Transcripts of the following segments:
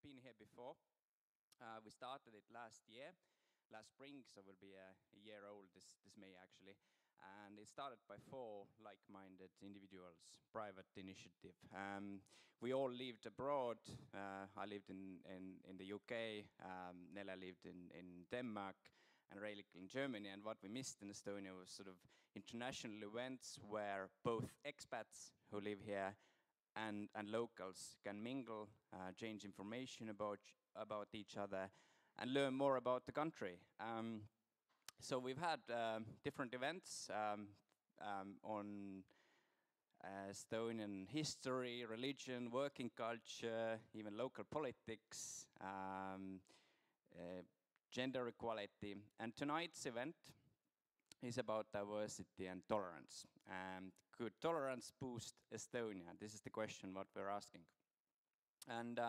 been here before. We started it last spring, so we'll be a year old this May actually. And it started by 4 like-minded individuals, private initiative. We all lived abroad. I lived in the UK, Nele lived in Denmark, and Reilik in Germany. And what we missed in Estonia was sort of international events where both expats who live here and locals can mingle, change information about each other, and learn more about the country. So we've had different events on Estonian history, religion, working culture, even local politics, gender equality. And tonight's event is about diversity and tolerance. Could tolerance boost Estonia? This is the question what we're asking. And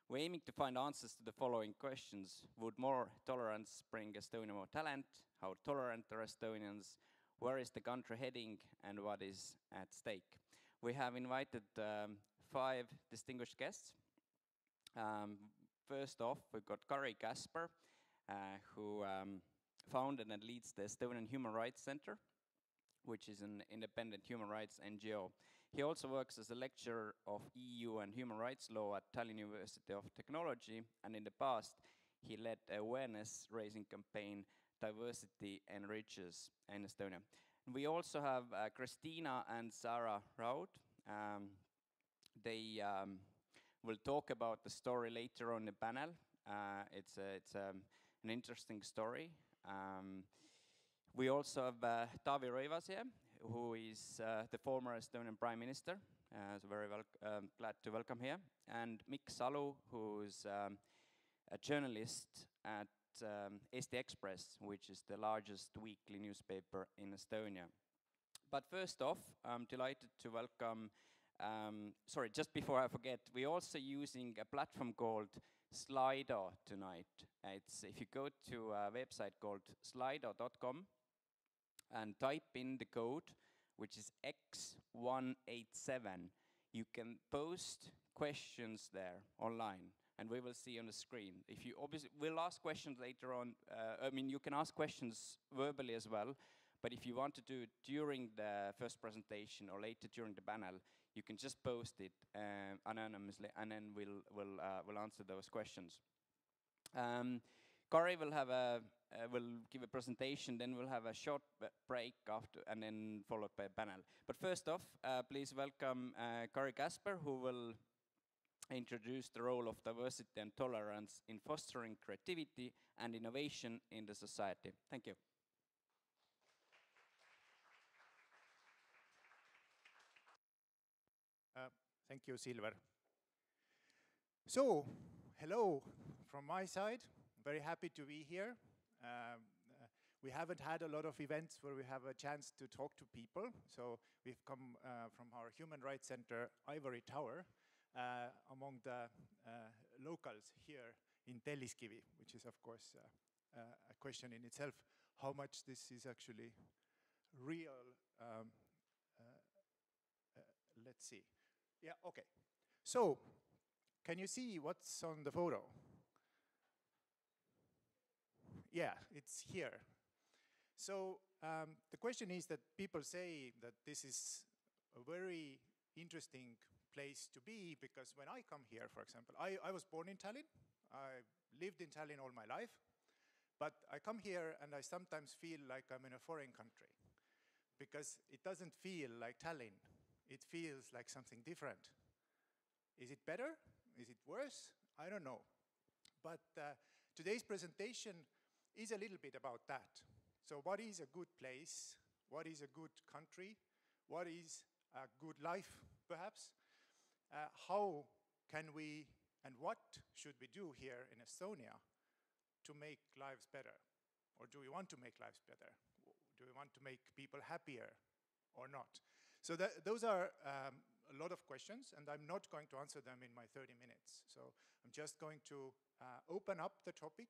we're aiming to find answers to the following questions. Would more tolerance bring Estonia more talent? How tolerant are Estonians? Where is the country heading? And what is at stake? We have invited 5 distinguished guests. First off, we've got Kari Kasper, who founded and leads the Estonian Human Rights Center, which is an independent human rights NGO. He also works as a lecturer of EU and human rights law at Tallinn University of Technology, and in the past he led an awareness-raising campaign, Diversity Enriches, in Estonia. We also have Christina and Sarah Raud. They will talk about the story later on the panel. It's an interesting story. We also have Taavi Rõivas here, who is the former Estonian Prime Minister. So very glad to welcome here. And Mikk Salu, who is a journalist at Eesti Ekspress, which is the largest weekly newspaper in Estonia. But first off, I'm delighted to welcome, sorry, just before I forget, we're also using a platform called Slido tonight. If you go to a website called slido.com and type in the code, which is X187, you can post questions there online, and we will see on the screen. If you obviously, we'll ask questions later on. I mean, you can ask questions verbally as well, but if you want to do it during the first presentation or later during the panel, you can just post it anonymously, and then we'll answer those questions. Kari will give a presentation, then we'll have a short break after, and then followed by a panel. But first off, please welcome Kari Kasper, who will introduce the role of diversity and tolerance in fostering creativity and innovation in the society. Thank you. Thank you, Silver. So, hello from my side. I'm very happy to be here. We haven't had a lot of events where we have a chance to talk to people. So we've come from our Human Rights Center, Ivory Tower, among the locals here in Telliskivi, which is, of course, a question in itself, how much this is actually real. Let's see. Yeah, okay. So, can you see what's on the photo? Yeah, it's here. So, the question is that people say that this is a very interesting place to be, because when I come here, for example, I was born in Tallinn. I lived in Tallinn all my life. But I come here and I sometimes feel like I'm in a foreign country, because it doesn't feel like Tallinn. It feels like something different. Is it better? Is it worse? I don't know. But today's presentation is a little bit about that. So what is a good place? What is a good country? What is a good life, perhaps? How can we, and what should we do here in Estonia to make lives better? Or do we want to make lives better? Do we want to make people happier or not? So those are a lot of questions, and I'm not going to answer them in my 30 minutes. So I'm just going to open up the topic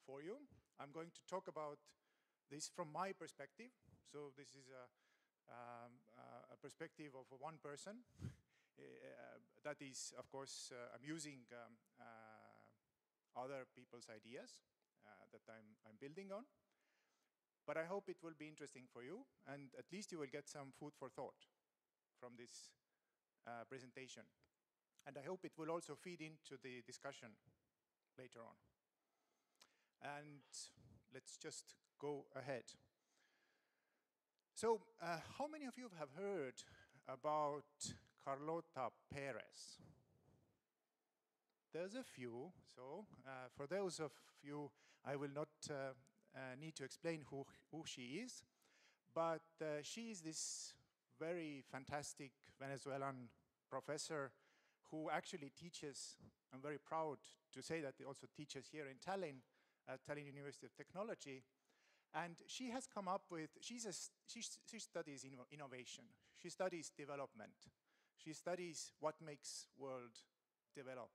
for you. I'm going to talk about this from my perspective. So this is a perspective of one person that is, of course, I'm using other people's ideas that I'm building on. But I hope it will be interesting for you, and at least you will get some food for thought from this presentation. And I hope it will also feed into the discussion later on. And let's just go ahead. So, how many of you have heard about Carlota Perez? There's a few. So, for those of you, I will not need to explain who she is, but she is this very fantastic Venezuelan professor who actually teaches, I'm very proud to say that he also teaches here in Tallinn, at Tallinn University of Technology. And she has come up with, she studies innovation, she studies development, she studies what makes world develop.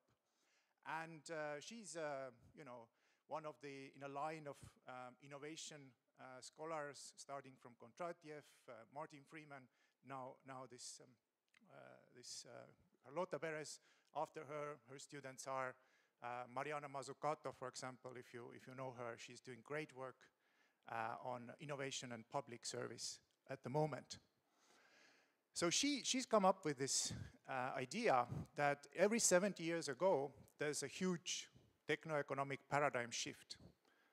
And she's, you know, one of the, in a line of innovation scholars, starting from Kondratiev, Martin Freeman, now this Carlota Perez. After her students are Mariana Mazzucato, for example, if you know her, she's doing great work on innovation and public service at the moment. So she's come up with this idea that every 70 years ago, there's a huge techno-economic paradigm shift.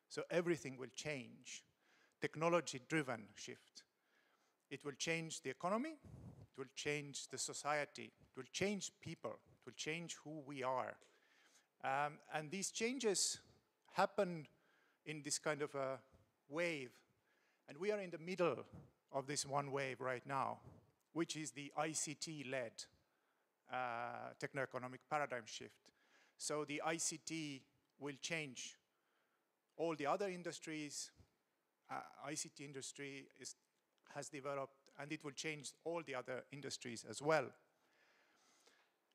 So everything will change, technology-driven shift. It will change the economy, it will change the society, it will change people, it will change who we are. And these changes happen in this kind of a wave. And we are in the middle of this one wave right now, which is the ICT-led techno-economic paradigm shift. So the ICT will change all the other industries. ICT industry has developed, and it will change all the other industries as well.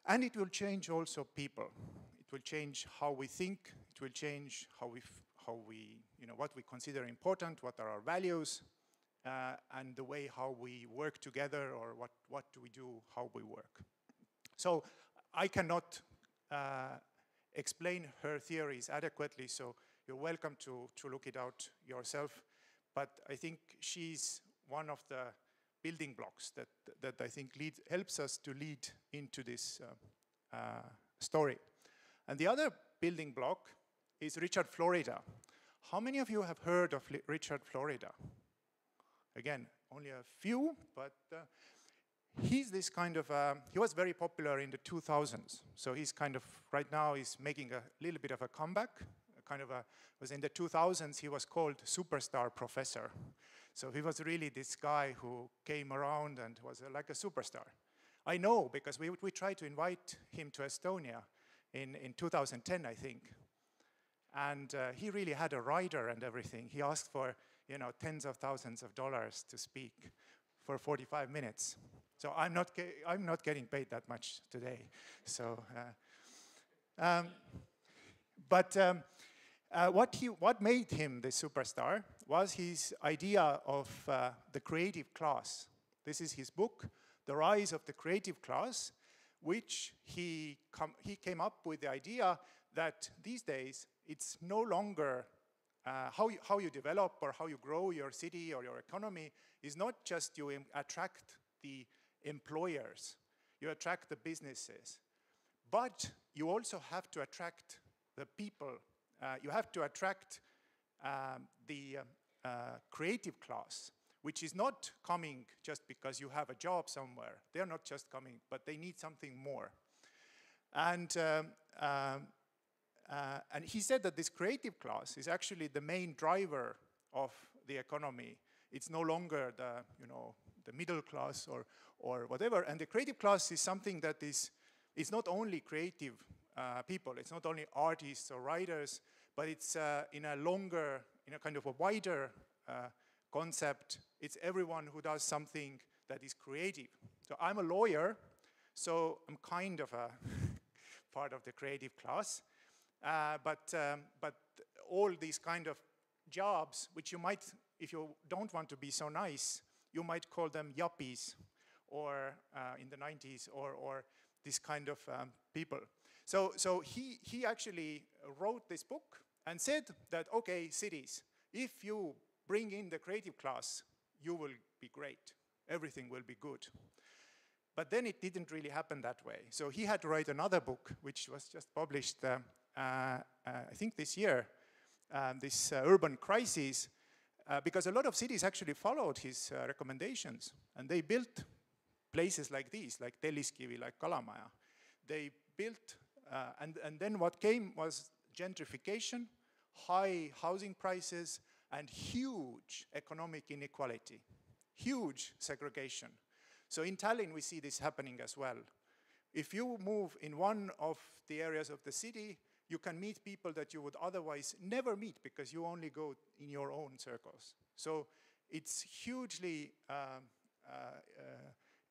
And it will change also people. It will change how we think. It will change how we, you know, what we consider important, what are our values, and the way how we work together, or what do we do, how we work. So I cannot explain her theories adequately, so you're welcome to look it out yourself. But I think she's one of the building blocks that I think helps us to lead into this story. And the other building block is Richard Florida. How many of you have heard of Richard Florida? Again, only a few, but he's this kind of, he was very popular in the 2000s. So he's kind of, right now, he's making a little bit of a comeback. Was in the 2000s, he was called superstar professor. So he was really this guy who came around and was like a superstar. I know, because we tried to invite him to Estonia in 2010, I think. And he really had a rider and everything. He asked for, you know, tens of thousands of dollars to speak for 45 minutes. So I'm not getting paid that much today. So, what made him the superstar was his idea of the creative class. This is his book, The Rise of the Creative Class, which he came up with the idea that these days it's no longer how you develop or how you grow your city or your economy is not just you attract the employers, you attract the businesses, but you also have to attract the people. You have to attract the creative class, which is not coming just because you have a job somewhere. They're not just coming, but they need something more. And he said that this creative class is actually the main driver of the economy. It's no longer the middle class or whatever. And the creative class is something that it's not only creative people, it's not only artists or writers, but it's in a kind of a wider concept. It's everyone who does something that is creative. So I'm a lawyer, so I'm kind of a part of the creative class. But all these kind of jobs, which you might, if you don't want to be so nice, you might call them yuppies or in the 90s, or this kind of people. So he actually wrote this book and said that, okay, cities, if you bring in the creative class, you will be great. Everything will be good. But then it didn't really happen that way. So he had to write another book, which was just published, I think this year, this urban crisis, because a lot of cities actually followed his recommendations, and they built places like these, like Telliskivi, like Kalamaja. They built, and then what came was gentrification, high housing prices, and huge economic inequality, huge segregation. So in Tallinn, we see this happening as well. If you move in one of the areas of the city, you can meet people that you would otherwise never meet because you only go in your own circles. So it's hugely,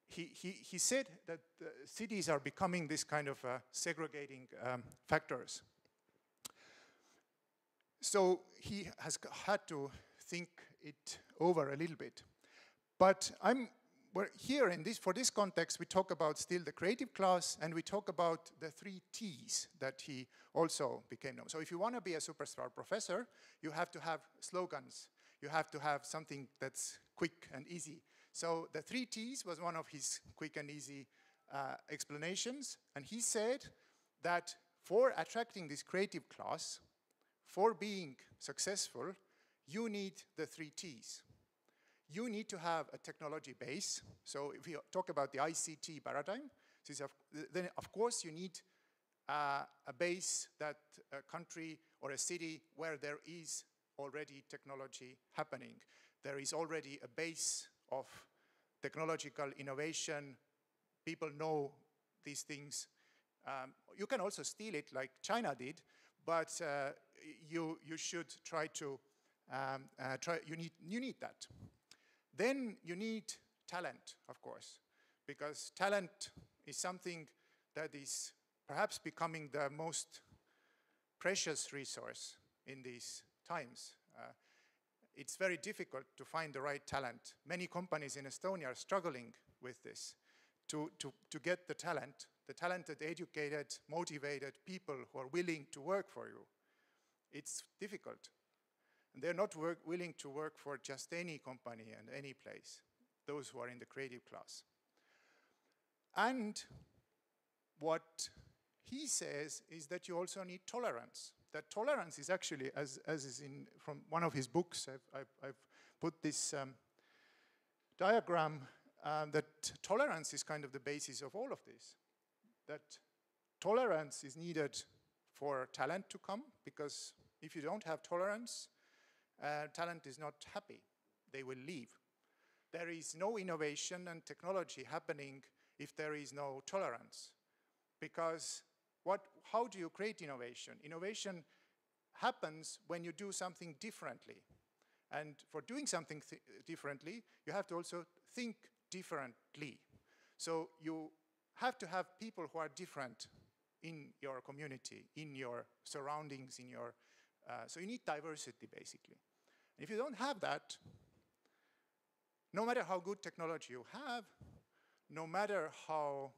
he said that cities are becoming this kind of segregating factors. So he has had to think it over a little bit. But we're here in this, for this context, we talk about still the creative class, and we talk about the 3 T's that he also became known. So if you want to be a superstar professor, you have to have slogans. You have to have something that's quick and easy. So the 3 T's was one of his quick and easy explanations. And he said that for attracting this creative class, for being successful, you need the 3 T's. You need to have a technology base. So if you talk about the ICT paradigm, then of course you need a base, that a country or a city where there is already technology happening. There is already a base of technological innovation. People know these things. You can also steal it like China did, but you should try to, you need that. Then you need talent, of course, because talent is something that is perhaps becoming the most precious resource in these times. It's very difficult to find the right talent. Many companies in Estonia are struggling with this, to get the talented, educated, motivated people who are willing to work for you. It's difficult. And they're not willing to work for just any company and any place, those who are in the creative class. And what he says is that you also need tolerance. That tolerance is actually, as is in from one of his books, I've put this diagram, that tolerance is kind of the basis of all of this. That tolerance is needed for talent to come, because if you don't have tolerance, talent is not happy. They will leave. There is no innovation and technology happening if there is no tolerance. Because how do you create innovation? Innovation happens when you do something differently. And for doing something differently, you have to also think differently. So you have to have people who are different in your community, in your surroundings, so you need diversity, basically. And if you don't have that, no matter how good technology you have, no matter how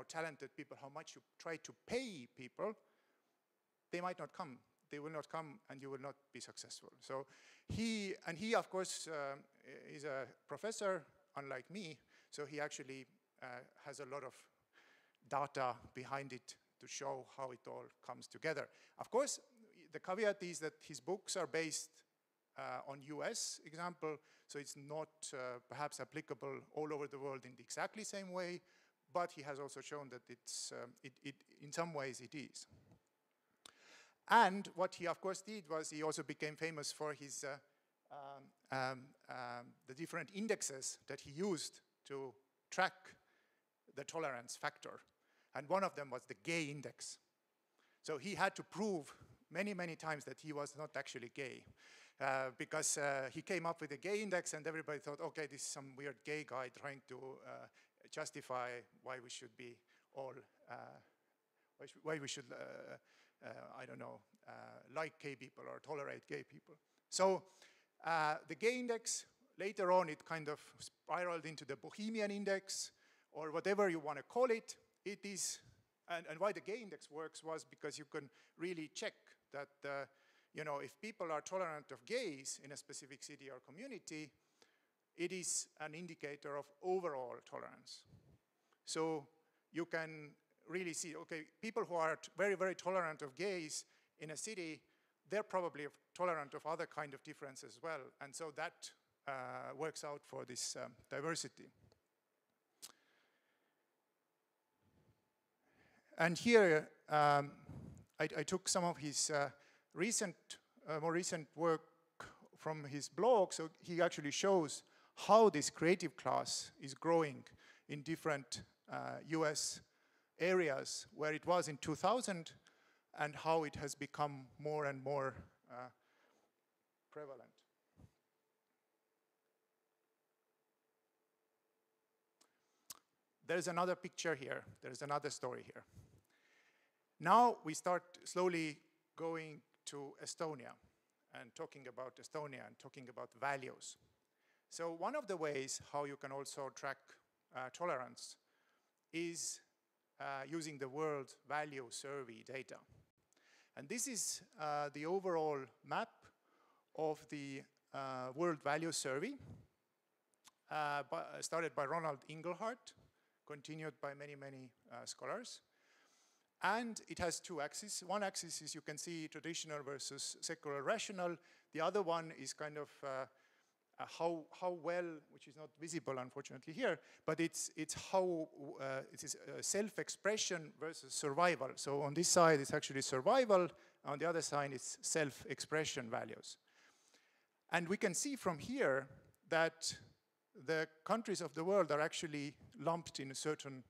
talented people, how much you try to pay people, they might not come. They will not come, and you will not be successful. So he, of course, is a professor, unlike me, so he actually has a lot of data behind it to show how it all comes together. Of course, the caveat is that his books are based on US example, so it's not perhaps applicable all over the world in the exactly same way, but he has also shown that in some ways it is. And what he of course did was he also became famous for his the different indexes that he used to track the tolerance factor. And one of them was the gay index. So he had to prove many, many times that he was not actually gay. Because he came up with a gay index, and everybody thought, okay, this is some weird gay guy trying to justify why we should be all, why we should, I don't know, like gay people or tolerate gay people. So the gay index, later on, it kind of spiraled into the Bohemian index, or whatever you want to call it, it is, and why the gay index works was because you can really check that, you know, if people are tolerant of gays in a specific city or community, it is an indicator of overall tolerance. So you can really see, okay, people who are very, very tolerant of gays in a city, they're probably tolerant of other kind of difference as well. And so that works out for this diversity. And here, I took some of his more recent work from his blog, so he actually shows how this creative class is growing in different US areas where it was in 2000 and how it has become more and more prevalent. There's another picture here. There's another story here. Now we start slowly going to Estonia and talking about Estonia and talking about values. So one of the ways how you can also track tolerance is using the World Value Survey data. And this is the overall map of the World Value Survey, started by Ronald Inglehart, continued by many, many scholars. And it has two axes. One axis is, you can see, traditional versus secular rational. The other one is kind of how well, which is not visible unfortunately here, but it's how it is self-expression versus survival. So on this side it's actually survival, on the other side it's self-expression values. And we can see from here that the countries of the world are actually lumped in a certain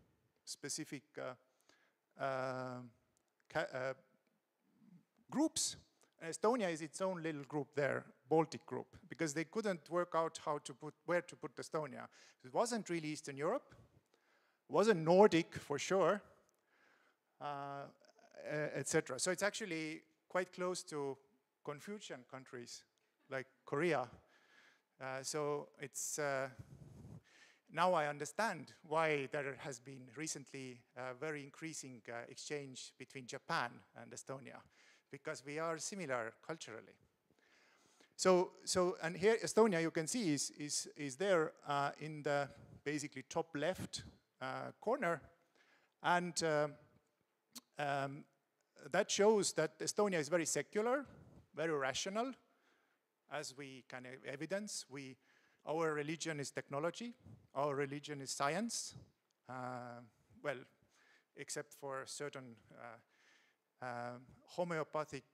specific groups. Estonia is its own little group there, Baltic group, because they couldn't work out where to put Estonia. It wasn't really Eastern Europe, it wasn't Nordic for sure, etc. So it's actually quite close to Confucian countries like Korea. So it's now I understand why there has been recently a very increasing exchange between Japan and Estonia, because we are similar culturally. So and here Estonia, you can see, is there in the basically top left corner, and that shows that Estonia is very secular, very rational, as we can evidence. Our religion is technology, our religion is science, well, except for certain homeopathic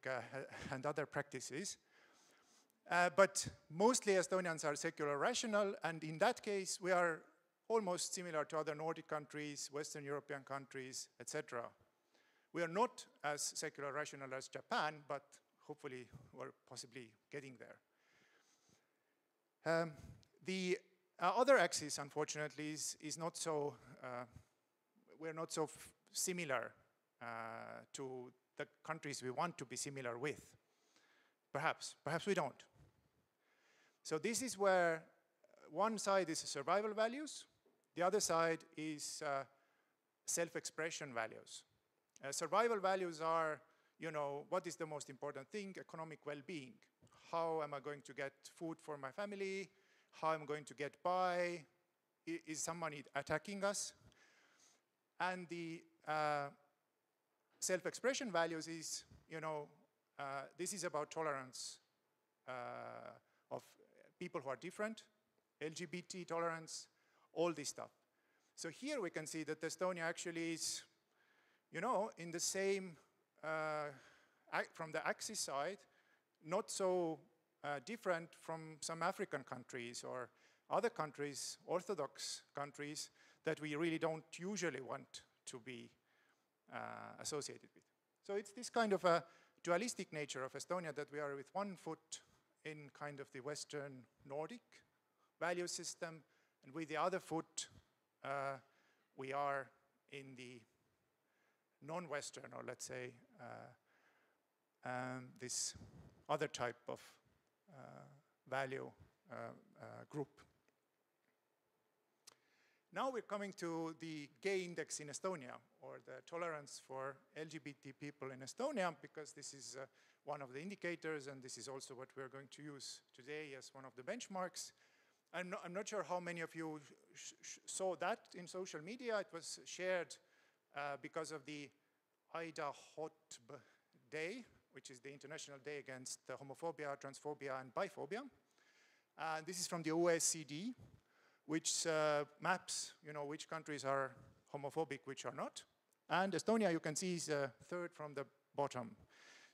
and other practices. But mostly Estonians are secular rational, and in that case we are almost similar to other Nordic countries, Western European countries, etc. We are not as secular rational as Japan, but hopefully we're possibly getting there. The other axis, unfortunately, is not so, we're not so similar to the countries we want to be similar with. Perhaps we don't. So this is where one side is survival values, the other side is self-expression values. Survival values are, you know, what is the most important thing? Economic well-being. How am I going to get food for my family? How am I going to get by? Is somebody attacking us? And the self-expression values is, you know, this is about tolerance of people who are different, LGBT tolerance, all this stuff. So here we can see that Estonia actually is, you know, in the same, from the axis side, not so different from some African countries or other countries, Orthodox countries, that we really don't usually want to be associated with. So it's this kind of a dualistic nature of Estonia, that we are with one foot in kind of the Western Nordic value system, and with the other foot we are in the non-Western, or let's say this other type of value group. Now we're coming to the gay index in Estonia, or the tolerance for LGBT people in Estonia, because this is one of the indicators, and this is also what we're going to use today as one of the benchmarks. I'm not sure how many of you saw that in social media. It was shared because of the Ida Hotb Day, which is the International Day Against Homophobia, Transphobia, and Biphobia. This is from the OECD, which maps, which countries are homophobic, which are not. And Estonia, you can see, is third from the bottom.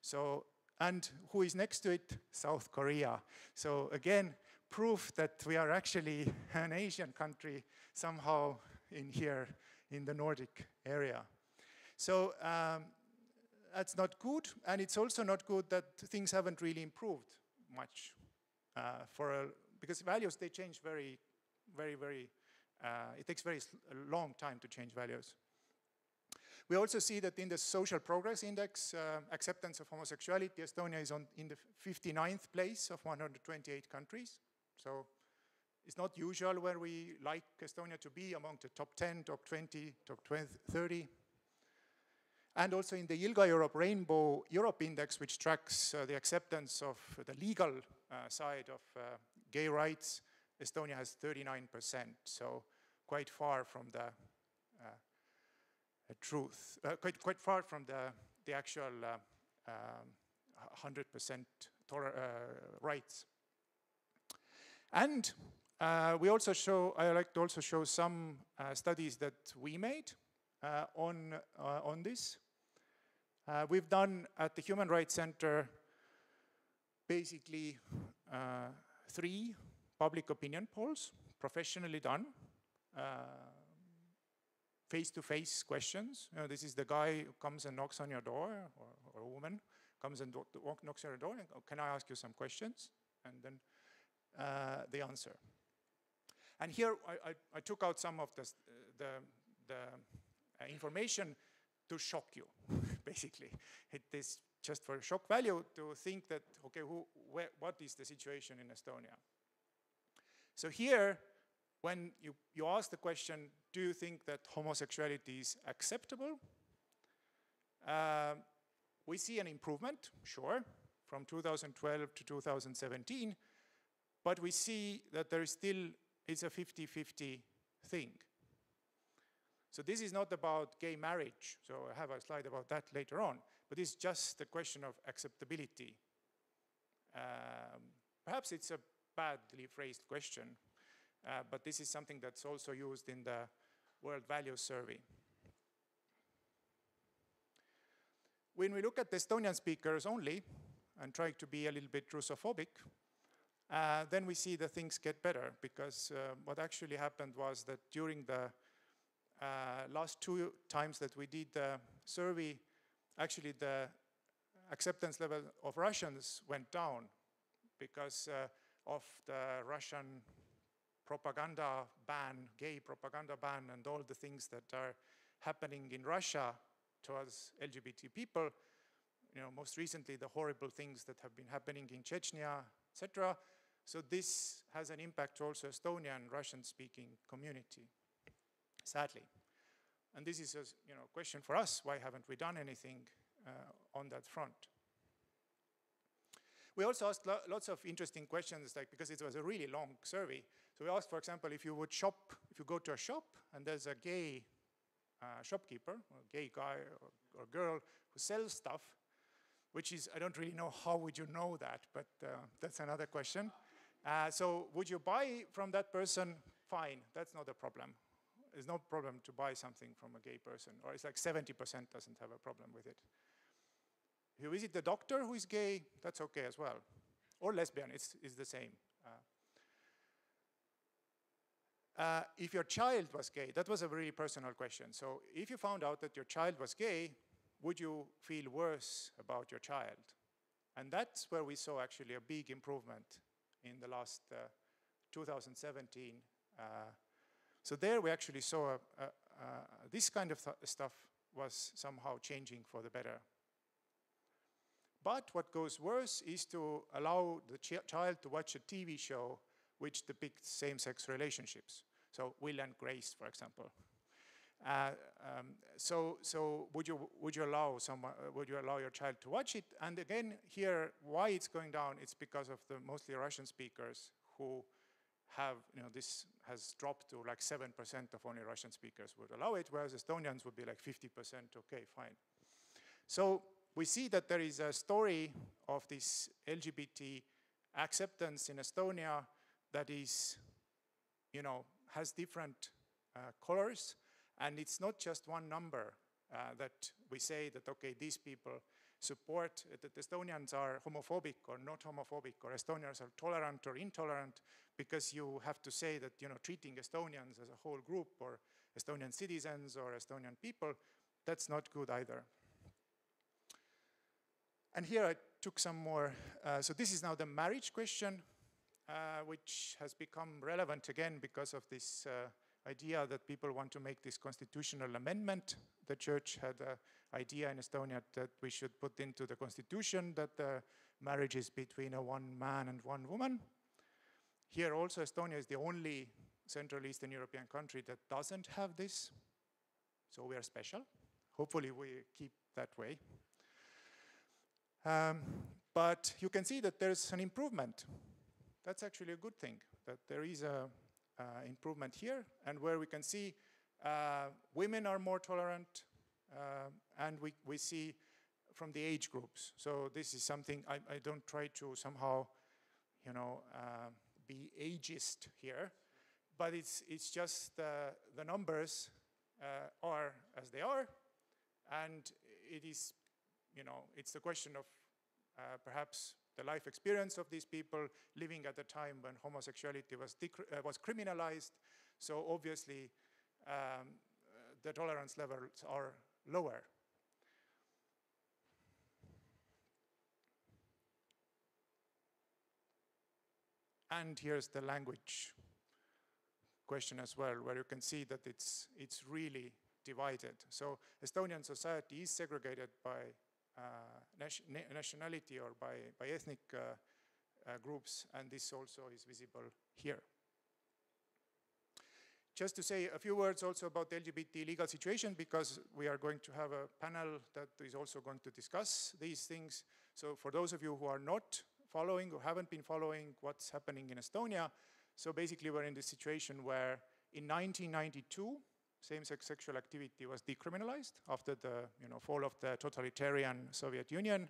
So, and who is next to it? South Korea. So again, proof that we are actually an Asian country somehow in here in the Nordic area. So that's not good, and it's also not good that things haven't really improved much because values, they change very, it takes very long time to change values. We also see that in the Social Progress Index, acceptance of homosexuality, Estonia is in the 59th place of 128 countries. So it's not usual where we like Estonia to be among the top 10, top 20, top 30. And also in the ILGA Europe Rainbow Europe Index, which tracks the acceptance of the legal side of gay rights, Estonia has 39%, so quite far from the truth, quite far from the actual 100% rights. And we also show, I like to also show some studies that we made on this. We've done at the Human Rights Center basically 3 public opinion polls, professionally done, face-to-face questions. This is the guy who comes and knocks on your door, or a woman comes and knocks on your door, and can I ask you some questions? And then the answer. And here I took out some of the information to shock you, basically. It is just for shock value to think that, okay, what is the situation in Estonia? So here, when you ask the question, do you think that homosexuality is acceptable? We see an improvement, sure, from 2012 to 2017, but we see that there is still a 50-50 thing. So this is not about gay marriage, so I have a slide about that later on, but it's just a question of acceptability. Perhaps it's a badly phrased question, but this is something that's also used in the World Values Survey. When we look at the Estonian speakers only, and try to be a little bit Russophobic, then we see that things get better, because what actually happened was that during the last 2 times that we did the survey, actually the acceptance level of Russians went down because of the Russian propaganda ban, gay propaganda ban, and all the things that are happening in Russia towards LGBT people. Most recently the horrible things that have been happening in Chechnya, etc. So this has an impact also Estonian Russian-speaking community, sadly. And this is a question for us: why haven't we done anything on that front? We also asked lots of interesting questions, because it was a really long survey. So we asked, for example, if you go to a shop and there's a gay shopkeeper, or a gay guy or girl who sells stuff, which is, I don't really know how would you know that, but that's another question. So would you buy from that person? Fine, that's not a problem. There's no problem to buy something from a gay person, or it's like 70% doesn't have a problem with it. If you visit the doctor who is gay, that's okay as well. Or lesbian, it's the same. If your child was gay, that was a very personal question. So if you found out that your child was gay, would you feel worse about your child? And that's where we saw actually a big improvement in the last 2017. So there we actually saw this kind of stuff was somehow changing for the better. But what goes worse is to allow the child to watch a TV show which depicts same-sex relationships. So Will and Grace, for example. So would you allow your child to watch it? And again, here, why it's going down? It's because of the mostly Russian speakers who have, this has dropped to like 7% of only Russian speakers would allow it, whereas Estonians would be like 50%. Okay, fine. So we see that there is a story of this LGBT acceptance in Estonia that is, has different colors. And it's not just one number that we say that, okay, these people support, that Estonians are homophobic or not homophobic, or Estonians are tolerant or intolerant, because you have to say that, treating Estonians as a whole group, or Estonian citizens or Estonian people, that's not good either. And here I took some more, so this is now the marriage question, which has become relevant again because of this idea that people want to make this constitutional amendment. The church had an idea in Estonia that we should put into the constitution that marriage is between one man and one woman. Here also Estonia is the only Central Eastern European country that doesn't have this. So we are special. Hopefully we keep that way. But you can see that there's an improvement. That's actually a good thing, that there is a improvement here, and where we can see women are more tolerant, and we see from the age groups. So this is something, I don't try to somehow, be ageist here, but it's just the numbers are as they are, and it is, it's the question of perhaps the life experience of these people living at a time when homosexuality was criminalized. So obviously, the tolerance levels are lower. And here's the language question as well, where you can see that it's really divided. So Estonian society is segregated by nationality or by ethnic groups, and this also is visible here. Just to say a few words also about the LGBT legal situation, because we are going to have a panel that is also going to discuss these things. So for those of you who are not following or haven't been following what's happening in Estonia, so basically we're in this situation where in 1992, same-sex sexual activity was decriminalized after the fall of the totalitarian Soviet Union.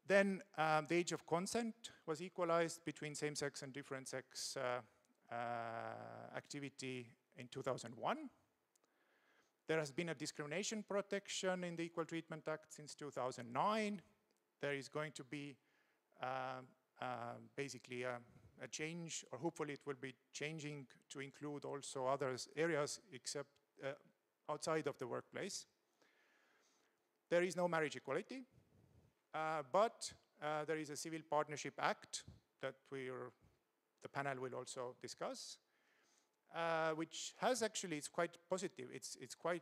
Then the age of consent was equalized between same-sex and different-sex activity in 2001. There has been a discrimination protection in the Equal Treatment Act since 2009. There is going to be basically a change, or hopefully it will be changing to include also other areas except outside of the workplace. There is no marriage equality, but there is a Civil Partnership Act that the panel will also discuss, which has actually, it's quite positive. It's quite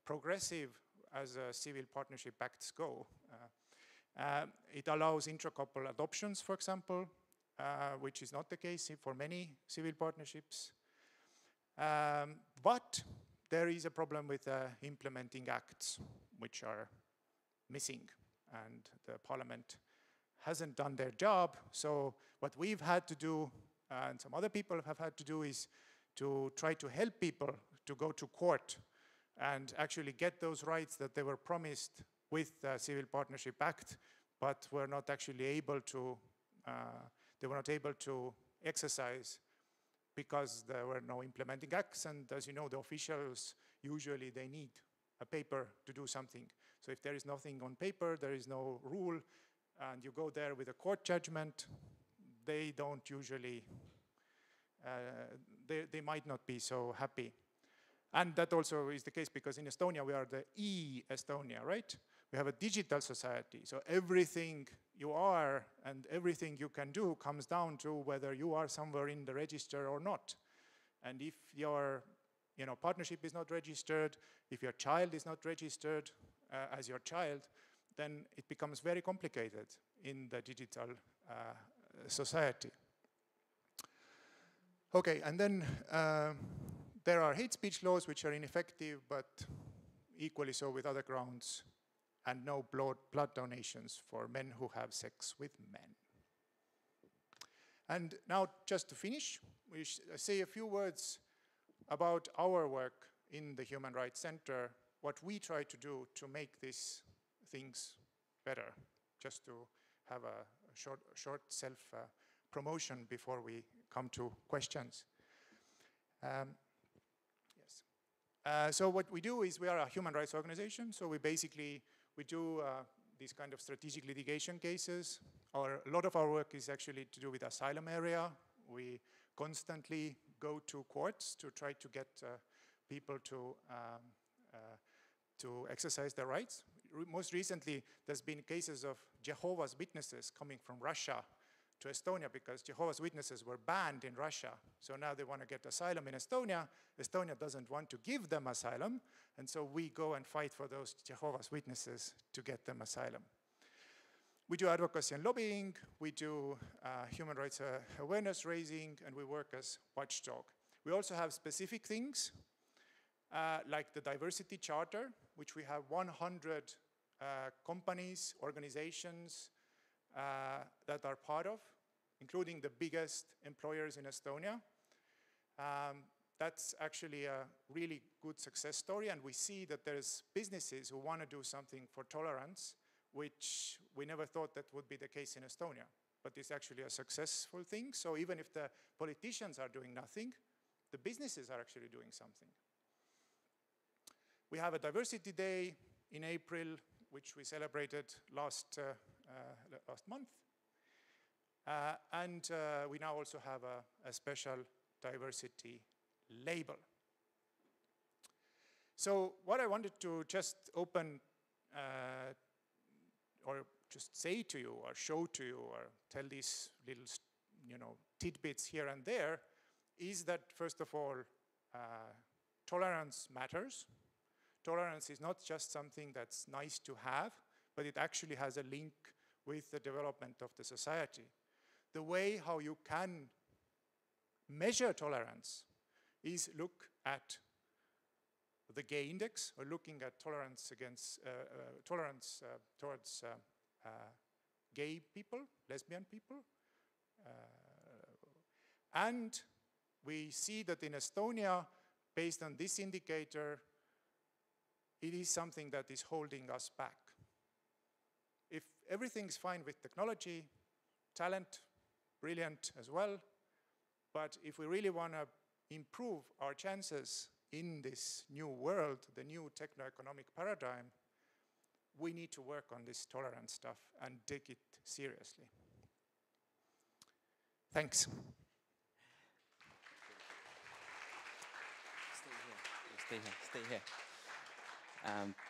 progressive as civil partnership acts go. It allows intra-couple adoptions, for example, which is not the case for many civil partnerships. But there is a problem with implementing acts, which are missing, and the parliament hasn't done their job. So what we've had to do, and some other people have had to do, is to try to help people to go to court and actually get those rights that they were promised with the Civil Partnership Act, but were not actually able to, they were not able to exercise because there were no implementing acts. And as you know, the officials, usually they need a paper to do something. So if there is nothing on paper, there is no rule, and you go there with a court judgment, they don't usually, they might not be so happy. And that also is the case because in Estonia, we are the e-Estonia, right? We have a digital society, so everything you are and everything you can do comes down to whether you are somewhere in the register or not. And if your partnership is not registered, if your child is not registered as your child, then it becomes very complicated in the digital society. Okay, and then there are hate speech laws which are ineffective, but equally so with other grounds, and no blood donations for men who have sex with men. And now, just to finish, we say a few words about our work in the Human Rights Center, what we try to do to make these things better, just to have a short self-promotion before we come to questions. So what we do is we are a human rights organization, so we do these kind of strategic litigation cases. A lot of our work is actually to do with asylum area. We constantly go to courts to try to get people to exercise their rights. Most recently, there's been cases of Jehovah's Witnesses coming from Russia to Estonia because Jehovah's Witnesses were banned in Russia. So now they want to get asylum in Estonia. Estonia doesn't want to give them asylum. And so we go and fight for those Jehovah's Witnesses to get them asylum. We do advocacy and lobbying. We do human rights awareness raising, and we work as watchdog. We also have specific things like the diversity charter, which we have 100 companies, organizations that are part of, including the biggest employers in Estonia. That's actually a really good success story, and we see that there's businesses who want to do something for tolerance, which we never thought that would be the case in Estonia. But it's actually a successful thing, so even if the politicians are doing nothing, the businesses are actually doing something. We have a diversity day in April, which we celebrated last month. And we now also have a special diversity label. So what I wanted to just open or just say to you or show to you or tell these little tidbits here and there is that, first of all, tolerance matters. Tolerance is not just something that's nice to have, but it actually has a link with the development of the society. The way how you can measure tolerance is look at the gay index, or looking at tolerance against towards gay people, lesbian people, and we see that in Estonia, based on this indicator, it is something that is holding us back. If everything's fine with technology, talent, brilliant as well, but if we really want to improve our chances in this new world, the new techno-economic paradigm, we need to work on this tolerance stuff and take it seriously. Thanks. Stay here.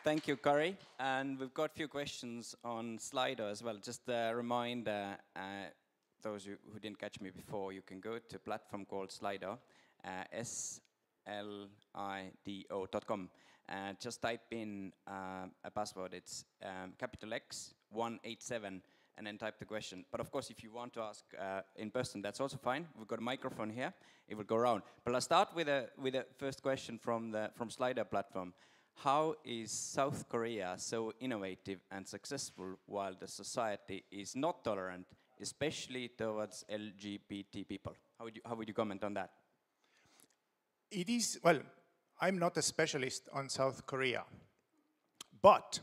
Thank you, Kari. And we've got a few questions on Slido as well. Just a reminder, those who didn't catch me before, you can go to a platform called Slido, slido.com. Just type in a password. It's capital X 187, and then type the question. But of course, if you want to ask in person, that's also fine. We've got a microphone here. It will go around. But I'll start with a first question from Slido platform. How is South Korea so innovative and successful while the society is not tolerant, especially towards LGBT people? How would you comment on that? It is, well, I'm not a specialist on South Korea, but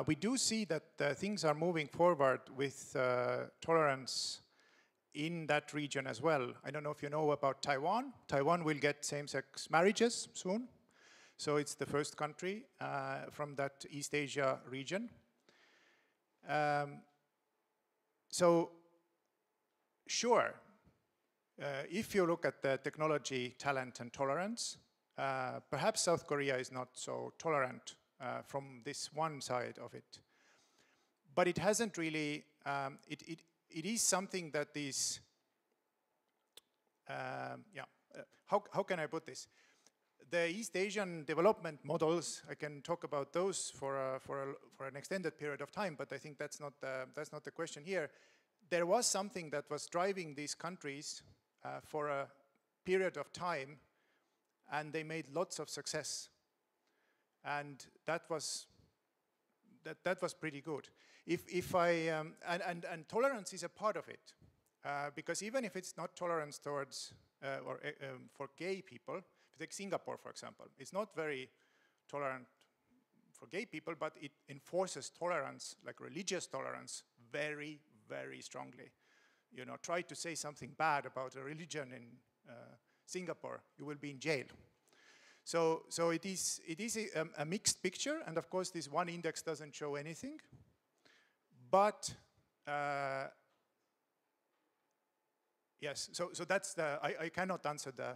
we do see that things are moving forward with tolerance in that region as well. I don't know if you know about Taiwan. Taiwan will get same-sex marriages soon. So it's the first country from that East Asia region. So sure, if you look at the technology, talent, and tolerance, perhaps South Korea is not so tolerant from this one side of it. But it hasn't really, it is something that is, how can I put this? The East Asian development models, I can talk about those for an extended period of time, but I think that's not the question here. There was something that was driving these countries for a period of time, and they made lots of success. And that was pretty good. And tolerance is a part of it, because even if it's not tolerance towards for gay people, if you take Singapore, for example, it's not very tolerant for gay people, but it enforces tolerance, like religious tolerance, very, very strongly. You know, try to say something bad about a religion in Singapore, you will be in jail. So it is a mixed picture, and of course this one index doesn't show anything. But yes, so that's the, I cannot answer the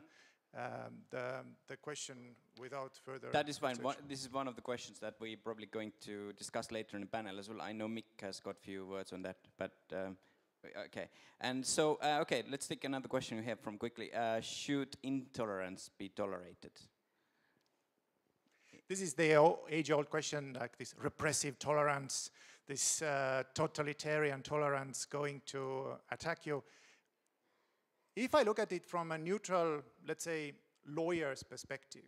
question without further. That is fine. This is one of the questions that we're probably going to discuss later in the panel as well. I know Mick has got a few words on that, but okay. And so, okay, let's take another question we have from quickly. Should intolerance be tolerated? This is the age-old question, like this repressive tolerance, this totalitarian tolerance going to attack you. If I look at it from a neutral, let's say, lawyer's perspective,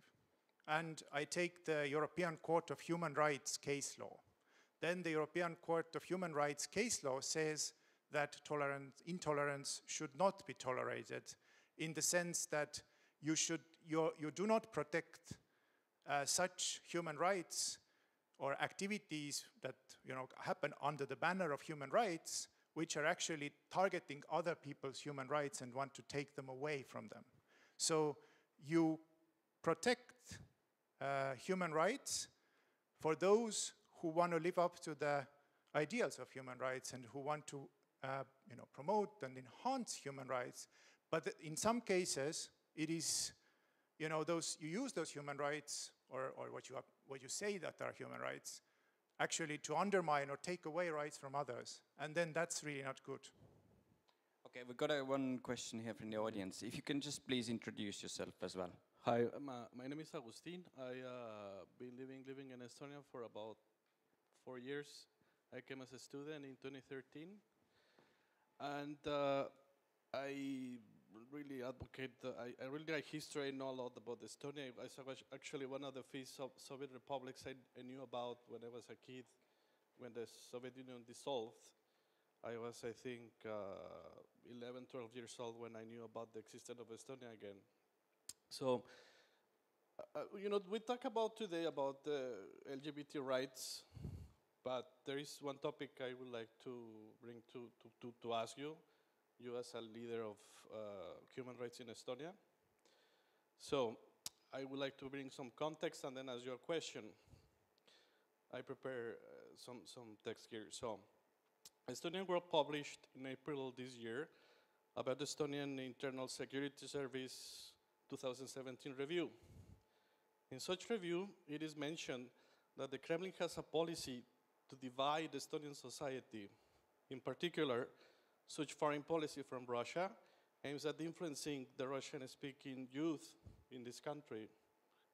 and I take the European Court of Human Rights case law, then the European Court of Human Rights case law says that intolerance should not be tolerated, in the sense that you do not protect such human rights or activities that happen under the banner of human rights, which are actually targeting other people's human rights and want to take them away from them. So you protect human rights for those who want to live up to the ideals of human rights and who want to promote and enhance human rights. But in some cases, it is, you use those human rights or what you say that are human rights actually to undermine or take away rights from others. And then that's really not good. Okay, we've got one question here from the audience. If you can just please introduce yourself as well. Hi, my name is Agustin. I've been living in Estonia for about 4 years. I came as a student in 2013. And I really advocate, I really like history. I know a lot about Estonia. I was actually one of the first Soviet republics I knew about when I was a kid, when the Soviet Union dissolved. I was, I think, 11, 12 years old when I knew about the existence of Estonia again. So, we talk about today about LGBT rights, but there is one topic I would like to bring to ask you as a leader of human rights in Estonia. So, I would like to bring some context and then ask you a question. I prepare some text here. So, Estonian World published in April this year about the Estonian Internal Security Service 2017 review. In such review, it is mentioned that the Kremlin has a policy to divide Estonian society. In particular, such foreign policy from Russia aims at influencing the Russian-speaking youth in this country,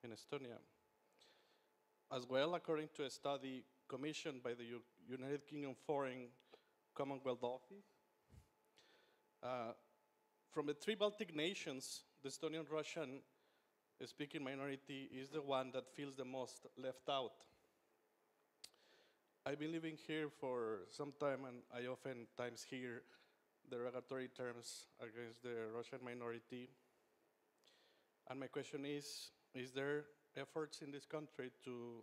in Estonia. As well, according to a study commissioned by the United Kingdom Foreign Commonwealth Office, from the 3 Baltic nations, the Estonian Russian-speaking minority is the one that feels the most left out. I've been living here for some time, and I oftentimes hear derogatory terms against the Russian minority. And my question is there efforts in this country to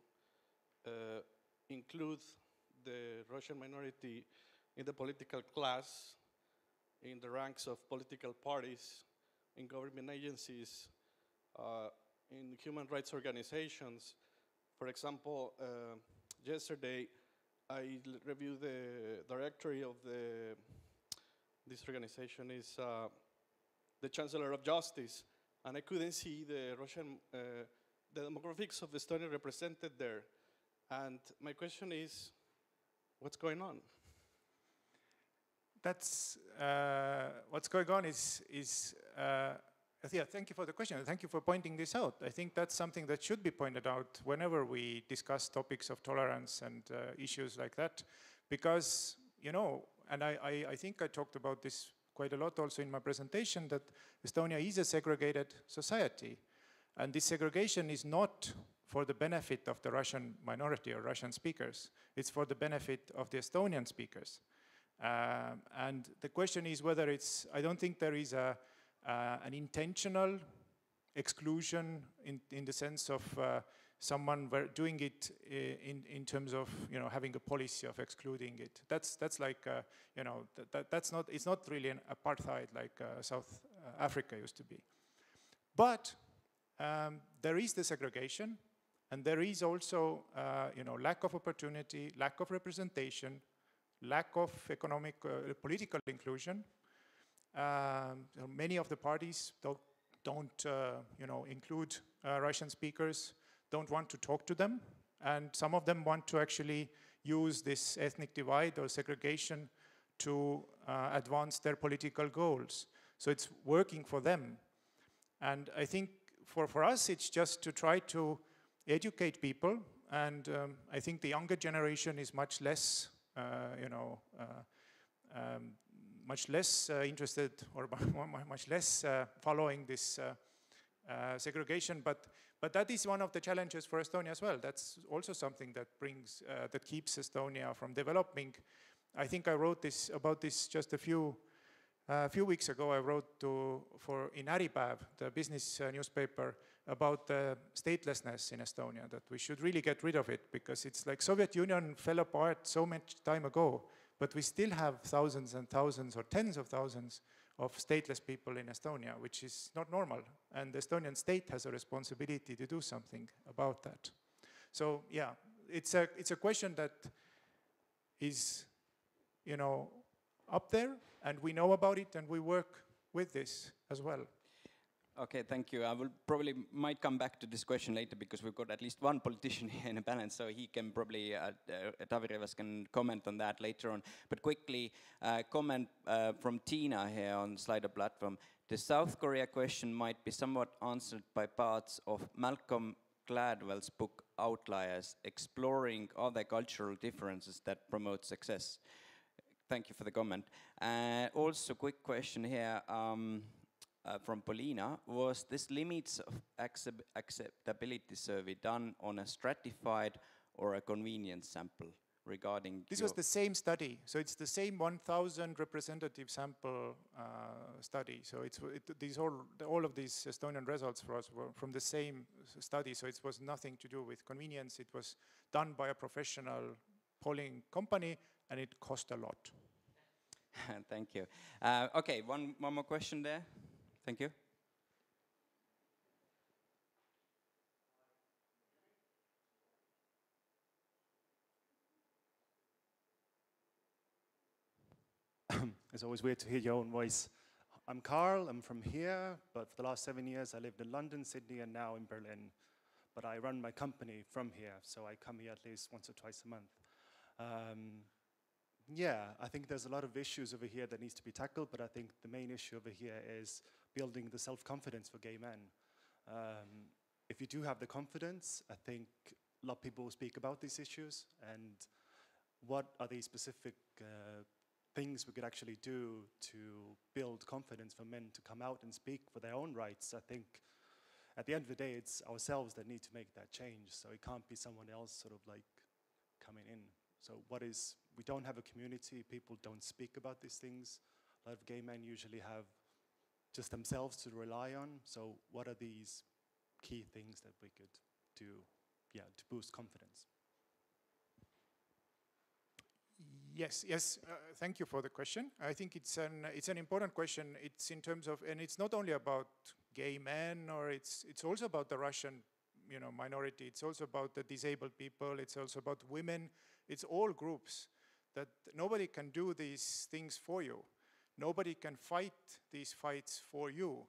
include the Russian minority in the political class, in the ranks of political parties, in government agencies, in human rights organizations? For example, yesterday I reviewed the directory of this organization is the Chancellor of Justice, and I couldn't see the demographics of Estonia represented there. And my question is, what's going on? That's what's going on yeah, thank you for the question. Thank you for pointing this out. I think that's something that should be pointed out whenever we discuss topics of tolerance and issues like that, because, and I think I talked about this quite a lot also in my presentation, that Estonia is a segregated society. And this segregation is not for the benefit of the Russian minority or Russian speakers. It's for the benefit of the Estonian speakers. And the question is whether it's, I don't think there is an intentional exclusion in the sense of someone doing it in terms of, you know, having a policy of excluding it. That's like, you know, that's not, it's not really an apartheid like South Africa used to be. But there is the segregation, and there is also, you know, lack of opportunity, lack of representation, lack of economic, political inclusion. Many of the parties don't you know, include Russian speakers, don't want to talk to them, and some of them want to actually use this ethnic divide or segregation to advance their political goals. So it's working for them. And I think for us, it's just to try to educate people, and I think the younger generation is much less, you know, much less interested or much less following this segregation, but that is one of the challenges for Estonia as well. That's also something that brings, that keeps Estonia from developing. I think I wrote about this just a few weeks ago. I wrote in Äripäev, the business newspaper, about the statelessness in Estonia, that we should really get rid of it, because it's like Soviet Union fell apart so much time ago, but we still have thousands and thousands or tens of thousands of stateless people in Estonia, which is not normal. And the Estonian state has a responsibility to do something about that. So yeah, it's a question that is, you know, up there, and we know about it, and we work with this as well. Okay, thank you. I will might come back to this question later, because we've got at least one politician here in the panel, so he can probably, Taavi Rõivas can comment on that later on. But quickly, comment from Tina here on Slido platform. The South Korea question might be somewhat answered by parts of Malcolm Gladwell's book Outliers, exploring other cultural differences that promote success. Thank you for the comment. Also, quick question here. From Polina, was this limits of acceptability survey done on a stratified or a convenience sample regarding? This was the same study, so it's the same 1,000 representative sample study. So all of these Estonian results for us were from the same study. So it was nothing to do with convenience. It was done by a professional polling company, and it cost a lot. Thank you. Okay, one more question there. Thank you. It's always weird to hear your own voice. I'm Carl, I'm from here, but for the last 7 years I lived in London, Sydney, and now in Berlin. But I run my company from here, so I come here at least once or twice a month. Yeah, I think there's a lot of issues over here that needs to be tackled, but I think the main issue over here is building the self-confidence for gay men. If you do have the confidence, I think a lot of people will speak about these issues, and what are the specific things we could actually do to build confidence for men to come out and speak for their own rights. I think at the end of the day, it's ourselves that need to make that change, so it can't be someone else sort of like coming in. So we don't have a community, people don't speak about these things. A lot of gay men usually have just themselves to rely on. So what are these key things that we could do, to boost confidence? Yes, thank you for the question. I think it's an important question. It's in terms of, and it's not only about gay men, or it's also about the Russian, you know, minority. It's also about the disabled people. It's also about women. It's all groups that nobody can do these things for you. Nobody can fight these fights for you,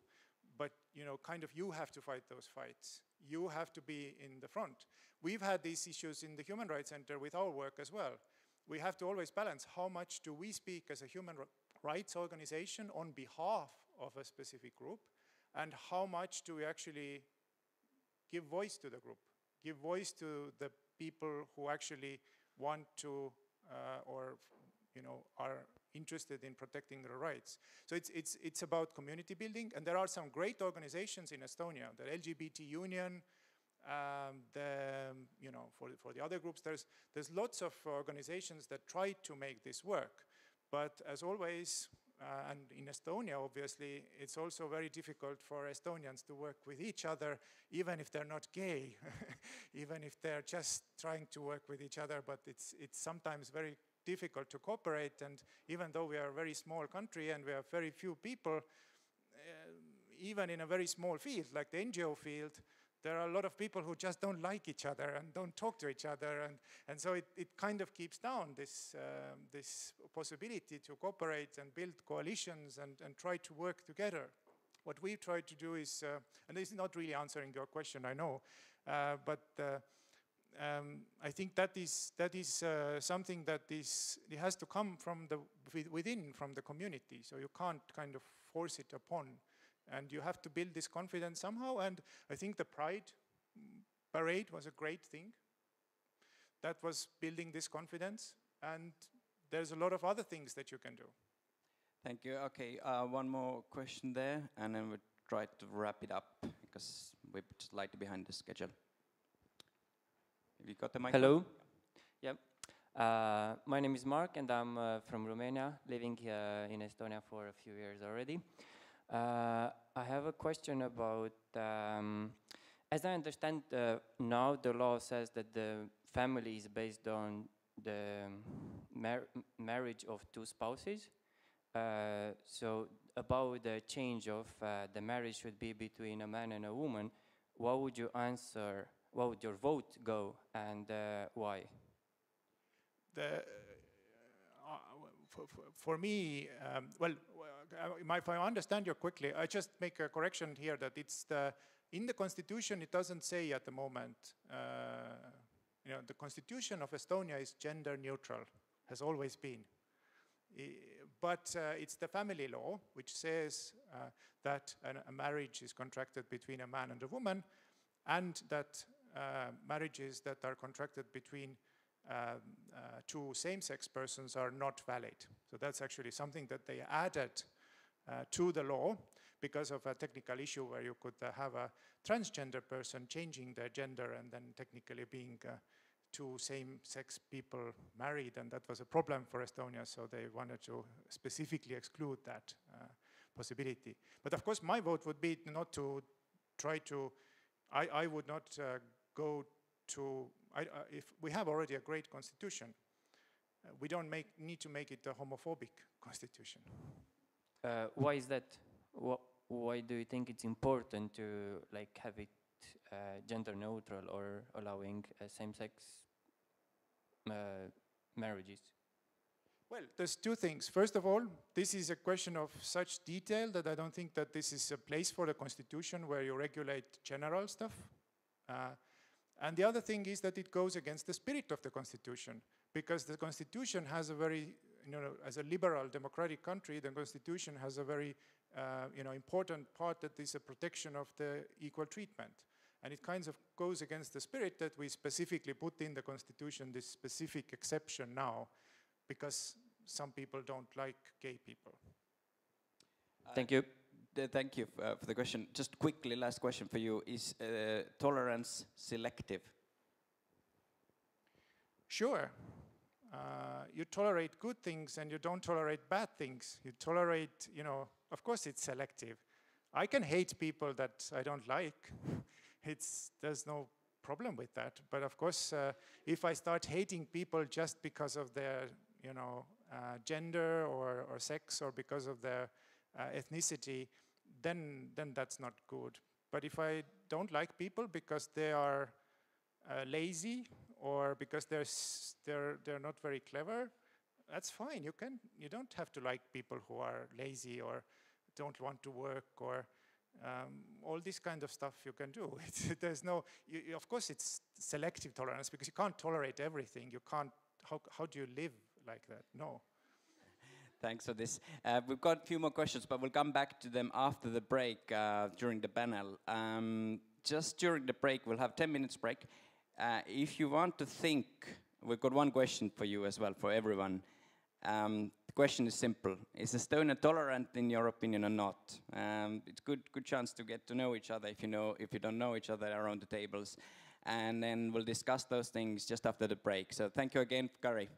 but you know, kind of you have to fight those fights. You have to be in the front. We've had these issues in the Human Rights Center with our work as well. We have to always balance how much do we speak as a human rights organization on behalf of a specific group, and how much do we actually give voice to the group, give voice to the people who actually want to or are interested in protecting their rights. So it's about community building, and there are some great organizations in Estonia, the LGBT Union, for the other groups, there's lots of organizations that try to make this work. But as always, and in Estonia, obviously, it's also very difficult for Estonians to work with each other, even if they're not gay, even if they're just trying to work with each other, but it's sometimes very difficult to cooperate. And even though we are a very small country and we have very few people, even in a very small field, like the NGO field, there are a lot of people who just don't like each other and don't talk to each other, and so it kind of keeps down this possibility to cooperate and build coalitions and try to work together. What we try to do is, and this is not really answering your question, I know, but I think that is something that it has to come from within the community. So you can't kind of force it upon. And you have to build this confidence somehow, and I think the Pride Parade was a great thing. That was building this confidence, and there's a lot of other things that you can do. Thank you. Okay, one more question there, and then we'll try to wrap it up, because we're slightly behind the schedule. Have you got the mic? Hello. Yep. My name is Mark, and I'm from Romania, living in Estonia for a few years already. I have a question about, as I understand now, the law says that the family is based on the marriage of two spouses. So about the change of the marriage should be between a man and a woman, what would you answer, what would your vote go, and why? For me, if I understand you quickly, I just make a correction here that in the Constitution it doesn't say at the moment, the Constitution of Estonia is gender neutral, has always been. But it's the family law which says that a marriage is contracted between a man and a woman, and that marriages that are contracted between two same-sex persons are not valid. So that's actually something that they added to the law because of a technical issue where you could have a transgender person changing their gender and then technically being two same-sex people married, and that was a problem for Estonia, so they wanted to specifically exclude that possibility. But of course my vote would be not to try to, I would not go to, if we have already a great constitution, we don't need to make it a homophobic constitution. Why is that? Why do you think it's important to have it gender neutral or allowing same-sex marriages? Well, there's two things. First of all, this is a question of such detail that I don't think that this is a place for the constitution where you regulate general stuff. And the other thing is that it goes against the spirit of the Constitution, because the Constitution has a very, as a liberal democratic country, the Constitution has a very, important part that is a protection of the equal treatment. And it kind of goes against the spirit that we specifically put in the Constitution this specific exception now, because some people don't like gay people. Thank you. Thank you for the question. Just quickly, last question for you. Is tolerance selective? Sure. You tolerate good things and you don't tolerate bad things. You tolerate, of course it's selective. I can hate people that I don't like. There's no problem with that. But of course, if I start hating people just because of their, gender or sex, or because of their ethnicity, then that's not good. But if I don't like people because they are lazy or because they're not very clever, that's fine. You don't have to like people who are lazy or don't want to work or all this kind of stuff you can do. There's no, of course it's selective tolerance, because you can't tolerate everything. You can't, how do you live like that? No. Thanks for this. We've got a few more questions, but we'll come back to them after the break during the panel. Just during the break, we'll have 10 minutes break. If you want to think, we've got one question for you as well, for everyone. The question is simple: is Estonia tolerant in your opinion or not? It's good chance to get to know each other if you don't know each other around the tables, and then we'll discuss those things just after the break. So thank you again, Kari.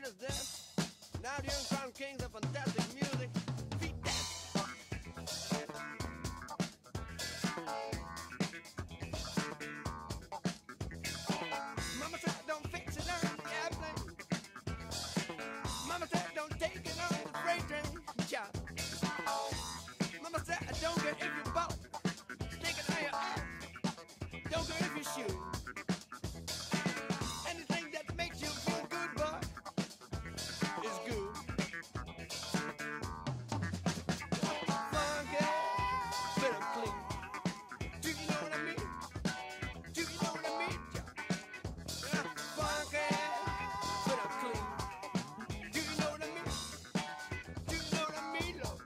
is this. Now the young crown kings of fantastic music. Feet dance. Mama said don't fix it on the airplane. Mama said don't take it on the freight train. Child. Mama said don't get if you bought. Stick it on your ass. Don't care if you shoot. Anything that makes you feel good, boy, is good. Funky, but I'm clean. Do you know what I mean? Do you know what I mean? Yeah. Funky, but I'm clean. Do you know what I mean? Do you know what I mean, Lord?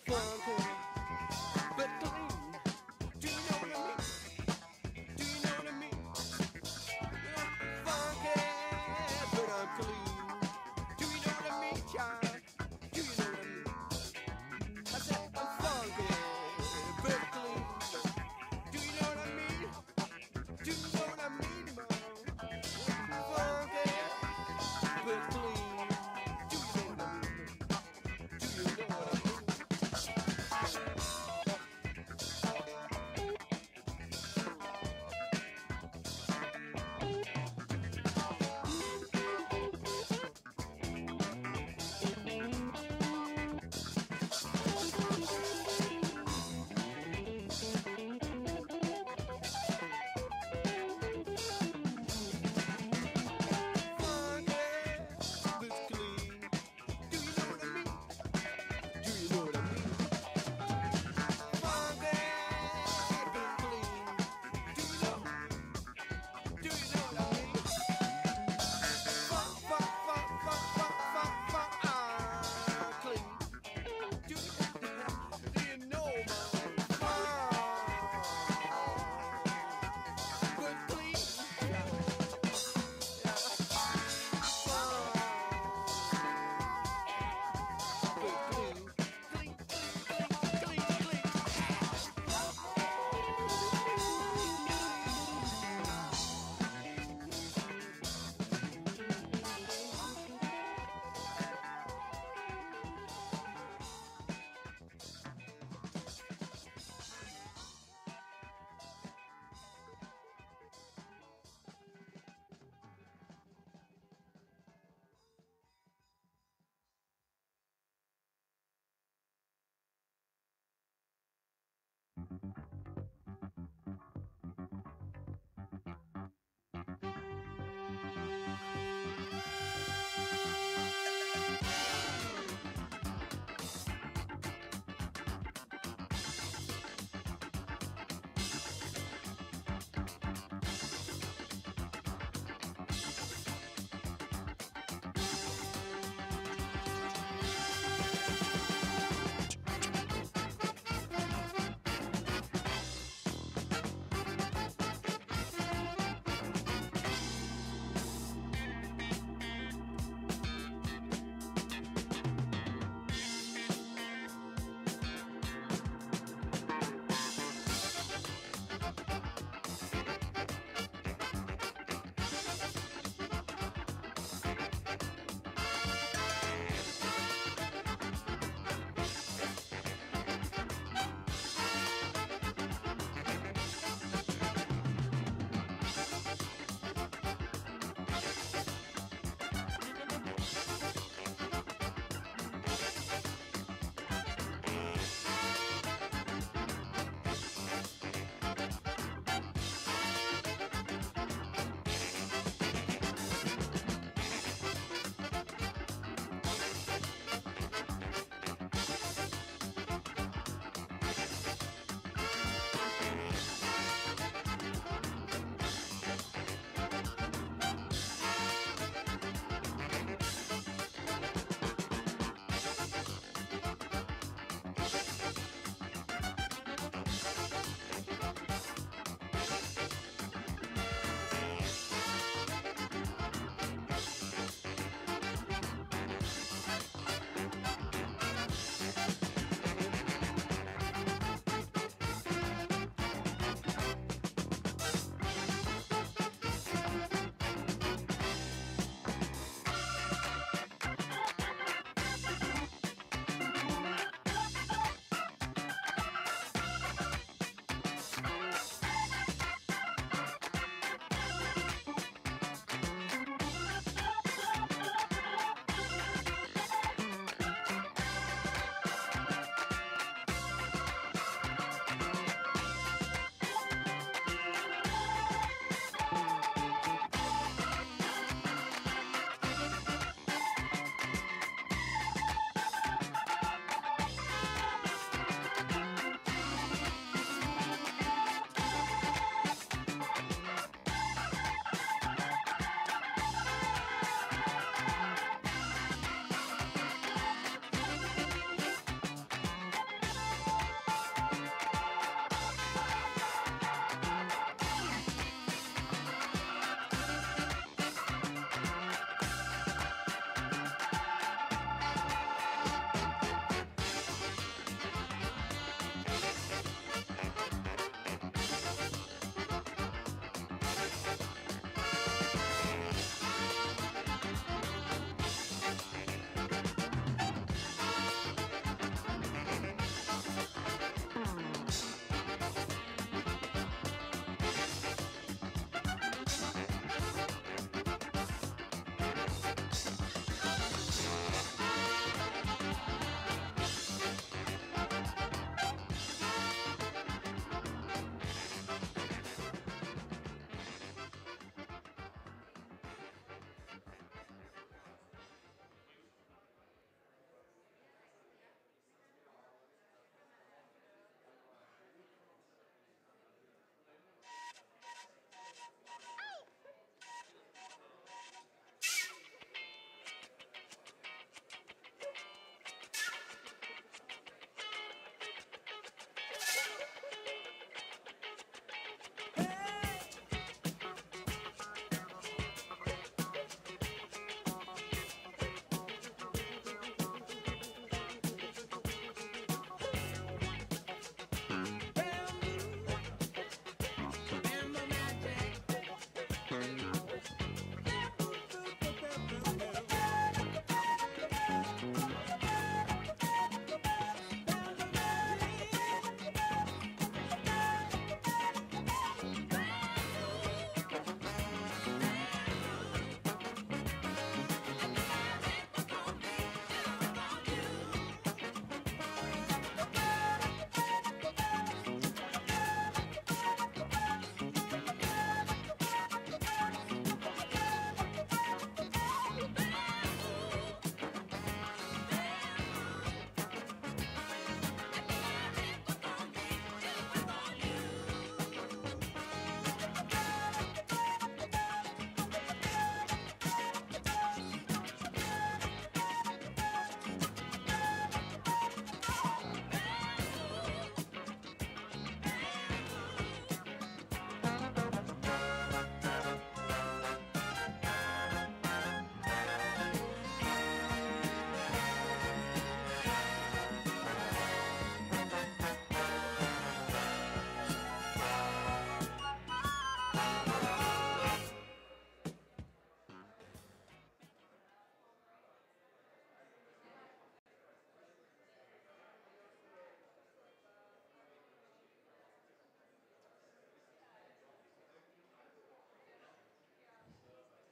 Funky, but clean. Do you know what I mean? Do you know what I mean? Yeah. Funky, but I'm clean. Do you know what I mean, child? Do you know what I mean? I said I'm funky, but clean. Do you know what I mean? Do you know what I mean, Mom? Funky, but clean. Do you know what I mean? Do you know what I mean?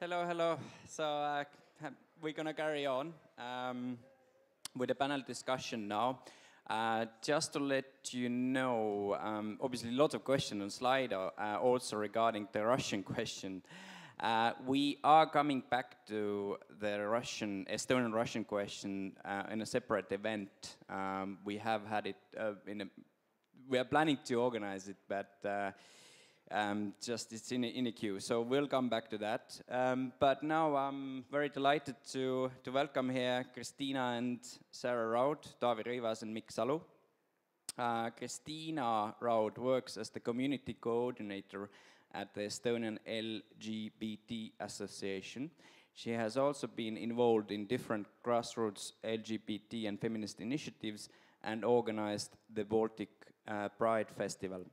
Hello, hello. So we're going to carry on with the panel discussion now. Just to let you know, obviously lots of questions on slide also regarding the Russian question. We are coming back to the Estonian-Russian question in a separate event. We have had it we are planning to organize it, but just it's in a queue. So we'll come back to that. But now I'm very delighted to welcome here Kristiina and Sarah Raud, Taavi Rõivas and Mikk Salu. Kristiina Raud works as the community coordinator at the Estonian LGBT Association. She has also been involved in different grassroots LGBT and feminist initiatives and organized the Baltic Pride Festival.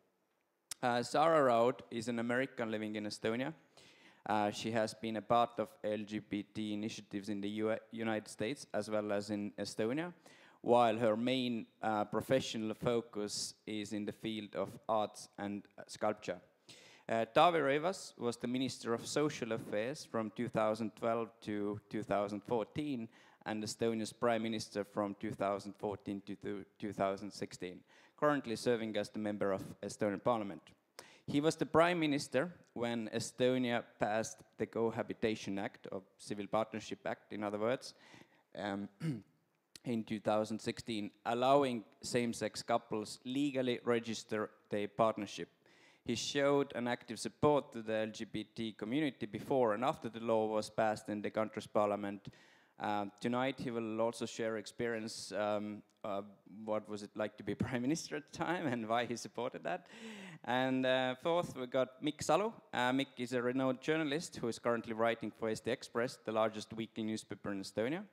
Sarah Raud is an American living in Estonia. She has been a part of LGBT initiatives in the United States as well as in Estonia, while her main professional focus is in the field of arts and sculpture. Taavi Rõivas was the Minister of Social Affairs from 2012 to 2014 and Estonia's Prime Minister from 2014 to 2016, currently serving as the member of Estonian Parliament. He was the Prime Minister when Estonia passed the Cohabitation Act, or Civil Partnership Act in other words, in 2016, allowing same-sex couples legally register their partnership. He showed an active support to the LGBT community before and after the law was passed in the country's parliament. Tonight he will also share experience, what was it like to be Prime Minister at the time and why he supported that. And fourth, we got Mikk Salu. Mikk is a renowned journalist who is currently writing for Eesti Ekspress, the largest weekly newspaper in Estonia.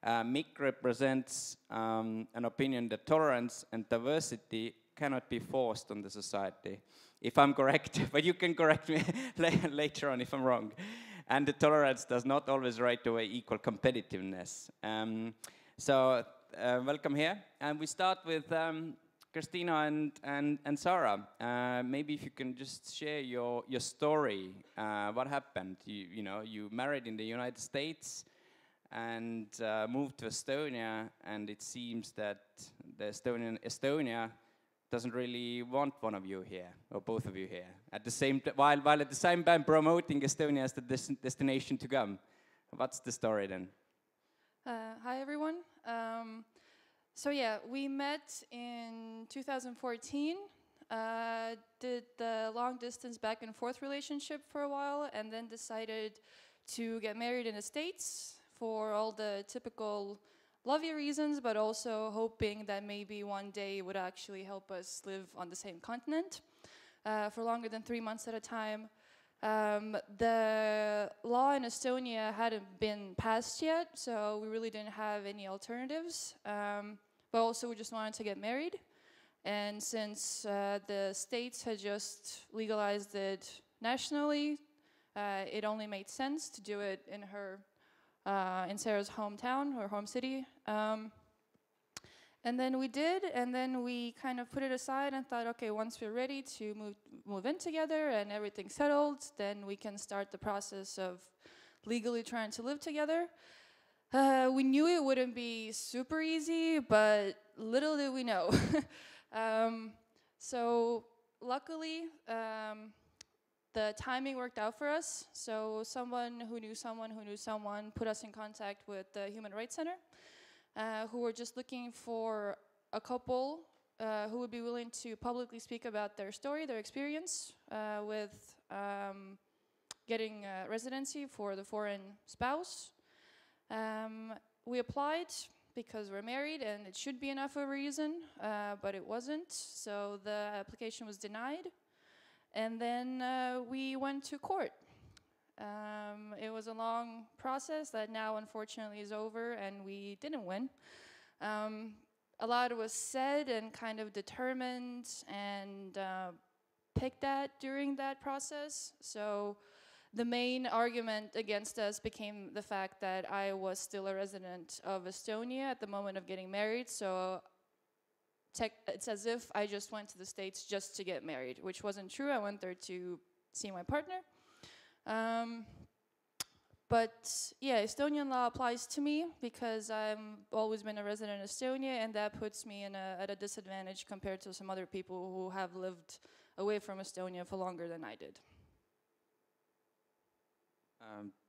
Mikk represents an opinion that tolerance and diversity cannot be forced on the society. If I'm correct, but you can correct me later on if I'm wrong. And the tolerance does not always right away equal competitiveness. So welcome here. And we start with Kristiina and Sarah. Maybe if you can just share your story. What happened? You married in the United States and moved to Estonia, and it seems that the Estonia doesn't really want one of you here, or both of you here, at the same while at the same time promoting Estonia as the destination to come. What's the story then? Hi everyone. So yeah, we met in 2014, did the long distance back and forth relationship for a while, and then decided to get married in the States for all the typical lovey reasons, but also hoping that maybe one day it would actually help us live on the same continent for longer than 3 months at a time. The law in Estonia hadn't been passed yet, so we really didn't have any alternatives. But also we just wanted to get married. And since the states had just legalized it nationally, it only made sense to do it in Sarah's hometown, or home city. And then we did, and then we kind of put it aside and thought, okay, once we're ready to move in together and everything's settled, then we can start the process of legally trying to live together. We knew it wouldn't be super easy, but little did we know. So luckily, the timing worked out for us. So someone who knew someone put us in contact with the Human Rights Center, who were just looking for a couple who would be willing to publicly speak about their story, their experience with getting residency for the foreign spouse. We applied because we're married and it should be enough of a reason, but it wasn't. So the application was denied. And then we went to court. It was a long process that now unfortunately is over, and we didn't win. A lot was said and kind of determined and picked at during that process. So the main argument against us became the fact that I was still a resident of Estonia at the moment of getting married. So it's as if I just went to the States just to get married, which wasn't true. I went there to see my partner. But yeah, Estonian law applies to me because I've always been a resident in Estonia, and that puts me at a disadvantage compared to some other people who have lived away from Estonia for longer than I did.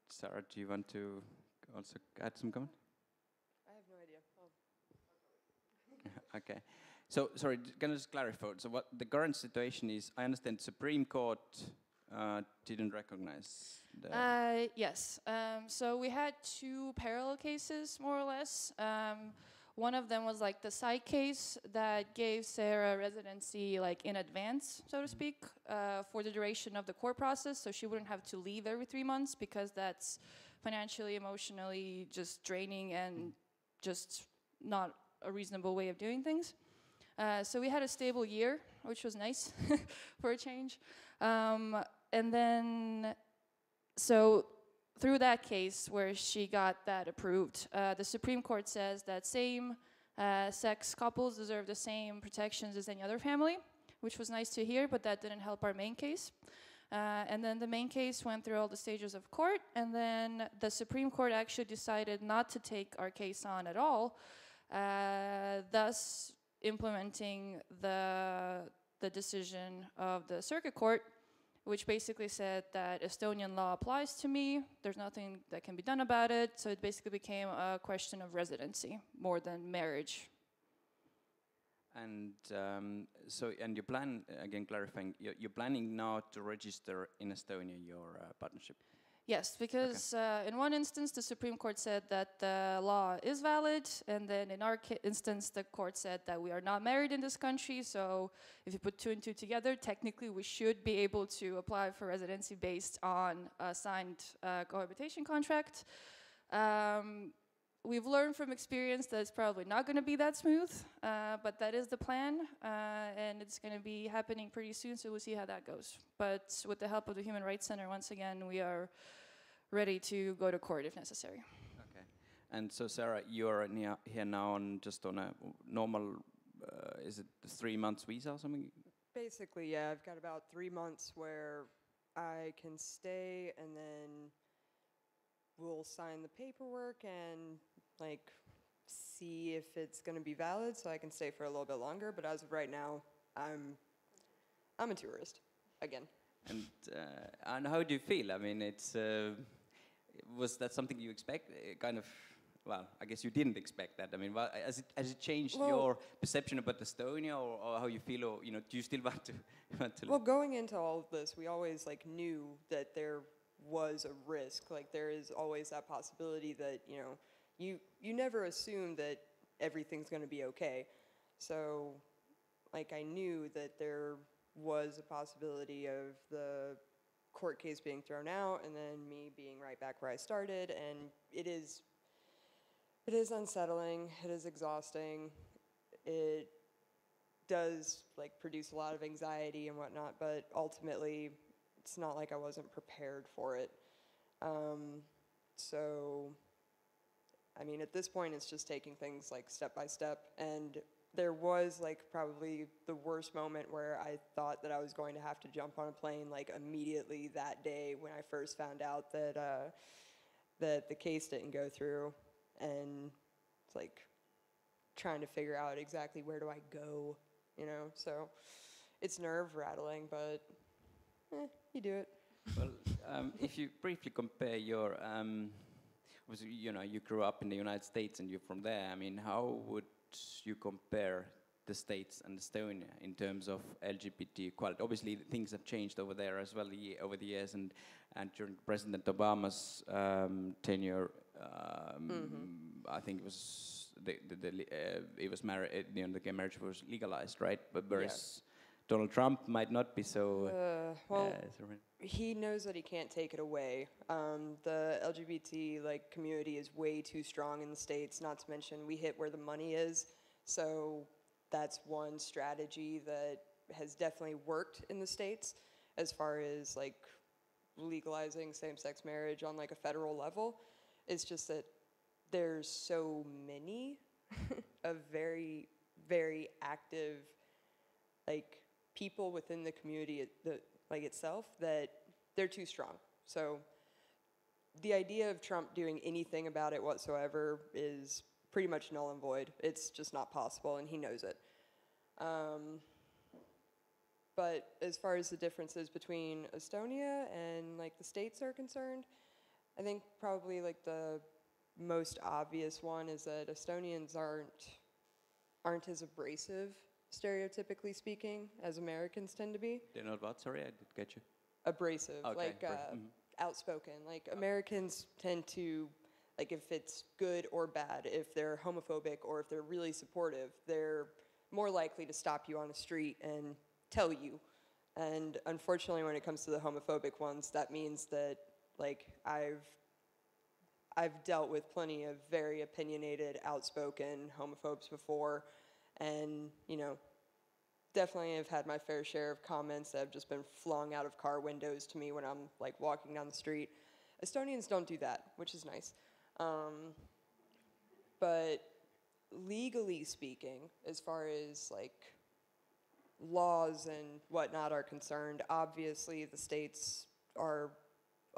Sarah, do you want to also add some comment? I have no idea. Okay. So, sorry, can I just clarify? So what the current situation is, I understand Supreme Court didn't recognize the... Yes. So we had two parallel cases, more or less. One of them was like the side case that gave Sarah residency like in advance, so to speak, for the duration of the court process, so she wouldn't have to leave every 3 months, because that's financially, emotionally just draining and just not a reasonable way of doing things. So we had a stable year, which was nice for a change. And then, so through that case where she got that approved, the Supreme Court says that same-sex couples deserve the same protections as any other family, which was nice to hear, but that didn't help our main case. And then the main case went through all the stages of court, and then the Supreme Court actually decided not to take our case on at all, thus implementing the decision of the Circuit Court, which basically said that Estonian law applies to me, there's nothing that can be done about it, so it basically became a question of residency more than marriage. And and you plan, again clarifying, you're planning now to register in Estonia your partnership? Yes, because in one instance the Supreme Court said that the law is valid, and then in our instance the court said that we are not married in this country, so if you put two and two together, technically we should be able to apply for residency based on a signed cohabitation contract. We've learned from experience that it's probably not going to be that smooth, but that is the plan, and it's going to be happening pretty soon, so we'll see how that goes. But with the help of the Human Rights Center, once again, we are ready to go to court if necessary. Okay. And so, Sarah, you're here now just on a normal, is it 3 months visa or something? Basically, yeah, I've got about 3 months where I can stay, and then we'll sign the paperwork and like see if it's going to be valid, so I can stay for a little bit longer. But as of right now, I'm a tourist again. And how do you feel? I mean, it's was that something you expect? Kind of. Well, I guess you didn't expect that. I mean, has it changed your perception about Estonia, or how you feel, or do you still want to? Well, going into all of this, we always like knew that there was a risk. Like there is always that possibility that you never assume that everything's going to be okay. So, like I knew that there was a possibility of the court case being thrown out, and then me being right back where I started, and it is unsettling, it is exhausting, it does like produce a lot of anxiety and whatnot, but ultimately it's not like I wasn't prepared for it. So, I mean, at this point it's just taking things like step by step, and there was like probably the worst moment where I thought that I was going to have to jump on a plane like immediately that day when I first found out that that the case didn't go through, and it's like trying to figure out exactly where do I go, so it's nerve-rattling, but you do it. Well, if you briefly compare your, you grew up in the United States and you're from there. I mean, how would you compare the States and Estonia in terms of LGBT equality? Obviously, things have changed over there as well over the years, and during President Obama's tenure, I think it was it was married. The gay marriage was legalized, right? But whereas Donald Trump might not be so. He knows that he can't take it away. The LGBT community is way too strong in the States. Not to mention, we hit where the money is. So that's one strategy that has definitely worked in the States, as far as legalizing same-sex marriage on a federal level. It's just that there's so many of very, very active people within the community itself that they're too strong. So the idea of Trump doing anything about it whatsoever is pretty much null and void. It's just not possible, and he knows it. But as far as the differences between Estonia and like the states are concerned, I think probably like the most obvious one is that Estonians aren't as abrasive, stereotypically speaking, as Americans tend to be. They're not what? Sorry, I didn't get you. Abrasive, Okay, like outspoken. Like Americans tend to, like if it's good or bad, if they're homophobic or if they're really supportive, they're more likely to stop you on the street and tell you. And unfortunately, when it comes to the homophobic ones, that means that like I've dealt with plenty of very opinionated, outspoken homophobes before, and you know, definitely have had my fair share of comments that have just been flung out of car windows to me when I'm like walking down the street. Estonians don't do that, which is nice. But legally speaking, as far as like laws and whatnot are concerned, obviously the states are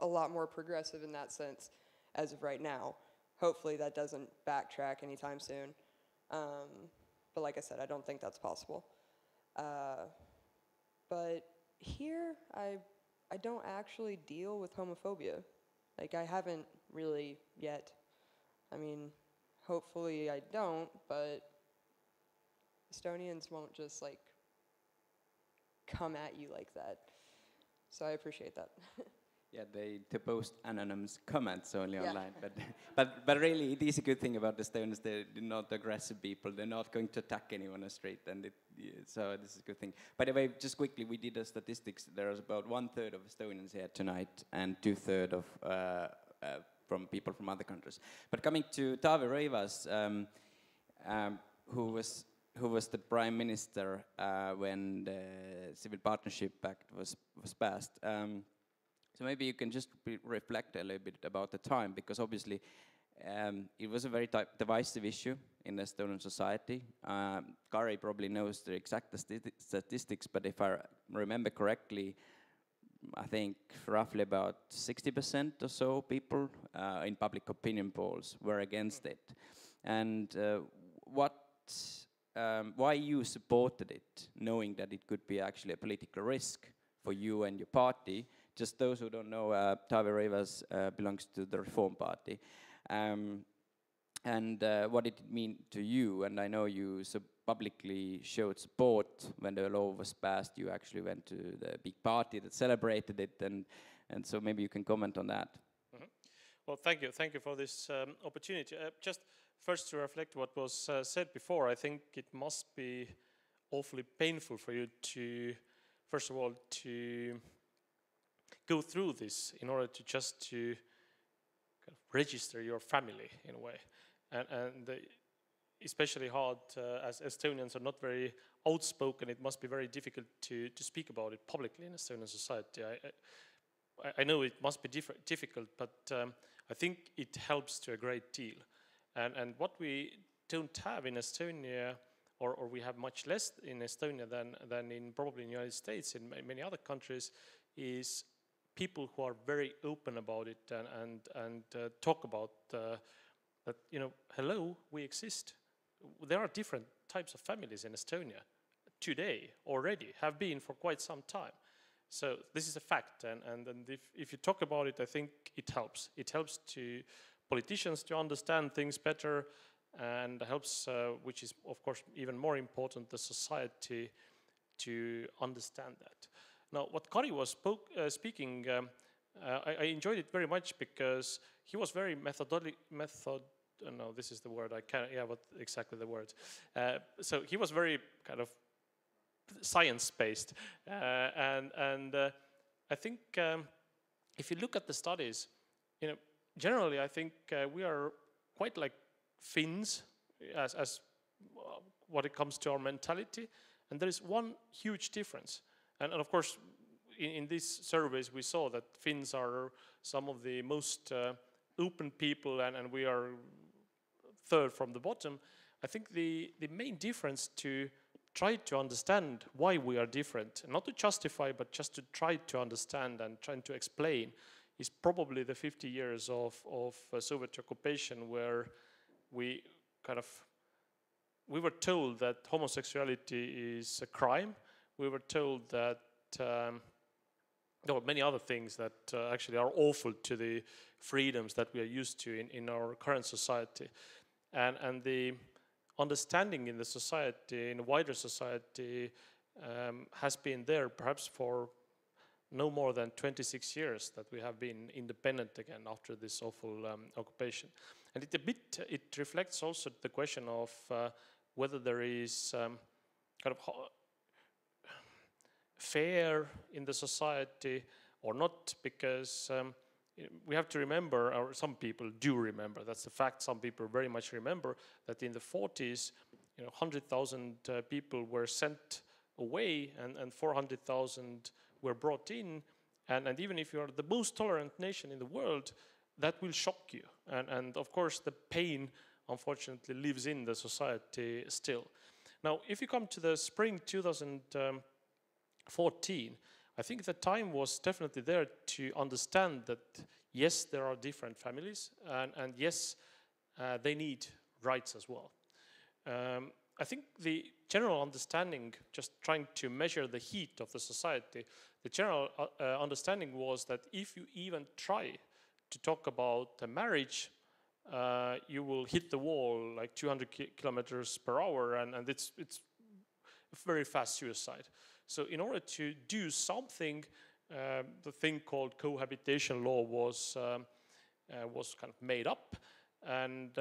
a lot more progressive in that sense as of right now. Hopefully that doesn't backtrack anytime soon. But like I said, I don't think that's possible. But here, I don't actually deal with homophobia. Like, I haven't really yet. I mean, hopefully I don't, but Estonians won't just, like, come at you like that. So I appreciate that. Yeah, they post anonymous comments only online, but really it is a good thing about the Estonians. They're not aggressive people. They're not going to attack anyone on the street, and so this is a good thing. By the way, just quickly, we did a statistics. There's about 1/3 of Estonians here tonight, and 2/3 of from people from other countries. But coming to Taavi Rõivas, who was the prime minister when the Civil Partnership Act was passed. So maybe you can just reflect a little bit about the time, because obviously it was a very divisive issue in Estonian society. Kari probably knows the exact statistics, but if I remember correctly, I think roughly about 60% or so people in public opinion polls were against it. And why you supported it, knowing that it could be actually a political risk for you and your party? Just those who don't know, Taavi Rõivas belongs to the Reform Party. And what did it mean to you? And I know you publicly showed support when the law was passed. You actually went to the big party that celebrated it, and so maybe you can comment on that. Mm-hmm. Well, thank you for this opportunity. Just first to reflect what was said before, I think it must be awfully painful for you to, first of all, to go through this in order to just to kind of register your family in a way, and especially hard as Estonians are not very outspoken. It must be very difficult to speak about it publicly in Estonian society. I know it must be difficult, but I think it helps to a great deal. And what we don't have in Estonia, or we have much less in Estonia than in probably in the United States, in many other countries, is people who are very open about it and talk about that, you know, hello, we exist. There are different types of families in Estonia today already, have been for quite some time. So this is a fact, and if you talk about it, I think it helps. It helps to politicians to understand things better, and helps, which is of course even more important, the society to understand that. Now, what Kari was speaking, I enjoyed it very much because he was very no, this is the word, I can't, yeah, what exactly the word. So he was very kind of science-based, and I think if you look at the studies, you know, generally I think we are quite like Finns as what it comes to our mentality, and there is one huge difference. And of course, in these surveys, we saw that Finns are some of the most open people, and we are third from the bottom. I think the main difference to try to understand why we are different, not to justify, but just to try to understand and trying to explain, is probably the 50 years of Soviet occupation, where we were told that homosexuality is a crime. We were told that there were many other things that actually are awful to the freedoms that we are used to in our current society. And the understanding in the society, in the wider society, has been there perhaps for no more than 26 years that we have been independent again after this awful occupation. And it reflects also the question of whether there is kind of fair in the society or not, because we have to remember, or some people do remember, that's the fact, some people very much remember, that in the 40s, 100,000 people were sent away and 400,000 were brought in. And even if you are the most tolerant nation in the world, that will shock you. And of course, the pain, unfortunately, lives in the society still. Now, if you come to the spring 2014, I think the time was definitely there to understand that, yes, there are different families, and yes, they need rights as well. I think the general understanding, just trying to measure the heat of the society, the general understanding was that if you even try to talk about a marriage, you will hit the wall like 200 kilometers per hour, and it's very fast suicide. So in order to do something, the thing called cohabitation law was kind of made up, and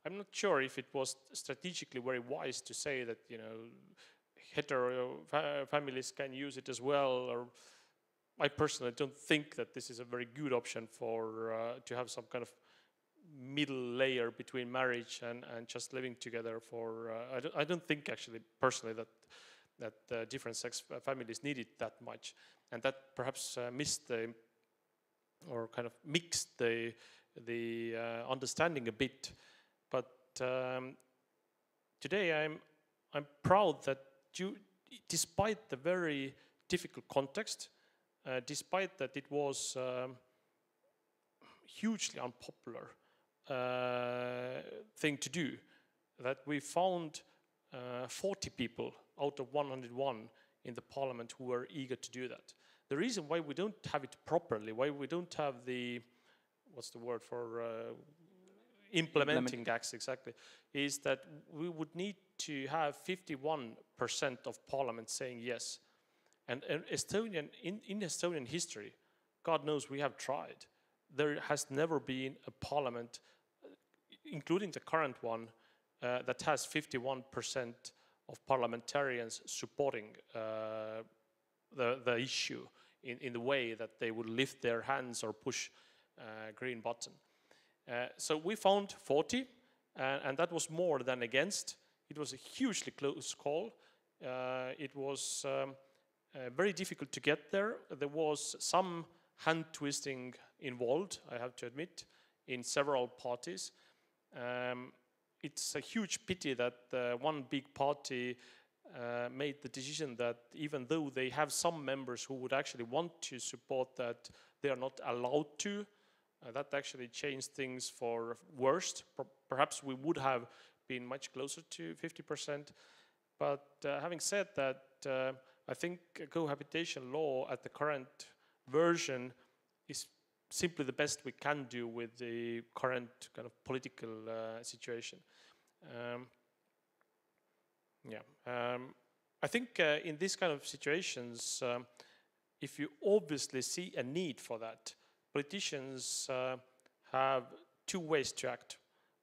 I'm not sure if it was strategically very wise to say that hetero families can use it as well, or I personally don't think that this is a very good option for to have some kind of middle layer between marriage and just living together for. I don't think actually personally that different sex families need it that much, and that perhaps missed or kind of mixed the understanding a bit. But today I'm proud that despite the very difficult context, despite that it was hugely unpopular thing to do, that we found 40 people out of 101 in the parliament who were eager to do that. The reason why we don't have it properly, why we don't have the, what's the word for implementing acts exactly, is that we would need to have 51% of parliament saying yes. And in Estonian history, God knows we have tried. There has never been a parliament, including the current one, that has 51% of parliamentarians supporting the issue in the way that they would lift their hands or push green button. So we found 40, and that was more than against. It was a hugely close call. It was very difficult to get there. There was some hand twisting involved, I have to admit, in several parties. It's a huge pity that one big party made the decision that even though they have some members who would actually want to support that, they are not allowed to. That actually changed things for worst. Perhaps we would have been much closer to 50%. But having said that, I think cohabitation law at the current version is simply the best we can do with the current kind of political situation. I think in these kind of situations, if you obviously see a need for that, politicians have two ways to act.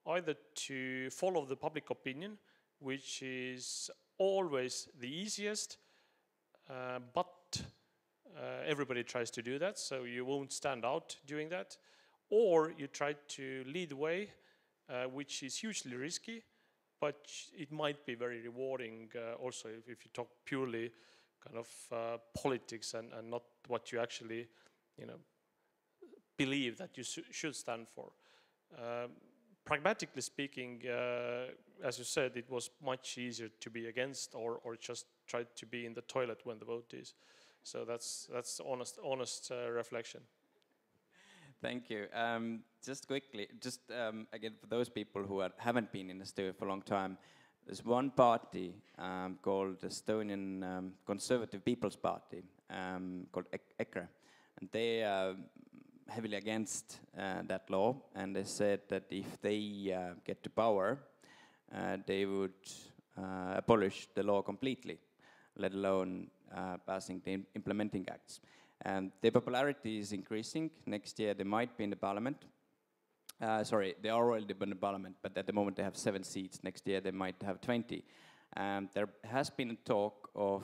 Either to follow the public opinion, which is always the easiest, but everybody tries to do that, so you won't stand out doing that. Or you try to lead the way, which is hugely risky, but it might be very rewarding also if you talk purely kind of politics and not what you actually, believe that you should stand for. Pragmatically speaking, as you said, it was much easier to be against or just try to be in the toilet when the vote is. So that's honest reflection. Thank you. Just quickly, again, for those people who haven't been in Estonia for a long time, there's one party called Estonian Conservative People's Party, called EKRE, and they are heavily against that law, and they said that if they get to power, they would abolish the law completely, let alone passing the implementing acts. And their popularity is increasing. Next year they might be in the parliament. Sorry, they are already in the parliament, but at the moment they have 7 seats. Next year they might have 20. There has been a talk of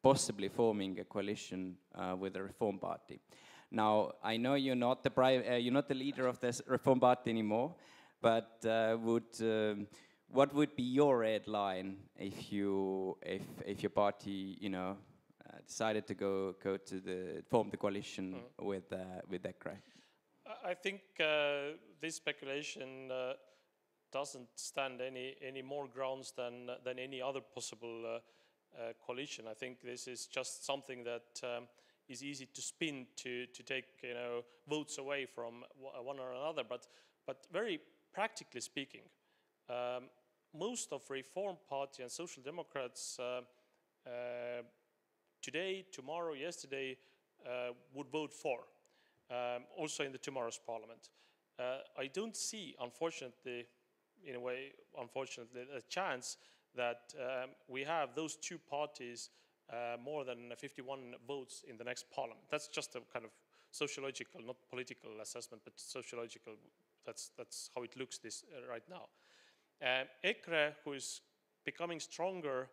possibly forming a coalition with the Reform Party. Now, I know you're not the leader of this Reform Party anymore, but what would be your red line if your party, decided to form the coalition with EKRE? I think this speculation doesn't stand any more grounds than any other possible coalition. I think this is just something that is easy to spin to take votes away from one or another. But very practically speaking, most of Reform Party and Social Democrats today, tomorrow, yesterday would vote for. Also in the tomorrow's parliament. I don't see, unfortunately, a chance that we have those two parties more than 51 votes in the next parliament. That's just a kind of sociological, not political assessment, but sociological. That's how it looks right now. EKRE, who is becoming stronger,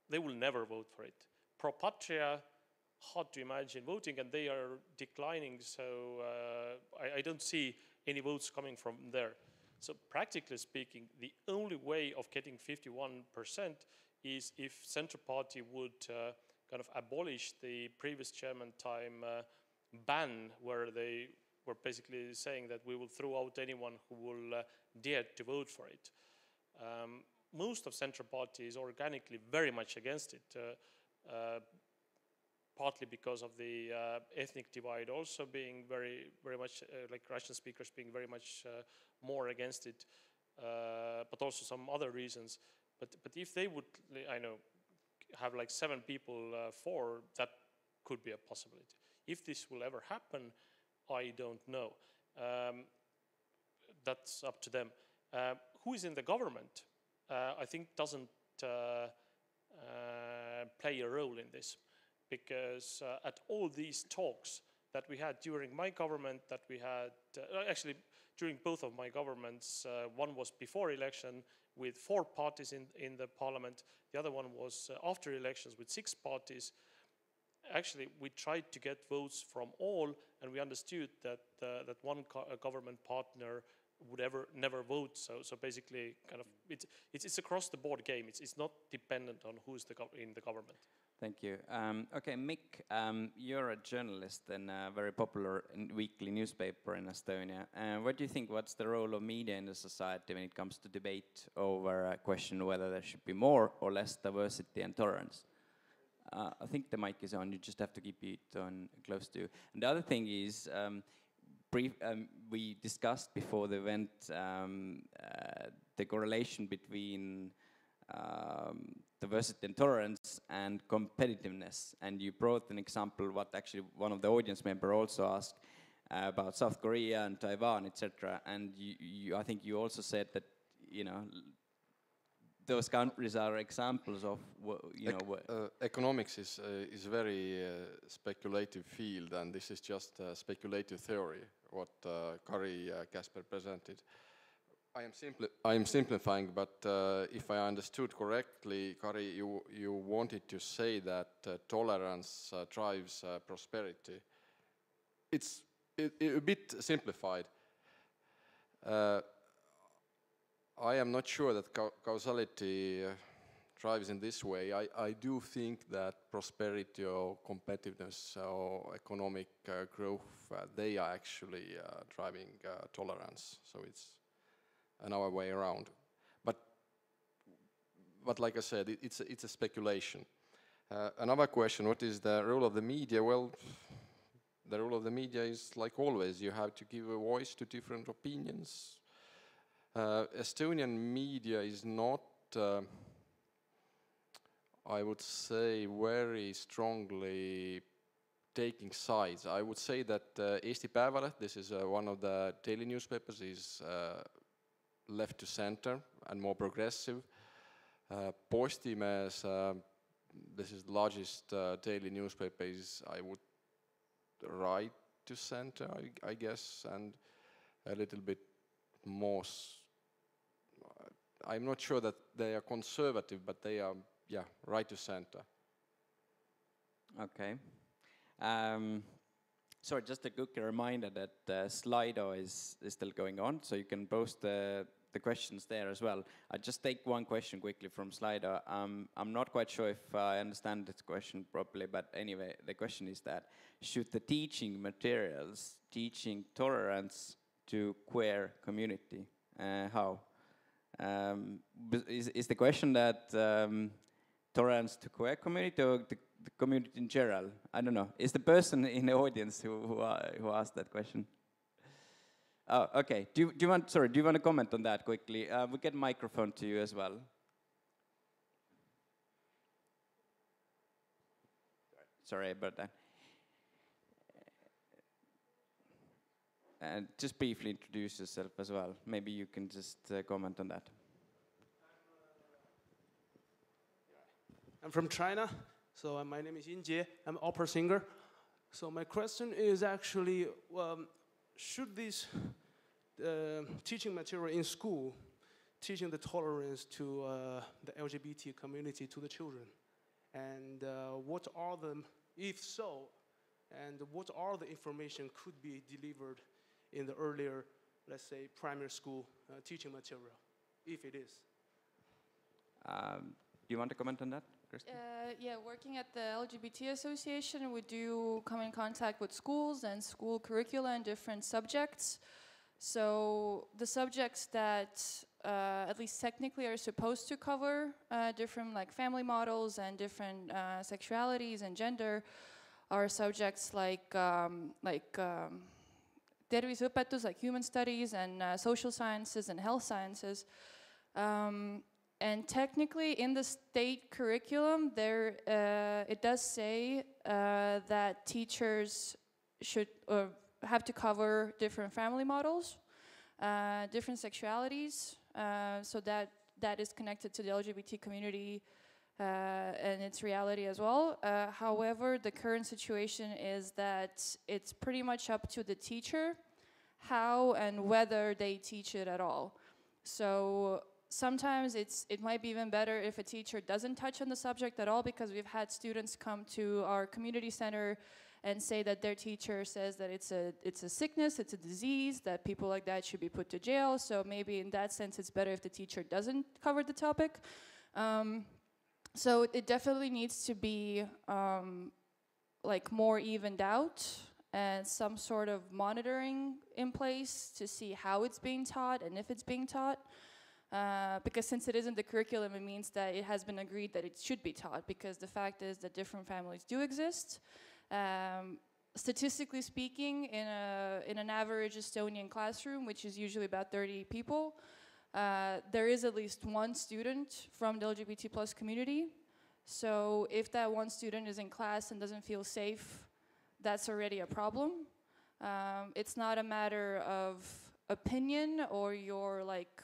they will never vote for it. Pro Patria, hard to imagine voting, and they are declining, so I don't see any votes coming from there. So practically speaking, the only way of getting 51% is if Centre Party would kind of abolish the previous chairman time ban, where they were basically saying that we will throw out anyone who will dare to vote for it. Most of Centre Party is organically very much against it. Partly because of the ethnic divide also being very much, like Russian speakers being very much more against it, but also some other reasons. But if they would, have like 7 people for, that could be a possibility. If this will ever happen, I don't know. That's up to them. Who is in the government, I think doesn't play a role in this. Because at all these talks that we had during my government, that we had, actually during both of my governments, one was before election with 4 parties in the parliament, the other one was after elections with 6 parties. Actually, we tried to get votes from all, and we understood that one government partner would never vote. So basically, kind of, it's across the board game. It's not dependent on who's in the government. Thank you. Okay, Mick, you're a journalist in a very popular weekly newspaper in Estonia. What do you think, what's the role of media in the society when it comes to debate over a question whether there should be more or less diversity and tolerance? I think the mic is on, you just have to keep it on close to you. And the other thing is, we discussed before the event the correlation between diversity and tolerance and competitiveness, and you brought an example what actually one of the audience members also asked about South Korea and Taiwan, etc. And I think you also said that those countries are examples of economics is very speculative field, and this is just a speculative theory what Kari Kasper presented. I am simplifying, but if I understood correctly, Kari, you wanted to say that tolerance drives prosperity. It's a bit simplified. I am not sure that causality drives in this way. I do think that prosperity or competitiveness or economic growth, they are actually driving tolerance. So it's another way around. But like I said, it's a speculation. Another question, what is the role of the media? Well, the role of the media is like always, you have to give a voice to different opinions. Estonian media is not, I would say, very strongly taking sides. I would say that Eesti Päevaleht, this is one of the daily newspapers, is left to center and more progressive. Postimees, this is the largest daily newspaper, is, I would, right to center, I guess, and a little bit more. I'm not sure that they are conservative, but they are, yeah, right to center. Okay. Sorry, just a quick reminder that Slido is still going on, so you can post the questions there as well. I'll just take one question quickly from Slido. I'm not quite sure if I understand this question properly, but anyway, the question is that should the teaching materials teaching tolerance to queer community? How? Is the question that tolerance to queer community or the community in general? I don't know. Is the person in the audience who asked that question? Oh, okay. Do you want to comment on that quickly? We'll get a microphone to you as well. Sorry about that. And just briefly introduce yourself as well. Maybe you can just comment on that. I'm from China, so my name is Yin Jie. I'm an opera singer. So my question is actually, should this teaching material in school teaching the tolerance to the LGBT community to the children? And what are the, if so, and what are the information could be delivered in the earlier, let's say, primary school teaching material, if it is? Do you want to comment on that, Kristen? Yeah, working at the LGBT Association, we do come in contact with schools and school curricula and different subjects. So the subjects that at least technically are supposed to cover different like family models and different sexualities and gender are subjects like terviseõpetus, like human studies and social sciences and health sciences. And technically in the state curriculum, there it does say that teachers should have to cover different family models, different sexualities, so that is connected to the LGBT community and its reality as well. However, the current situation is that it's pretty much up to the teacher how and whether they teach it at all. So sometimes it might be even better if a teacher doesn't touch on the subject at all, because we've had students come to our community center and say that their teacher says that it's a sickness, it's a disease, that people like that should be put to jail. So maybe in that sense it's better if the teacher doesn't cover the topic. So it definitely needs to be like more evened out and some sort of monitoring in place to see how it's being taught and if it's being taught. Because since it isn't the curriculum, it means that it has been agreed that it should be taught, because the fact is that different families do exist. Statistically speaking, in an average Estonian classroom, which is usually about 30 people, there is at least one student from the LGBT plus community. So if that one student is in class and doesn't feel safe, that's already a problem. It's not a matter of opinion or your like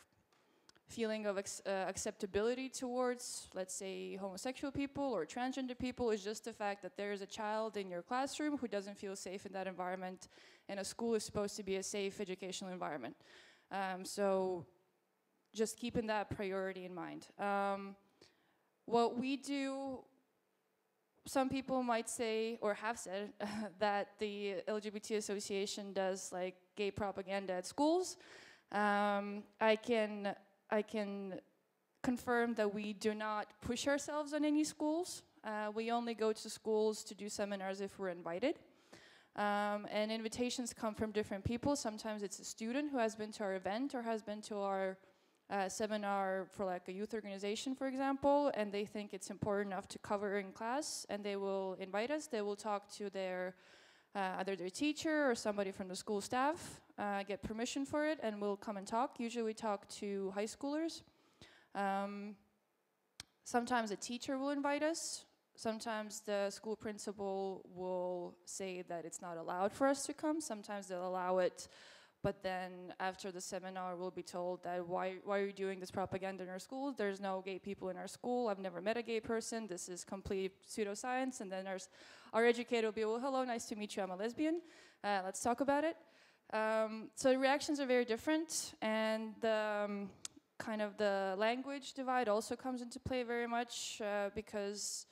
feeling of acceptability towards, let's say, homosexual people or transgender people. Is just the fact that there is a child in your classroom who doesn't feel safe in that environment, and a school is supposed to be a safe educational environment. So just keeping that priority in mind. What we do, some people might say, or have said, that the LGBT Association does like gay propaganda at schools. I can confirm that we do not push ourselves on any schools. We only go to schools to do seminars if we're invited. And invitations come from different people. Sometimes it's a student who has been to our event or has been to our seminar for like a youth organization, for example, and they think it's important enough to cover in class, and they will invite us. They will talk to their either their teacher or somebody from the school staff, get permission for it, and we'll come and talk. Usually we talk to high schoolers. Sometimes a teacher will invite us. Sometimes the school principal will say that it's not allowed for us to come. Sometimes they'll allow it, but then after the seminar we'll be told that why are you doing this propaganda in our school? There's no gay people in our school. I've never met a gay person. This is complete pseudoscience. And then our educator will be, well, hello, nice to meet you. I'm a lesbian. Let's talk about it. So the reactions are very different, and kind of the language divide also comes into play very much because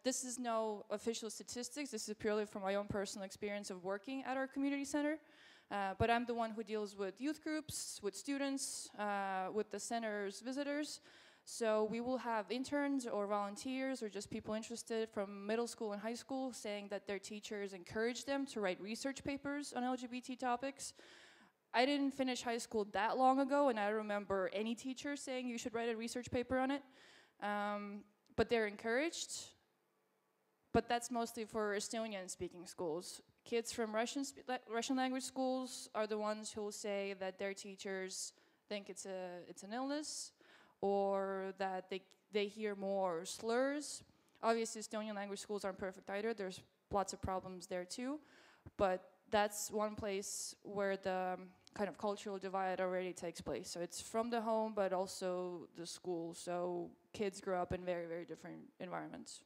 this is no official statistics, this is purely from my own personal experience of working at our community center, but I'm the one who deals with youth groups, with students, with the center's visitors. So we will have interns or volunteers or just people interested from middle school and high school saying that their teachers encourage them to write research papers on LGBT topics. I didn't finish high school that long ago, and I don't remember any teacher saying you should write a research paper on it. But they're encouraged. But that's mostly for Estonian-speaking schools. Kids from Russian language schools are the ones who will say that their teachers think it's an illness, or that they hear more slurs. Obviously, Estonian language schools aren't perfect either. There's lots of problems there too. But that's one place where the kind of cultural divide already takes place. So it's from the home, but also the school. So kids grow up in very, very different environments.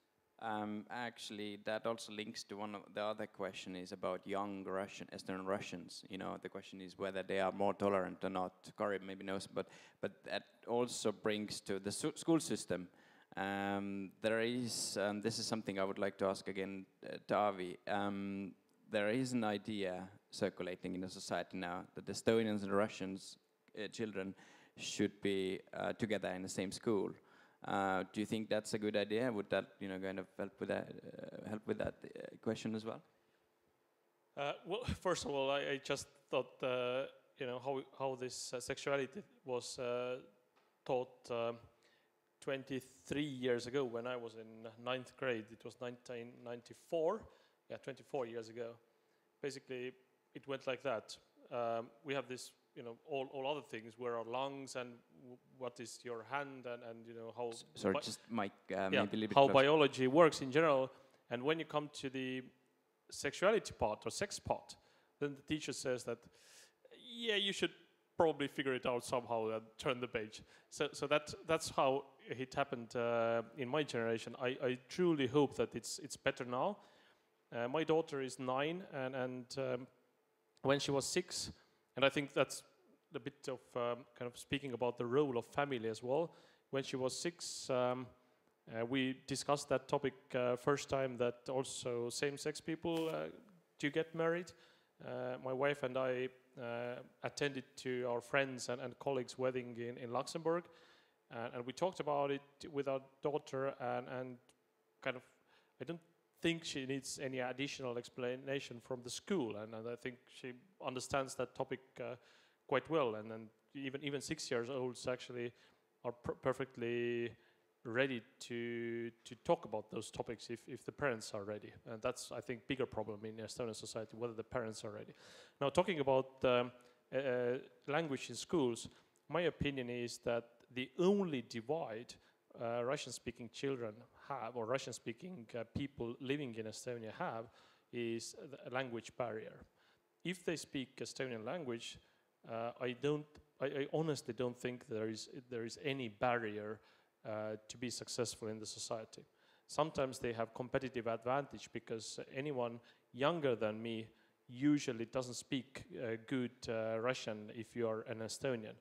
Actually, that also links to one of the other question is about young Estonian Russians. You know, the question is whether they are more tolerant or not. Kari maybe knows, but that also brings to the school system. There is, this is something I would like to ask again, Taavi. There is an idea circulating in the society now that Estonians and Russians children should be together in the same school. Do you think that's a good idea? Would that, kind of help with that question as well? Well, first of all, I just thought, how this sexuality was taught 23 years ago when I was in 9th grade. It was 1994. Yeah, 24 years ago. Basically, it went like that. We have this, all other things, where our lungs and what is your hand and how... Sorry, just Mike, maybe a little bit how closer. biology works in general. And when you come to the sexuality part or sex part, then the teacher says that, yeah, you should probably figure it out somehow and turn the page. So that's how it happened in my generation. I truly hope that it's better now. My daughter is 9, and when she was 6, and I think that's a bit of kind of speaking about the role of family as well. When she was 6, we discussed that topic first time, that also same-sex people do get married. My wife and I attended to our friends and colleagues' wedding in Luxembourg, and we talked about it with our daughter, and kind of, I don't think she needs any additional explanation from the school, and I think she understands that topic quite well, and even 6 years olds actually are perfectly ready to talk about those topics if the parents are ready, and that's, I think, bigger problem in Estonian society, whether the parents are ready. Now, talking about language in schools, my opinion is that the only divide Russian-speaking children have, or Russian-speaking people living in Estonia have, is a language barrier. If they speak Estonian language, I honestly don't think there is any barrier to be successful in the society. Sometimes they have competitive advantage because anyone younger than me usually doesn't speak good Russian if you are an Estonian.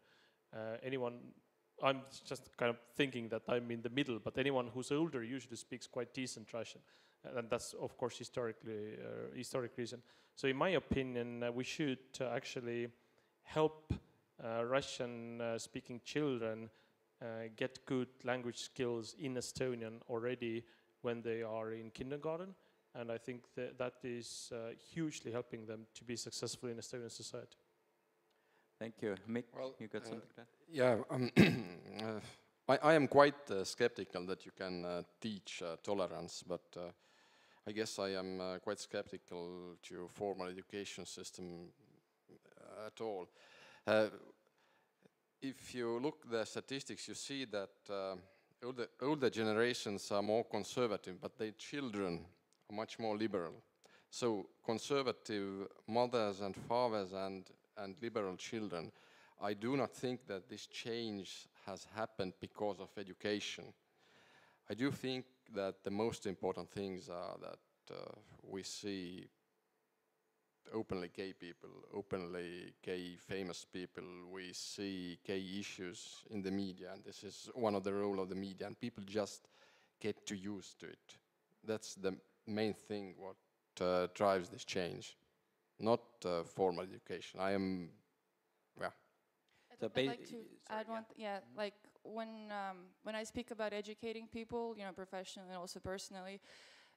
I'm just kind of thinking that I'm in the middle, but anyone who's older usually speaks quite decent Russian. And that's, of course, historic reason. So in my opinion, we should actually help Russian-speaking children get good language skills in Estonian already when they are in kindergarten. And I think that is hugely helping them to be successful in Estonian society. Thank you. Mick, well, you got something to add? Yeah, I am quite skeptical that you can teach tolerance, but I guess I am quite skeptical to formal education system at all. If you look the statistics, you see that older generations are more conservative, but their children are much more liberal. So conservative mothers and fathers and liberal children, I do not think that this change has happened because of education. I do think that the most important things are that we see openly gay people, openly gay famous people, we see gay issues in the media, and this is one of the role of the media, and people just get too used to it. That's the main thing what drives this change, not formal education. I am, yeah. I'd like to add one. Like when I speak about educating people, you know, professionally and also personally,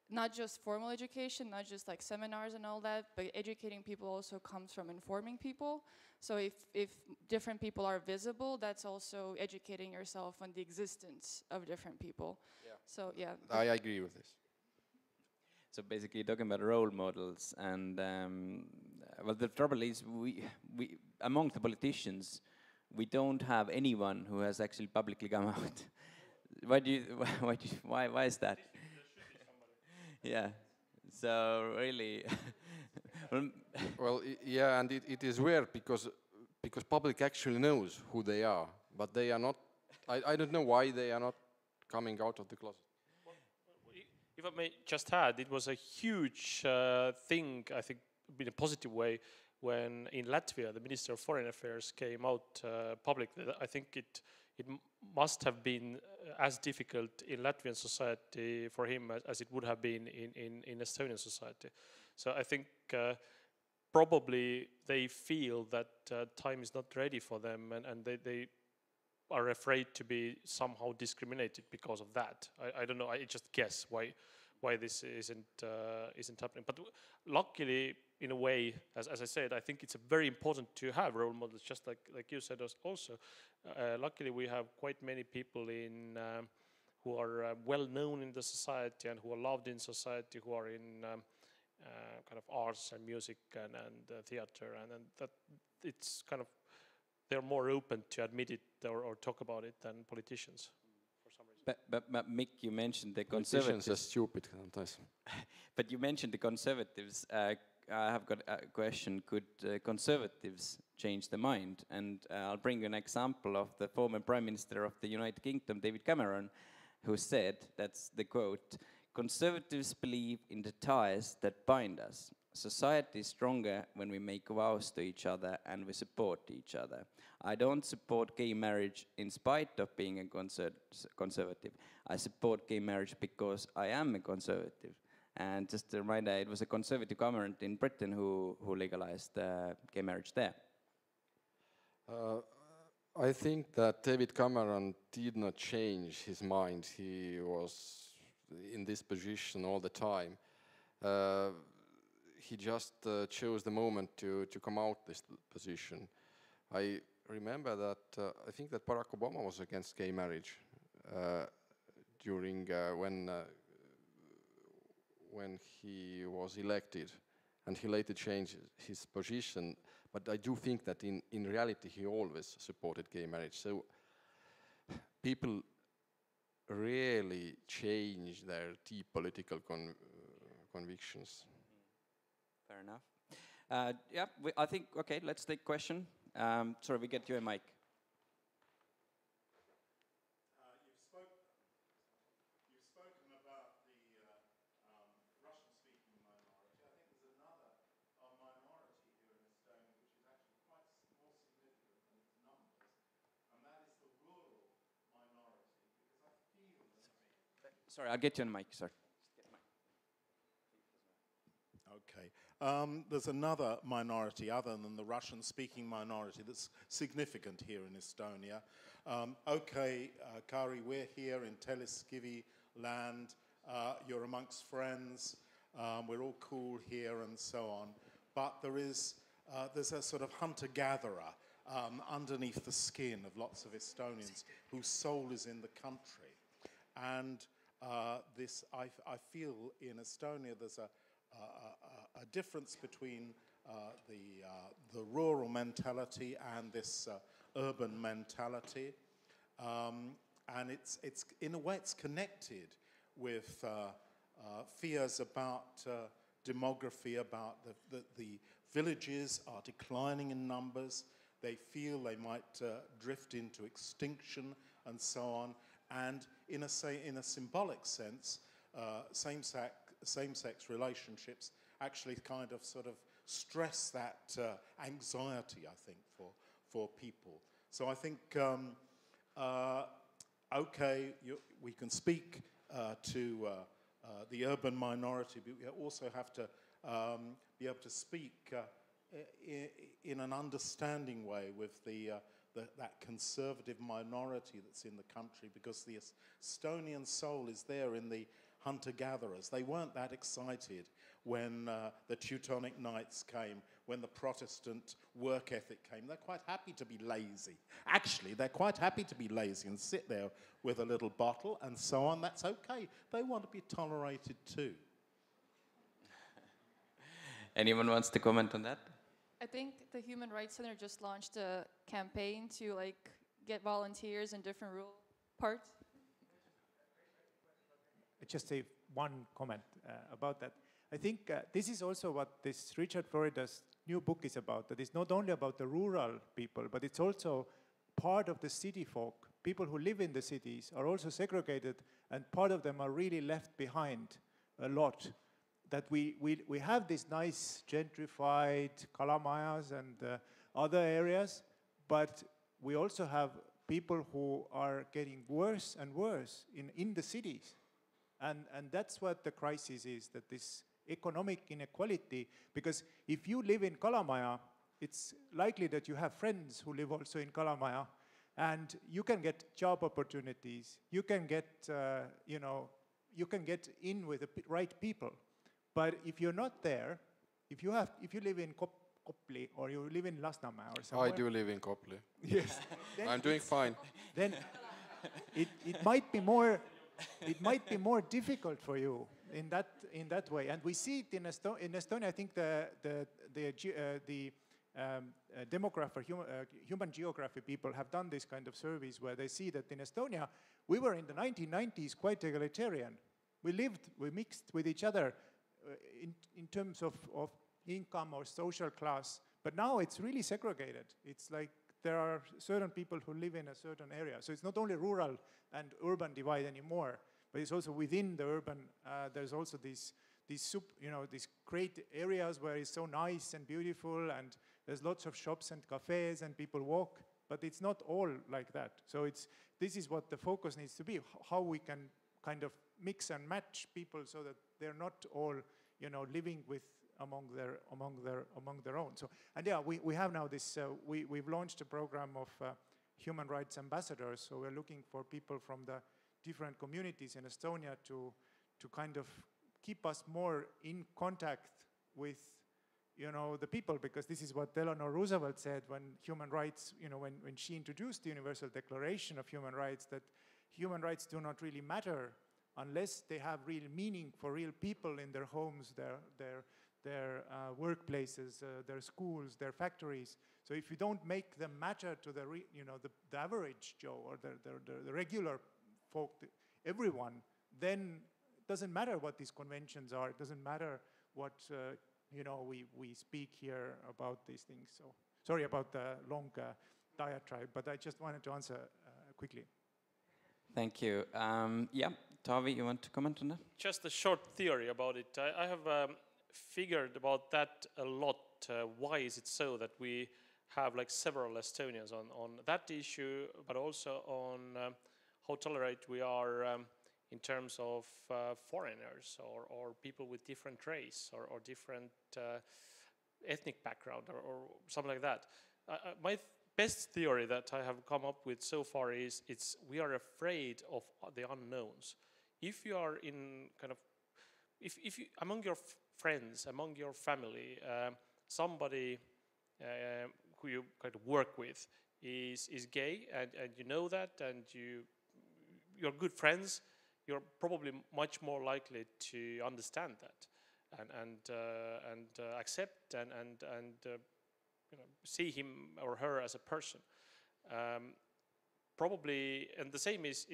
not just formal education, not just like seminars and all that, but educating people also comes from informing people. So if different people are visible, that's also educating yourself on the existence of different people. Yeah. So yeah. I agree with this. So basically talking about role models, and well, the trouble is we among the politicians, we don't have anyone who has actually publicly come out. Why is that? Yeah, so really. Well, yeah, and it is weird because public actually knows who they are, but they are not. I don't know why they are not coming out of the closet. If I may just add, it was a huge thing, I think, in a positive way, when in Latvia the Minister of Foreign Affairs came out publicly. I think it must have been as difficult in Latvian society for him as it would have been in Estonian society. So I think probably they feel that time is not ready for them, and they are afraid to be somehow discriminated because of that. I don't know. I just guess why this isn't happening. But luckily, in a way, as I said, I think it's very important to have role models, just like you said also. Luckily, we have quite many people who are well known in the society and who are loved in society, who are in kind of arts and music and theater, and that it's kind of they're more open to admit it or talk about it than politicians, for some reason. But Mick, you mentioned the conservatives. Politicians are stupid sometimes. But you mentioned the conservatives. I have got a question. Could conservatives change their mind? And I'll bring you an example of the former Prime Minister of the United Kingdom, David Cameron, who said, that's the quote, "Conservatives believe in the ties that bind us. Society is stronger when we make vows to each other and we support each other. I don't support gay marriage in spite of being a conservative. I support gay marriage because I am a conservative." And just a reminder, it was a conservative government in Britain who legalized gay marriage there. I think that David Cameron did not change his mind. He was in this position all the time. He just chose the moment to come out this position. I remember that I think that Barack Obama was against gay marriage during when he was elected, and he later changed his position. But I do think that in reality he always supported gay marriage. So people really change their deep political convictions. Fair enough. Yeah, I think, okay, let's take question. Sorry, we get you a mic. You've spoken about the Russian-speaking minority. I think there's another minority here in Estonia which is actually quite more significant than its numbers, and that is the rural minority, because I feel that... Sorry, I'll get you a mic, sir. Okay. There's another minority other than the Russian-speaking minority that's significant here in Estonia. Okay, Kari, we're here in Teleskivi land. You're amongst friends. We're all cool here and so on. But there's a sort of hunter-gatherer underneath the skin of lots of Estonians whose soul is in the country. And I feel in Estonia there's a difference between the rural mentality and this urban mentality, and it's in a way it's connected with fears about demography, about the villages are declining in numbers. They feel they might drift into extinction and so on. And in a symbolic sense, same-sex relationships actually kind of sort of stress that anxiety, I think, for people. So I think, okay, we can speak to the urban minority, but we also have to be able to speak in an understanding way with that conservative minority that's in the country, because the Estonian soul is there in the hunter-gatherers. They weren't that excited when the Teutonic Knights came, when the Protestant work ethic came. They're quite happy to be lazy. Actually, they're quite happy to be lazy and sit there with a little bottle and so on. That's okay. They want to be tolerated too. Anyone wants to comment on that? I think the Human Rights Center just launched a campaign to get volunteers in different rural parts. Just say one comment about that. I think this is also what this Richard Florida's new book is about. That it's not only about the rural people, but it's also part of the city folk. People who live in the cities are also segregated, and part of them are really left behind a lot. That we have these nice gentrified Kalamajas and other areas, but we also have people who are getting worse and worse in the cities. And that's what the crisis is, that this economic inequality, because if you live in Kalamaja, it's likely that you have friends who live also in Kalamaja, and you can get job opportunities, you can get, you can get in with the right people. But if you're not there, if you live in Kopli or you live in Lasnamäe or somewhere. I do live in Kopli. Yes. I'm doing fine. Then it might be more difficult for you in that way. And we see it in Estonia. I think the demographer, human geography people have done this kind of surveys where they see that in Estonia, we were in the 1990s quite egalitarian. We mixed with each other in terms of income or social class, but now it's really segregated. It's like there are certain people who live in a certain area. So it's not only rural and urban divide anymore, but it's also within the urban. There's also these great areas where it's so nice and beautiful, and there's lots of shops and cafes and people walk, but it's not all like that. So this is what the focus needs to be, how we can kind of mix and match people so that they're not all, living with among their own. So, and yeah, we have now this. We've launched a program of human rights ambassadors. So we're looking for people from the different communities in Estonia to kind of keep us more in contact with, the people, because this is what Eleanor Roosevelt said when human rights, when she introduced the Universal Declaration of Human Rights, that human rights do not really matter unless they have real meaning for real people in their homes, their workplaces, their schools, their factories. So if you don't make them matter to the average Joe or the regular folk, everyone, then it doesn't matter what these conventions are. It doesn't matter what we speak here about these things. So sorry about the long diatribe, but I just wanted to answer quickly. Thank you. Yeah, Tavi, you want to comment on that? Just a short theory about it. I have figured about that a lot. Why is it so that we have several Estonians on that issue, but also on how tolerant we are in terms of foreigners or people with different race or different ethnic background or something like that. My best theory that I have come up with so far is we are afraid of the unknowns. If you are in if you, among your friends, among your family, somebody who you kind of work with is gay, and you know that, and you're good friends, you're probably much more likely to understand that and accept and see him or her as a person. Probably, and the same is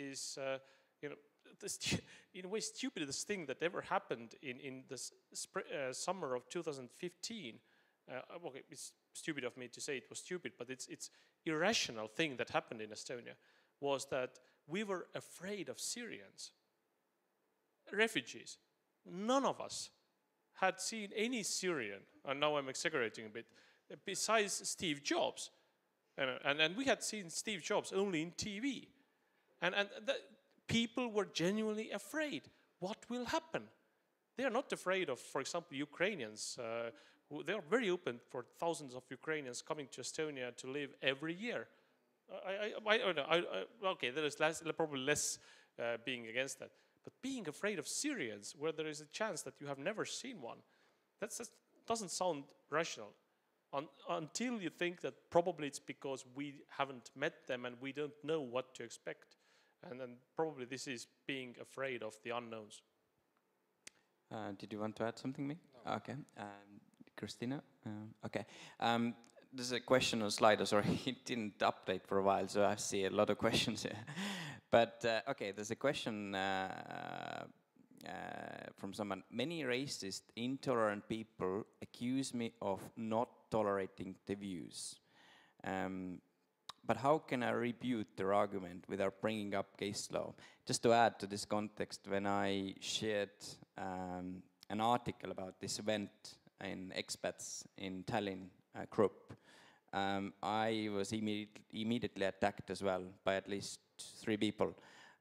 in a way stupidest thing that ever happened in the summer of 2015. Okay, it's stupid of me to say it was stupid, but it's irrational thing that happened in Estonia was that we were afraid of Syrians, refugees. None of us had seen any Syrian, and now I'm exaggerating a bit, besides Steve Jobs. And we had seen Steve Jobs only in TV. And people were genuinely afraid. What will happen? They are not afraid of, for example, Ukrainians. They are very open for thousands of Ukrainians coming to Estonia to live every year. I don't know. Okay, there is probably less being against that. But being afraid of Syrians, where there is a chance that you have never seen one, that doesn't sound rational. Until you think that probably it's because we haven't met them and we don't know what to expect. And then probably this is being afraid of the unknowns. Did you want to add something, me? No. Okay. Christina? Okay. There's a question on Slido. Sorry, it didn't update for a while, so I see a lot of questions here. But, okay, there's a question from someone. Many racist, intolerant people accuse me of not tolerating the views. But how can I rebut their argument without bringing up case law? Just to add to this context, when I shared an article about this event in expats in Tallinn group, I was immediately attacked as well by at least 3 people.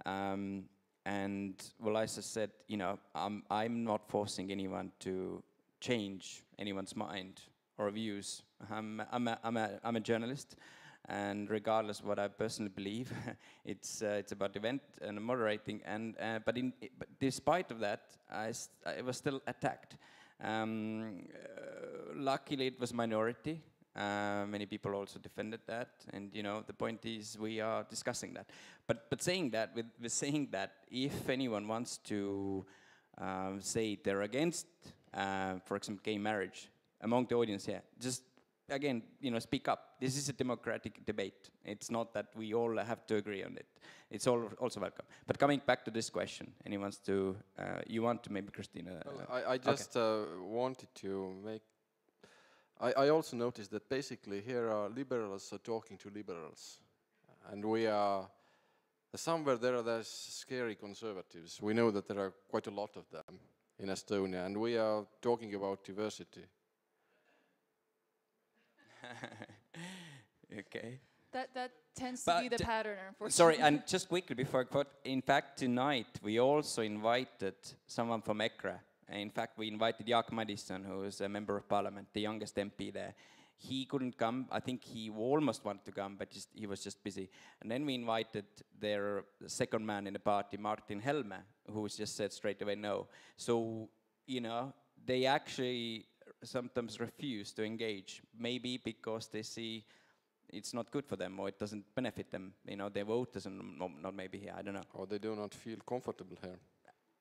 And well, I just said, you know, I'm not forcing anyone to change anyone's mind or views. I'm a journalist, and regardless of what I personally believe, it's about event and moderating. And but despite of that, I was still attacked. Luckily, it was minority. Many people also defended that, and you know the point is we are discussing that. But saying that, with saying that, if anyone wants to say they're against, for example, gay marriage among the audience here, just again, you know, speak up. This is a democratic debate. It's not that we all have to agree on it. It's all also welcome. But coming back to this question, anyone wants to? You want to maybe, Christina? I just wanted to make. I also noticed that basically here are liberals are talking to liberals, and we are somewhere there's scary conservatives. We know that there are quite a lot of them in Estonia, and we are talking about diversity. Okay. That tends to be the pattern, unfortunately. Sorry, and just quickly before I quote, in fact, tonight we also invited someone from ECRA. In fact, we invited Jaak Madison, who is a member of parliament, the youngest MP there. He couldn't come. I think he almost wanted to come, but he was just busy. And then we invited their second man in the party, Martin Helme, who just said straight away no. So, you know, they actually sometimes refuse to engage, maybe because they see it's not good for them or it doesn't benefit them. You know, their vote doesn't, not maybe here, I don't know. Or they do not feel comfortable here.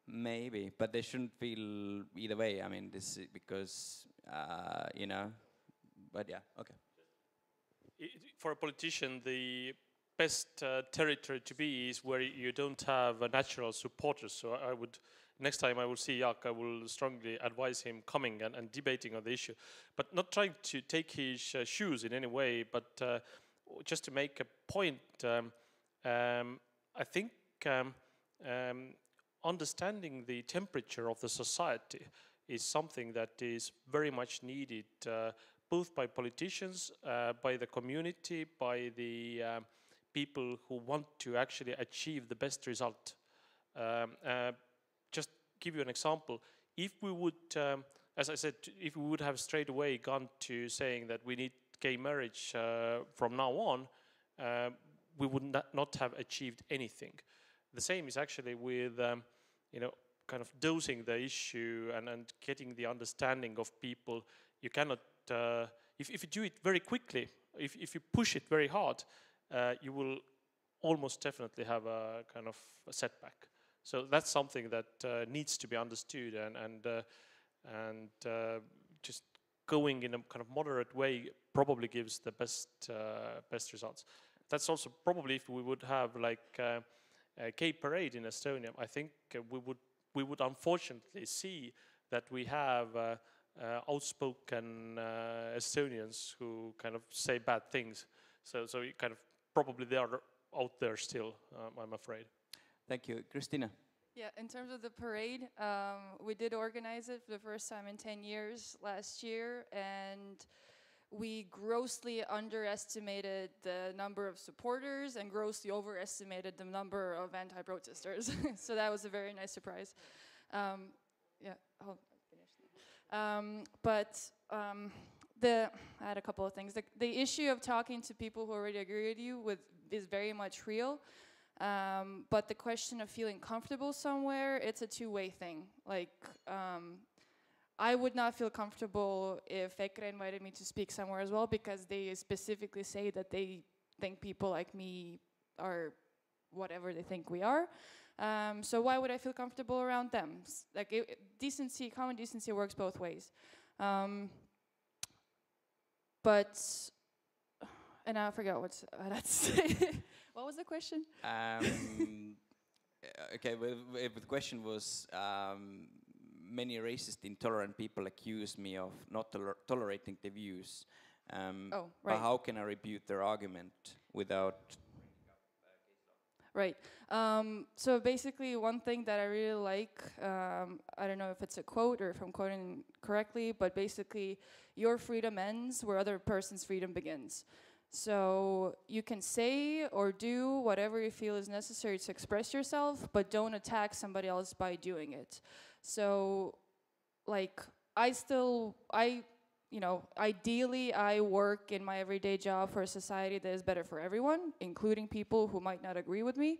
Maybe, but they shouldn't feel either way. I mean, this because, you know, but yeah, okay. For a politician, the best territory to be is where you don't have natural supporters. So I would, next time I will see Jaak, I will strongly advise him coming and debating on the issue. But not trying to take his shoes in any way, but just to make a point, I think understanding the temperature of the society is something that is very much needed, both by politicians, by the community, by the people who want to actually achieve the best result. Just give you an example. If we would, as I said, if we would have straight away gone to saying that we need gay marriage from now on, we would not have achieved anything. The same is actually with, you know, kind of dosing the issue and getting the understanding of people. You cannot, if you do it very quickly, if you push it very hard, you will almost definitely have a kind of a setback. So that's something that needs to be understood, and just going in a kind of moderate way probably gives the best results. That's also probably if we would have like a gay parade in Estonia, I think we would unfortunately see that we have outspoken Estonians who kind of say bad things. So you kind of probably they are out there still, I'm afraid. Thank you. Christina? Yeah, in terms of the parade, we did organize it for the first time in 10 years last year, and we grossly underestimated the number of supporters and grossly overestimated the number of anti-protesters. So that was a very nice surprise. Yeah, I'll finish. I had a couple of things. The issue of talking to people who already agree with you is very much real. But the question of feeling comfortable somewhere, it's a two-way thing. Like, I would not feel comfortable if EKRE invited me to speak somewhere as well, because they specifically say that they think people like me are whatever they think we are. So why would I feel comfortable around them? Like, decency, common decency works both ways. And I forgot what I had to say. What was the question? Okay, well, the question was, many racist, intolerant people accuse me of not tolerating the views. Right. But how can I refute their argument without... Right. So basically, one thing that I really like, I don't know if it's a quote or if I'm quoting correctly, but basically, your freedom ends where other person's freedom begins. So you can say or do whatever you feel is necessary to express yourself, but don't attack somebody else by doing it. So, like, ideally I work in my everyday job for a society that is better for everyone, including people who might not agree with me.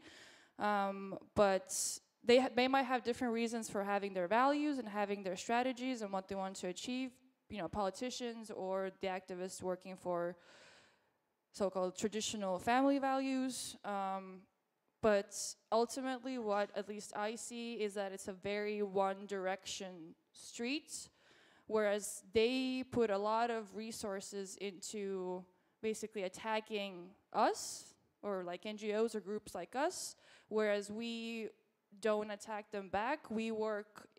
But they might have different reasons for having their values and having their strategies and what they want to achieve, politicians or the activists working for so-called traditional family values. But ultimately, what at least I see is that it's a very one-direction street, whereas they put a lot of resources into basically attacking us, or like NGOs or groups like us, whereas we don't attack them back. We work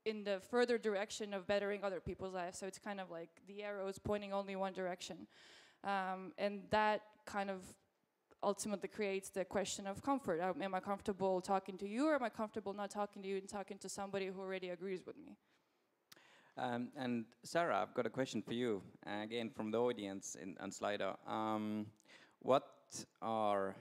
in the further direction of bettering other people's lives. So it's kind of like the arrows pointing only one direction. And that kind of ultimately creates the question of comfort. Am I comfortable talking to you, or am I comfortable not talking to you and talking to somebody who already agrees with me? And Sarah, I've got a question for you, again from the audience on Slido. What are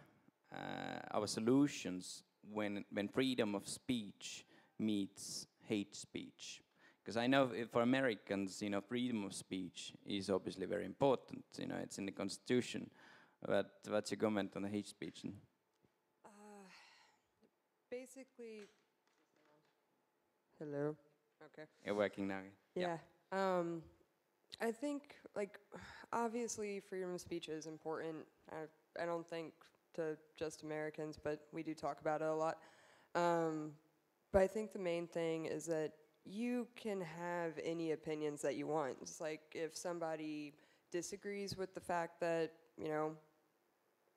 our solutions when freedom of speech meets hate speech? Because I know for Americans, freedom of speech is obviously very important. It's in the Constitution. But what's your comment on the hate speech? Basically, hello. Okay. You're working now. Yeah. I think, like, obviously freedom of speech is important. I don't think to just Americans, but we do talk about it a lot. But I think the main thing is that you can have any opinions that you want. It's like if somebody disagrees with the fact that,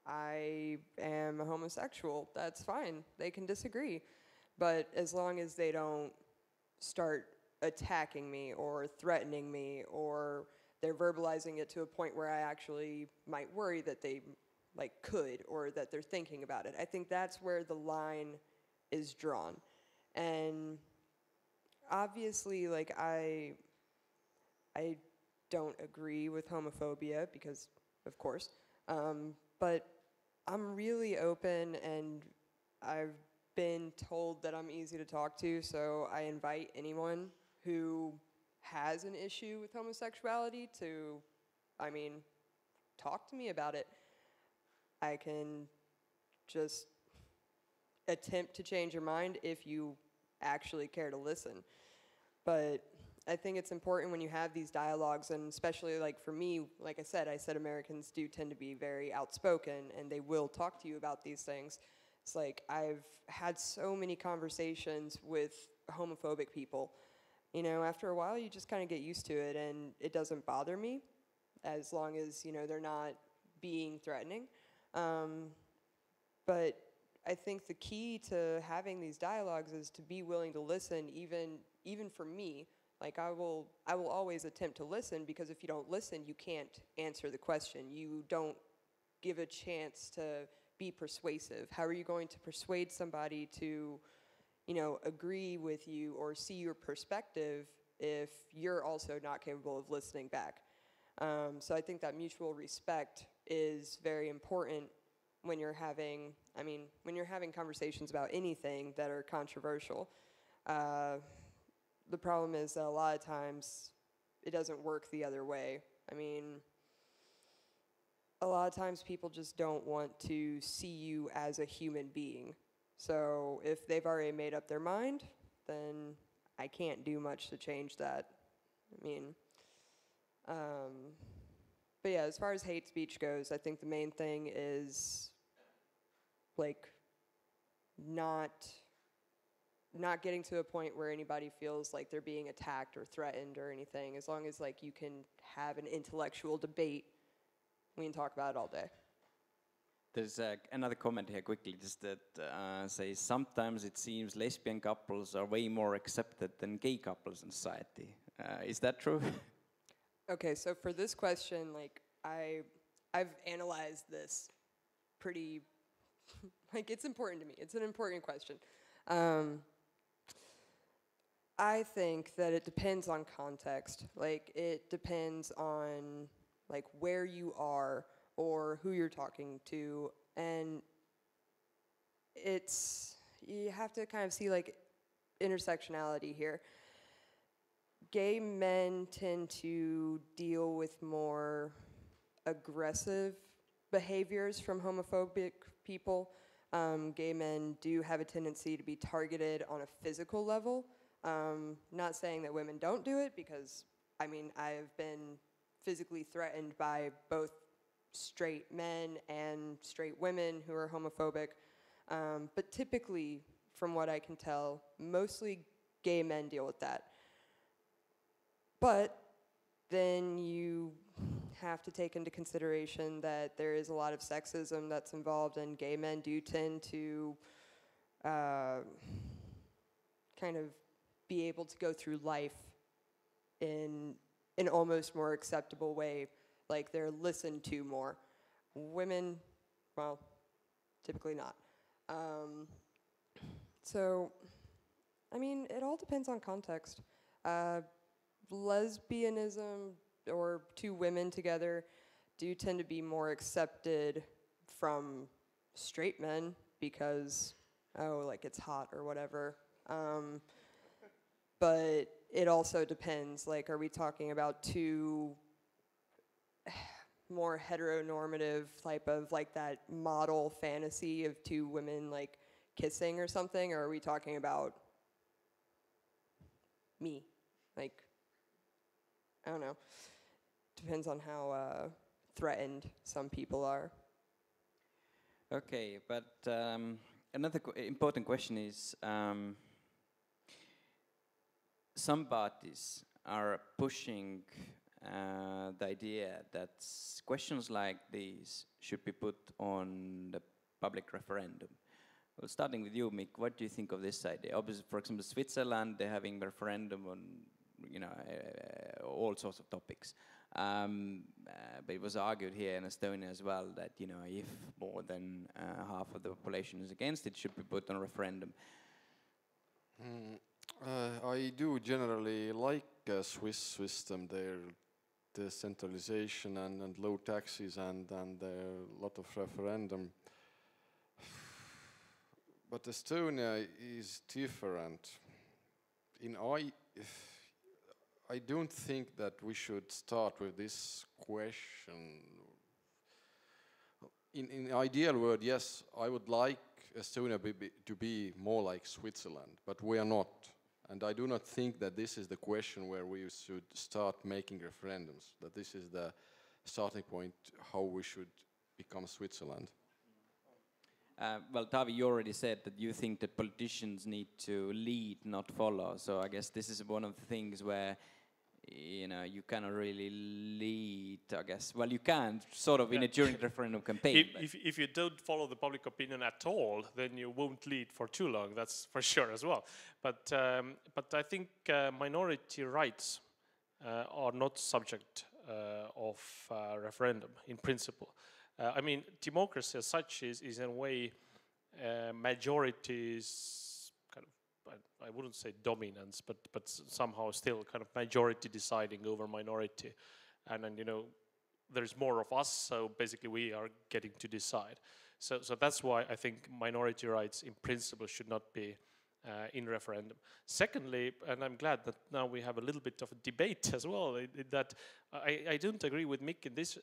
I am a homosexual, that's fine. They can disagree. But as long as they don't start attacking me or threatening me, or they're verbalizing it to a point where I actually might worry that they could, or that they're thinking about it. I think that's where the line is drawn. And obviously, I don't agree with homophobia because, of course, but I'm really open, and I've been told that I'm easy to talk to, so I invite anyone who has an issue with homosexuality to, talk to me about it. I can just attempt to change your mind if you actually care to listen. But I think it's important when you have these dialogues, and especially for me, like I said Americans do tend to be very outspoken, and they will talk to you about these things. It's like I've had so many conversations with homophobic people. You know, after a while, you just kind of get used to it, and it doesn't bother me as long as, you know, they're not being threatening. But I think the key to having these dialogues is to be willing to listen, even for me. Like I will always attempt to listen, because if you don't listen, you can't answer the question. You don't give a chance to be persuasive. How are you going to persuade somebody to, you know, agree with you or see your perspective if you're also not capable of listening back? So I think that mutual respect is very important when you're having, when you're having conversations about anything that are controversial. The problem is that a lot of times it doesn't work the other way. I mean, a lot of times people just don't want to see you as a human being. So if they've already made up their mind, then I can't do much to change that. I mean, but yeah, as far as hate speech goes, I think the main thing is like not getting to a point where anybody feels like they're being attacked or threatened or anything. As long as like you can have an intellectual debate, we can talk about it all day. There's another comment here quickly, just that says sometimes it seems lesbian couples are way more accepted than gay couples in society. Is that true? Okay, so for this question, like I've analyzed this pretty, like it's important to me. It's an important question. I think that it depends on context. Like it depends on like where you are or who you're talking to, and you have to kind of see like intersectionality here. Gay men tend to deal with more aggressive behaviors from homophobic people. Gay men do have a tendency to be targeted on a physical level. Not saying that women don't do it, because I mean, I've been physically threatened by both straight men and straight women who are homophobic. But typically, from what I can tell, mostly gay men deal with that. But then you have to take into consideration that there is a lot of sexism that's involved, and gay men do tend to kind of be able to go through life in an almost more acceptable way, like they're listened to more. Women, well, typically not. So, I mean, it all depends on context. Lesbianism, or two women together, do tend to be more accepted from straight men because, oh, like it's hot or whatever. But it also depends, like, are we talking about two more heteronormative type of, like, that model fantasy of two women, like, kissing or something, or are we talking about me? Like, I don't know. Depends on how threatened some people are. Okay, but another important question is, some parties are pushing the idea that questions like these should be put on the public referendum. Well, starting with you, Mick, what do you think of this idea? Obviously, for example, Switzerland, they're having referendum on, you know, all sorts of topics. But it was argued here in Estonia as well that, you know, if more than half of the population is against it, should be put on a referendum. I do generally like a Swiss system, their decentralization and low taxes and a lot of referendum. But Estonia is different. I don't think that we should start with this question. In ideal world, yes, I would like Estonia to be more like Switzerland, but we are not. And I do not think that this is the question where we should start making referendums, that this is the starting point how we should become Switzerland. Well, Tavi, you already said that you think that politicians need to lead, not follow. So I guess this is one of the things where, you know, you cannot really lead, I guess. Well, you can, sort of, in a during referendum campaign. If you don't follow the public opinion at all, then you won't lead for too long, that's for sure as well. But I think minority rights are not subject of referendum in principle. I mean, democracy as such is in a way majorities kind of, I wouldn't say dominance, but somehow still kind of majority deciding over minority. And then, you know, there's more of us, so basically we are getting to decide. So that's why I think minority rights in principle should not be in referendum. Secondly, and I'm glad that now we have a little bit of a debate as well, that I don't agree with Mick in this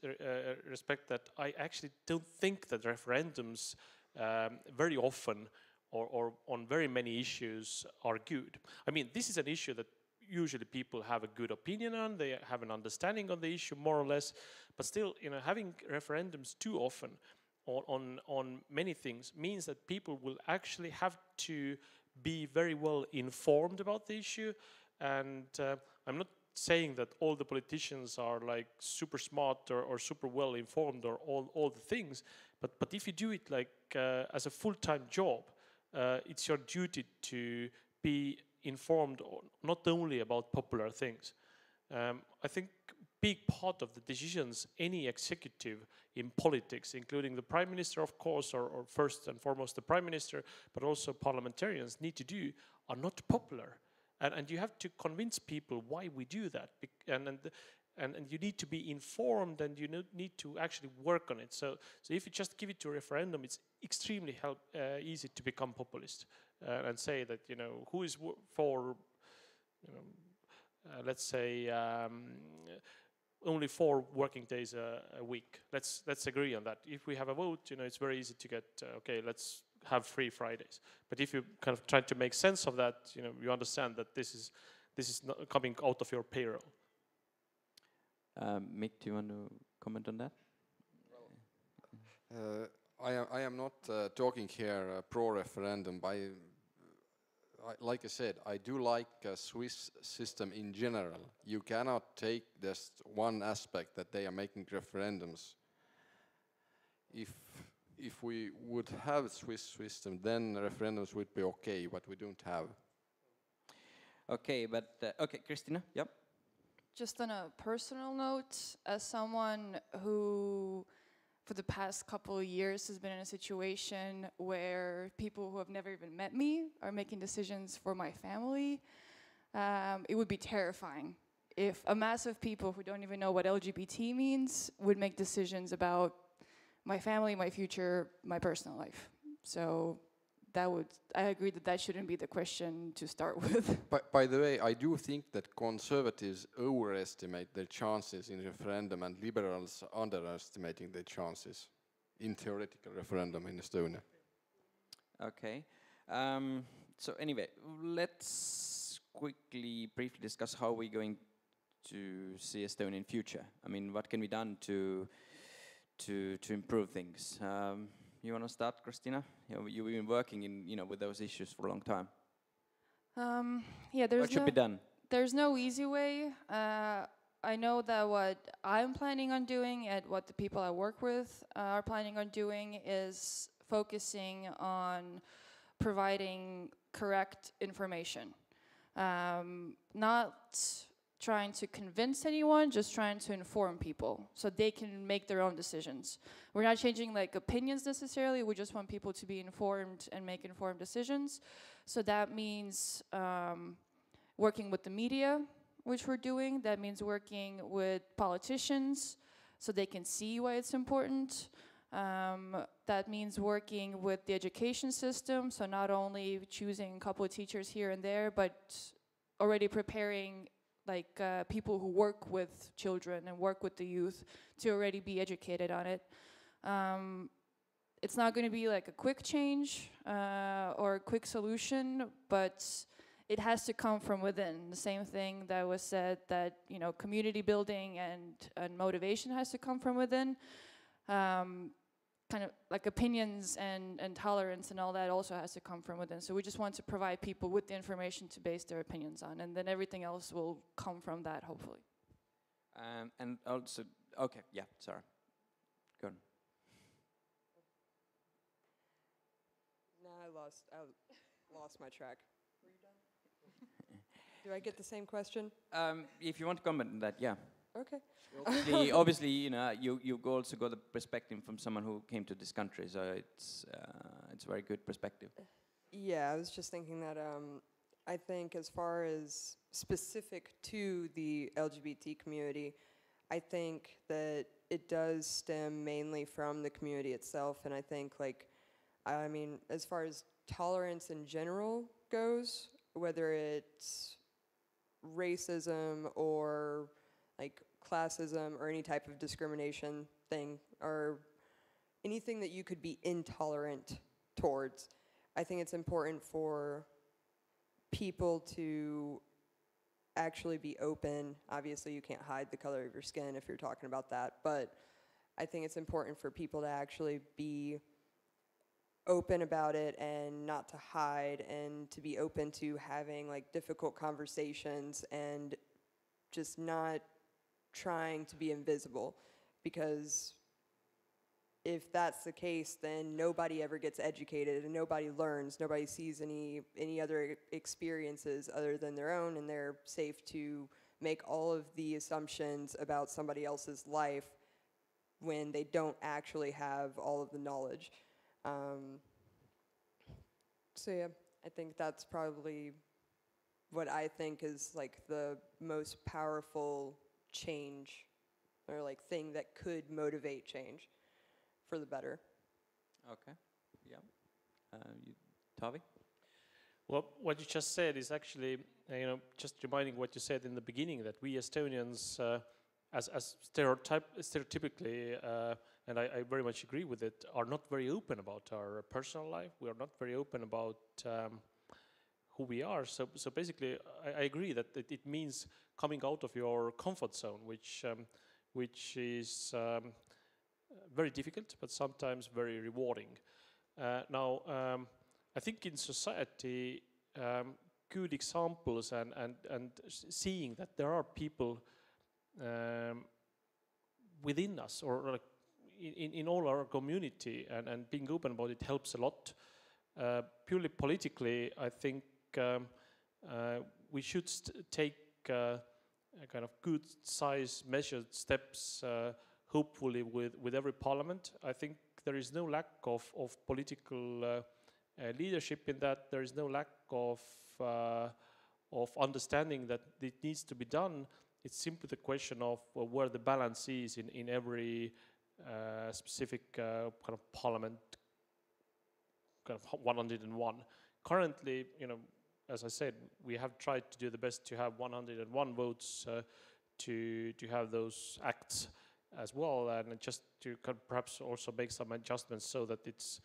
respect, that I actually don't think that referendums very often or on very many issues are good. I mean, this is an issue that usually people have a good opinion on, they have an understanding of the issue more or less, but still, you know, having referendums too often on many things means that people will actually have to be very well informed about the issue. And I'm not saying that all the politicians are like super smart or super well informed or all the things, but if you do it like as a full-time job, it's your duty to be informed not only about popular things. I think big part of the decisions any executive in politics, including the prime minister, of course, or first and foremost the prime minister, but also parliamentarians need to do, are not popular. And you have to convince people why we do that. And you need to be informed, and you need to actually work on it. So if you just give it to a referendum, it's extremely easy to become populist and say that, you know, who is for, you know, let's say, only 4 working days a week. Let's agree on that. If we have a vote, you know, it's very easy to get, okay, let's have 3 Fridays. But if you kind of try to make sense of that, you know, you understand that this is not coming out of your payroll. Mick, do you want to comment on that? I am not talking here pro-referendum. Like I said, I do like a Swiss system in general. You cannot take just one aspect that they are making referendums. If we would have a Swiss system, then referendums would be okay, but we don't have. Okay, but okay, Christina, yep. Just on a personal note, as someone who for the past couple of years has been in a situation where people who have never even met me are making decisions for my family, it would be terrifying if a mass of people who don't even know what LGBT means would make decisions about my family, my future, my personal life. So I agree that shouldn't be the question to start with. By the way, I do think that conservatives overestimate their chances in referendum and liberals underestimating their chances in theoretical referendum in Estonia. Okay. So anyway, let's briefly discuss how we're going to see Estonia in future. I mean, what can be done to improve things? You want to start, Christina? You've been working with those issues for a long time. Yeah, what should be done? There's no easy way. I know that what I'm planning on doing and what the people I work with are planning on doing is focusing on providing correct information. Not trying to convince anyone, just trying to inform people so they can make their own decisions. We're not changing like opinions necessarily, we just want people to be informed and make informed decisions. So that means working with the media, which we're doing. That means working with politicians so they can see why it's important. That means working with the education system, so not only choosing a couple of teachers here and there, but already preparing like people who work with children and work with the youth to already be educated on it. It's not going to be like a quick change or a quick solution, but it has to come from within. The same thing that was said, that community building and motivation has to come from within. kind of like opinions and tolerance and all that also has to come from within. So we just want to provide people with the information to base their opinions on, and then everything else will come from that, hopefully. And also, okay, yeah, sorry. Go on. No, I lost my track. Were you done? Do I get the same question? If you want to comment on that, yeah. Okay. Obviously, you know, you also got the perspective from someone who came to this country, so it's a very good perspective. Yeah, I was just thinking that I think as far as specific to the LGBT community, I think that it does stem mainly from the community itself, and I think I mean, as far as tolerance in general goes, whether it's racism or like classism or any type of discrimination thing or anything that you could be intolerant towards, I think it's important for people to actually be open. Obviously, you can't hide the color of your skin if you're talking about that, but I think it's important for people to actually be open about it and not to hide, and to be open to having like difficult conversations and just not trying to be invisible, because if that's the case, then nobody ever gets educated and nobody learns, nobody sees any other experiences other than their own, and they're safe to make all of the assumptions about somebody else's life when they don't actually have all of the knowledge. So yeah, I think that's probably what I think is like the most powerful change, or like thing that could motivate change for the better. Okay, yeah. Tavi? Well, what you just said is actually, just reminding what you said in the beginning, that we Estonians, as stereotypically, and I very much agree with it, are not very open about our personal life. We are not very open about who we are. So basically, I agree that it means coming out of your comfort zone, which is very difficult, but sometimes very rewarding. Now, I think in society, good examples and seeing that there are people within us, or like in all our community, and being open about it helps a lot. Purely politically, I think we should take a kind of good size measured steps, hopefully with every parliament. I think there is no lack of political leadership in that. There is no lack of understanding that it needs to be done. It's simply the question of where the balance is in every specific kind of parliament, kind of 101. Currently, as I said, we have tried to do the best to have 101 votes to have those acts as well, and just to perhaps also make some adjustments so that it's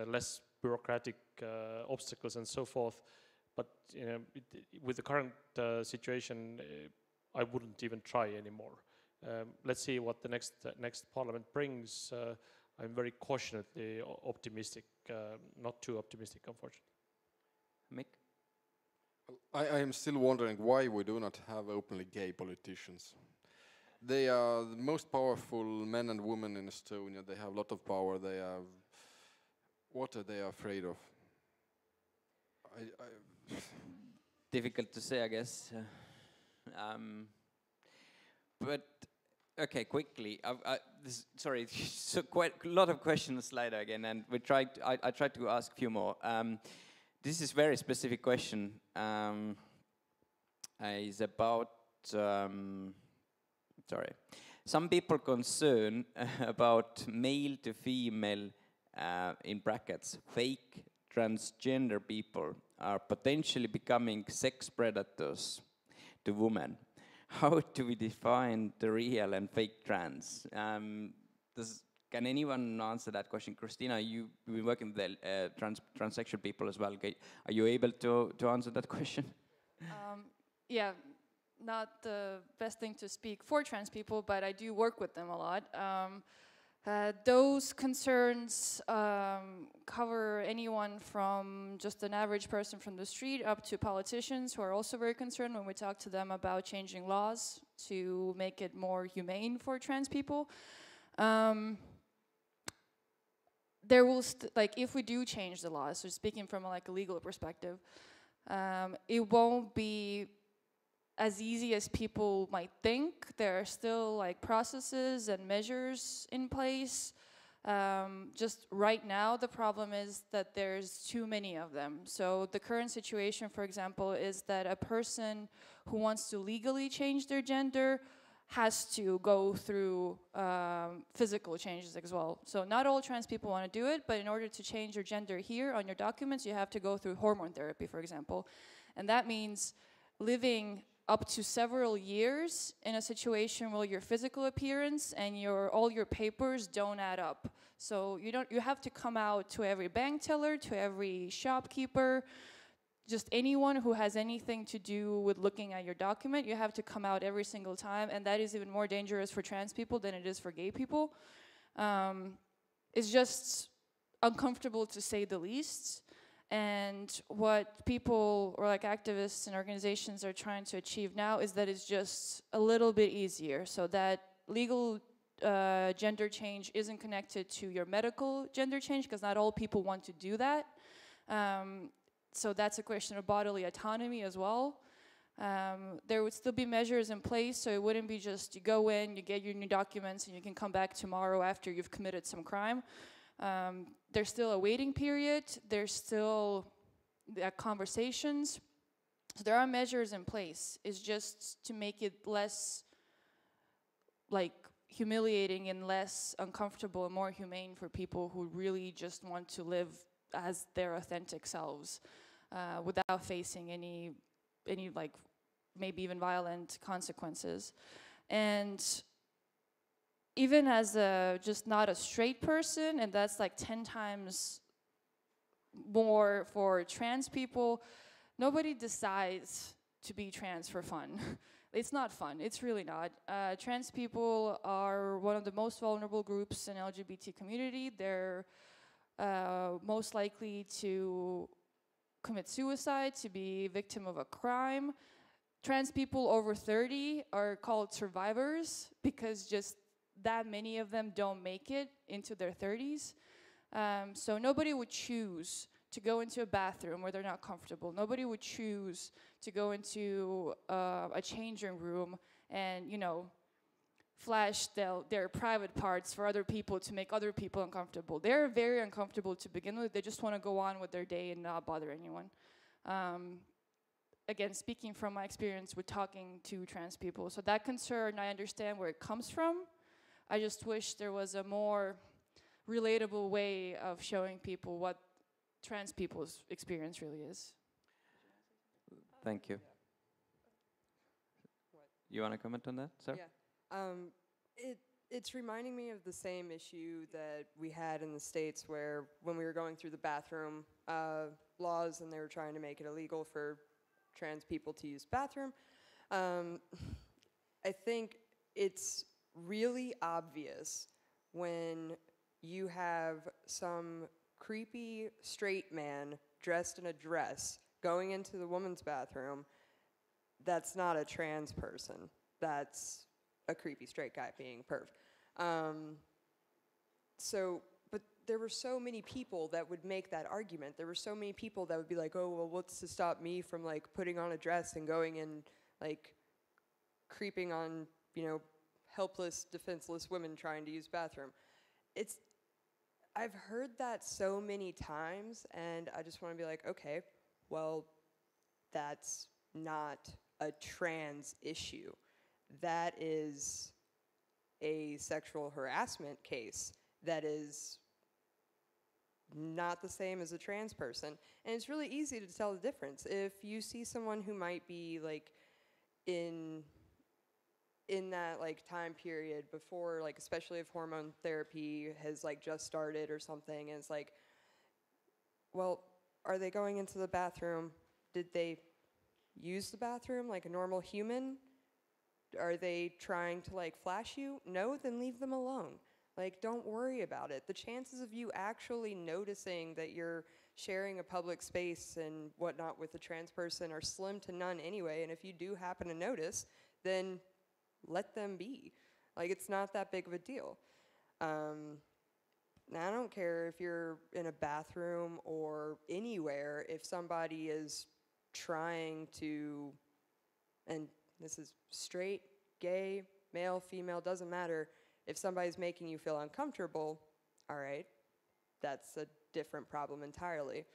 less bureaucratic obstacles and so forth. But with the current situation, I wouldn't even try anymore. Let's see what the next parliament brings. I'm very cautiously optimistic, not too optimistic, unfortunately. Mick? I am still wondering why we do not have openly gay politicians. They are the most powerful men and women in Estonia. They have a lot of power. They have... What are they afraid of? Difficult to say, I guess. But okay, quickly. Sorry, so quite a lot of questions Slido again, and I tried to ask a few more. This is very specific question. Is about sorry. Some people concern about male to female, in brackets, fake transgender people are potentially becoming sex predators to women. How do we define the real and fake trans? Can anyone answer that question? Christina, you've been working with transsexual people as well. Are you able to answer that question? Yeah, not the best thing to speak for trans people, but I do work with them a lot. Those concerns cover anyone from just an average person from the street up to politicians who are also very concerned when we talk to them about changing laws to make it more humane for trans people. There will, if we do change the laws, so speaking from a legal perspective, it won't be as easy as people might think. There are still processes and measures in place. Just right now, the problem is that there's too many of them. So the current situation, for example, is that a person who wants to legally change their gender has to go through physical changes as well. So not all trans people want to do it, but in order to change your gender here on your documents, you have to go through hormone therapy, for example. And that means living up to several years in a situation where your physical appearance and all your papers don't add up. So you have to come out to every bank teller, to every shopkeeper, just anyone who has anything to do with looking at your document. You have to come out every single time, and that is even more dangerous for trans people than it is for gay people. It's just uncomfortable to say the least. And what people or activists and organizations are trying to achieve now is that it's just a little bit easier, so that legal gender change isn't connected to your medical gender change, because not all people want to do that. So that's a question of bodily autonomy as well. There would still be measures in place, so it wouldn't be just you go in, you get your new documents, and you can come back tomorrow after you've committed some crime. There's still a waiting period. There's still conversations. So there are measures in place. It's just to make it less humiliating and less uncomfortable and more humane for people who really just want to live as their authentic selves without facing any maybe even violent consequences. And even as just not a straight person, and that's 10 times more for trans people, nobody decides to be trans for fun. It's not fun, it's really not. Trans people are one of the most vulnerable groups in the LGBT community. They're most likely to commit suicide, to be victim of a crime. Trans people over 30 are called survivors because just that many of them don't make it into their 30s. So nobody would choose to go into a bathroom where they're not comfortable. Nobody would choose to go into a changing room and, flash their private parts for other people to make other people uncomfortable. They're very uncomfortable to begin with. They just want to go on with their day and not bother anyone. Again, speaking from my experience with talking to trans people. So that concern, I understand where it comes from. I just wish there was a more relatable way of showing people what trans people's experience really is. Thank you. You want to comment on that, sir? Yeah. It's reminding me of the same issue that we had in the States, where when we were going through the bathroom laws and they were trying to make it illegal for trans people to use bathroom. I think it's really obvious when you have some creepy straight man dressed in a dress going into the woman's bathroom. That's not a trans person. That's a creepy straight guy being perv. But there were so many people that would make that argument. There were so many people that would be like, oh, well, what's to stop me from putting on a dress and going and creeping on, helpless, defenseless women trying to use bathroom. I've heard that so many times, and I just want to be like, okay, well, that's not a trans issue. That is a sexual harassment case that is not the same as a trans person. And it's really easy to tell the difference. If you see someone who might be in that time period before, especially if hormone therapy has just started or something, and it's well, are they going into the bathroom? Did they use the bathroom like a normal human? Are they trying to flash you? No, then leave them alone. Like, don't worry about it. The chances of you actually noticing that you're sharing a public space and whatnot with a trans person are slim to none anyway. And if you do happen to notice, then let them be. Like, it's not that big of a deal. Now, I don't care if you're in a bathroom or anywhere, if somebody is trying to, and this is straight, gay, male, female, doesn't matter. If somebody's making you feel uncomfortable, all right, that's a different problem entirely.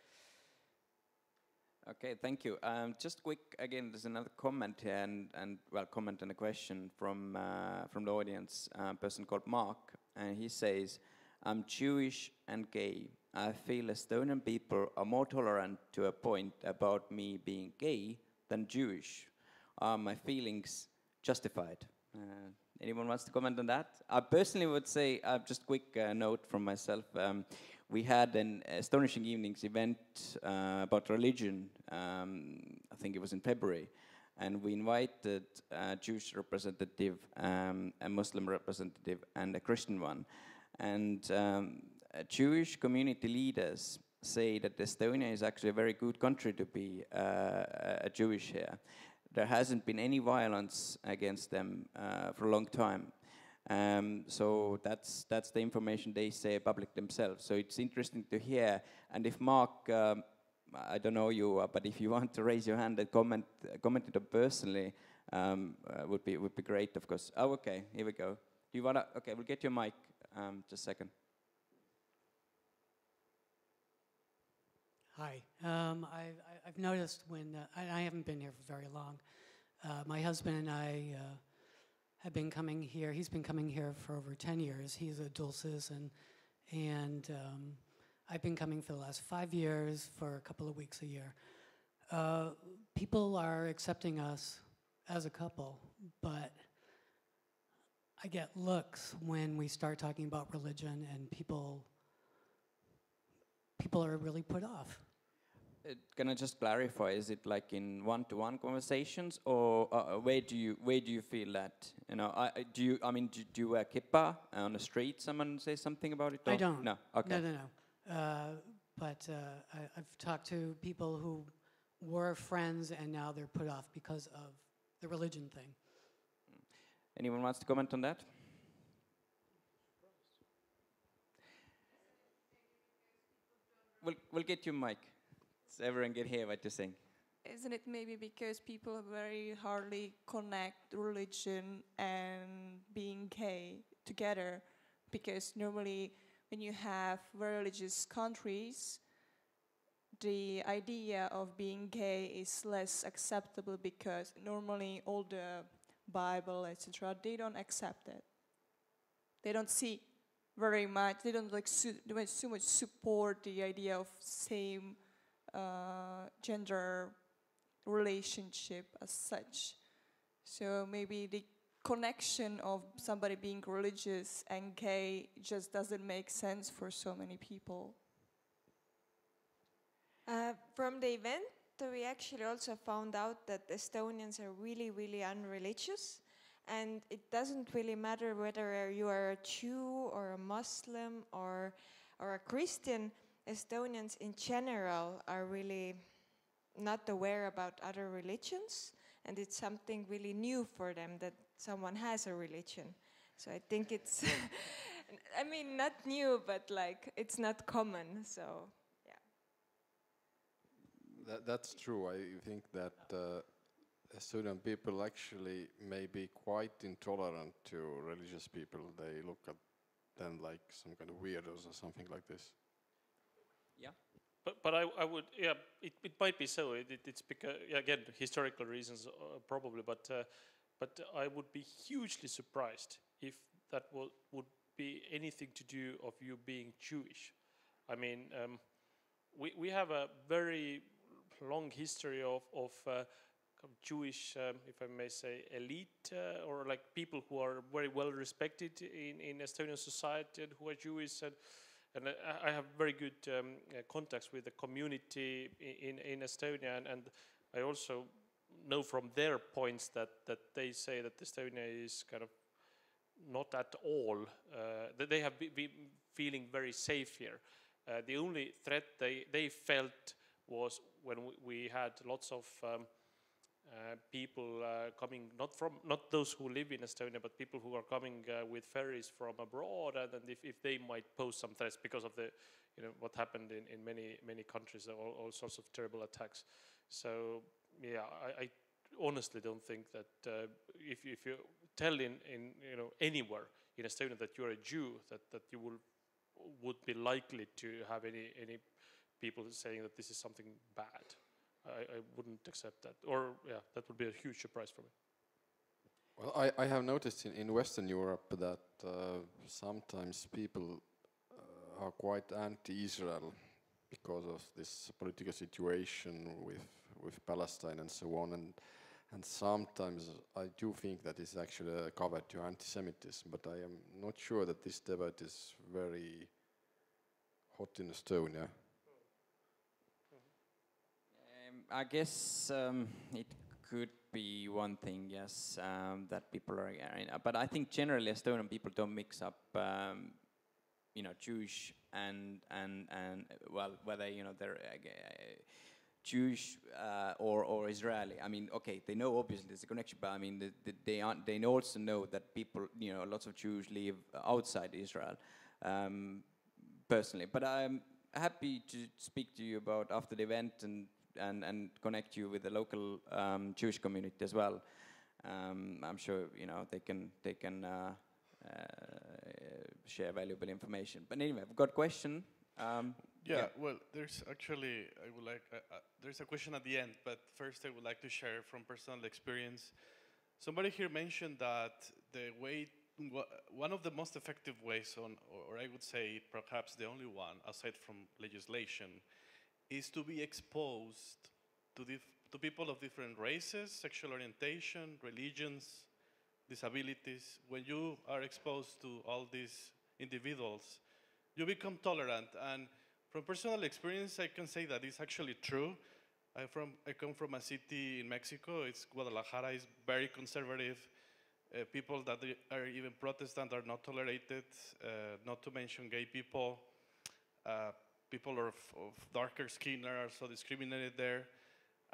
Okay, thank you. Just quick, again, there's another comment here, and well, comment and a question from the audience, a person called Mark, and he says, I'm Jewish and gay. I feel Estonian people are more tolerant to a point about me being gay than Jewish. Are my feelings justified? Anyone wants to comment on that? I personally would say, just quick note from myself, we had an Estonishing Evenings event about religion, I think it was in February, and we invited a Jewish representative, a Muslim representative, and a Christian one. And Jewish community leaders say that Estonia is actually a very good country to be a Jewish here. There hasn't been any violence against them for a long time. So that's the information they say public themselves. So it's interesting to hear. And if Mark, I don't know you, but if you want to raise your hand and comment it up personally, would be great, of course. Oh, okay, here we go. Do you wanna? Okay, we'll get your mic. Just a second. Hi. I've noticed when I haven't been here for very long. My husband and I have been coming here. He's been coming here for over 10 years. He's a dual citizen, and I've been coming for the last 5 years for a couple of weeks a year. People are accepting us as a couple, but I get looks when we start talking about religion, and people are really put off. Can I just clarify? Is it like in one-to-one conversations, or where do you feel that? You know, do you wear kippah on the street? Someone say something about it? I don't. No. Okay. No. But I've talked to people who were friends, and now they're put off because of the religion thing. Anyone wants to comment on that? We'll get you mic, so everyone can hear what you're saying. Isn't it maybe because people very hardly connect religion and being gay together? Because normally when you have very religious countries, the idea of being gay is less acceptable because normally all the Bible, etc., they don't accept it. They don't see very much, they don't like so much support the idea of same gender relationship as such. So maybe the connection of somebody being religious and gay just doesn't make sense for so many people. From the event, we actually also found out that Estonians are really, really unreligious. And it doesn't really matter whether you are a Jew or a Muslim or a Christian. Estonians in general are really not aware about other religions. And it's something really new for them that someone has a religion. So I think it's, I mean, not new, but like it's not common, so yeah. That's true. I think that Estonian people actually may be quite intolerant to religious people. They look at them like some kind of weirdos or something like this. Yeah. But I would, yeah, it might be so. It's because, again, historical reasons probably, but I would be hugely surprised if that would be anything to do of you being Jewish. I mean, we have a very long history of Jewish, if I may say, elite or like people who are very well respected in Estonian society and who are Jewish, and I have very good contacts with the community in Estonia, and I also know from their points that they say that Estonia is kind of not at all. They have been feeling very safe here. The only threat they felt was when we had lots of people coming, not those who live in Estonia, but people who are coming with ferries from abroad, and if they might pose some threats because of the, what happened in many countries, all sorts of terrible attacks. So yeah, I honestly don't think that if you tell in anywhere in Estonia that you're a Jew, that you would be likely to have any people saying that this is something bad. I wouldn't accept that, or yeah, that would be a huge surprise for me. Well, I have noticed in Western Europe that sometimes people are quite anti-Israel because of this political situation with Palestine and so on, and sometimes I do think that is actually a cover to anti-Semitism, but I am not sure that this debate is very hot in Estonia. I guess it could be one thing, yes, that people are, but I think generally Estonian people don't mix up, Jewish and well, whether they're Jewish or Israeli. I mean, okay, they know obviously there's a connection, but I mean, they also know that people, lots of Jews live outside Israel, personally. But I'm happy to speak to you about after the event and connect you with the local Jewish community as well. I'm sure they can share valuable information. But anyway, I've got a question. Yeah, well, there's actually, I would like, there's a question at the end, but first I would like to share from personal experience. Somebody here mentioned that one of the most effective ways or I would say perhaps the only one, aside from legislation, is to be exposed to people of different races, sexual orientation, religions, disabilities. When you are exposed to all these individuals, you become tolerant. And from personal experience, I can say that it's actually true. I come from a city in Mexico. It's Guadalajara. It's very conservative. People that are even Protestant are not tolerated. Not to mention gay people. People of darker skin are also discriminated there.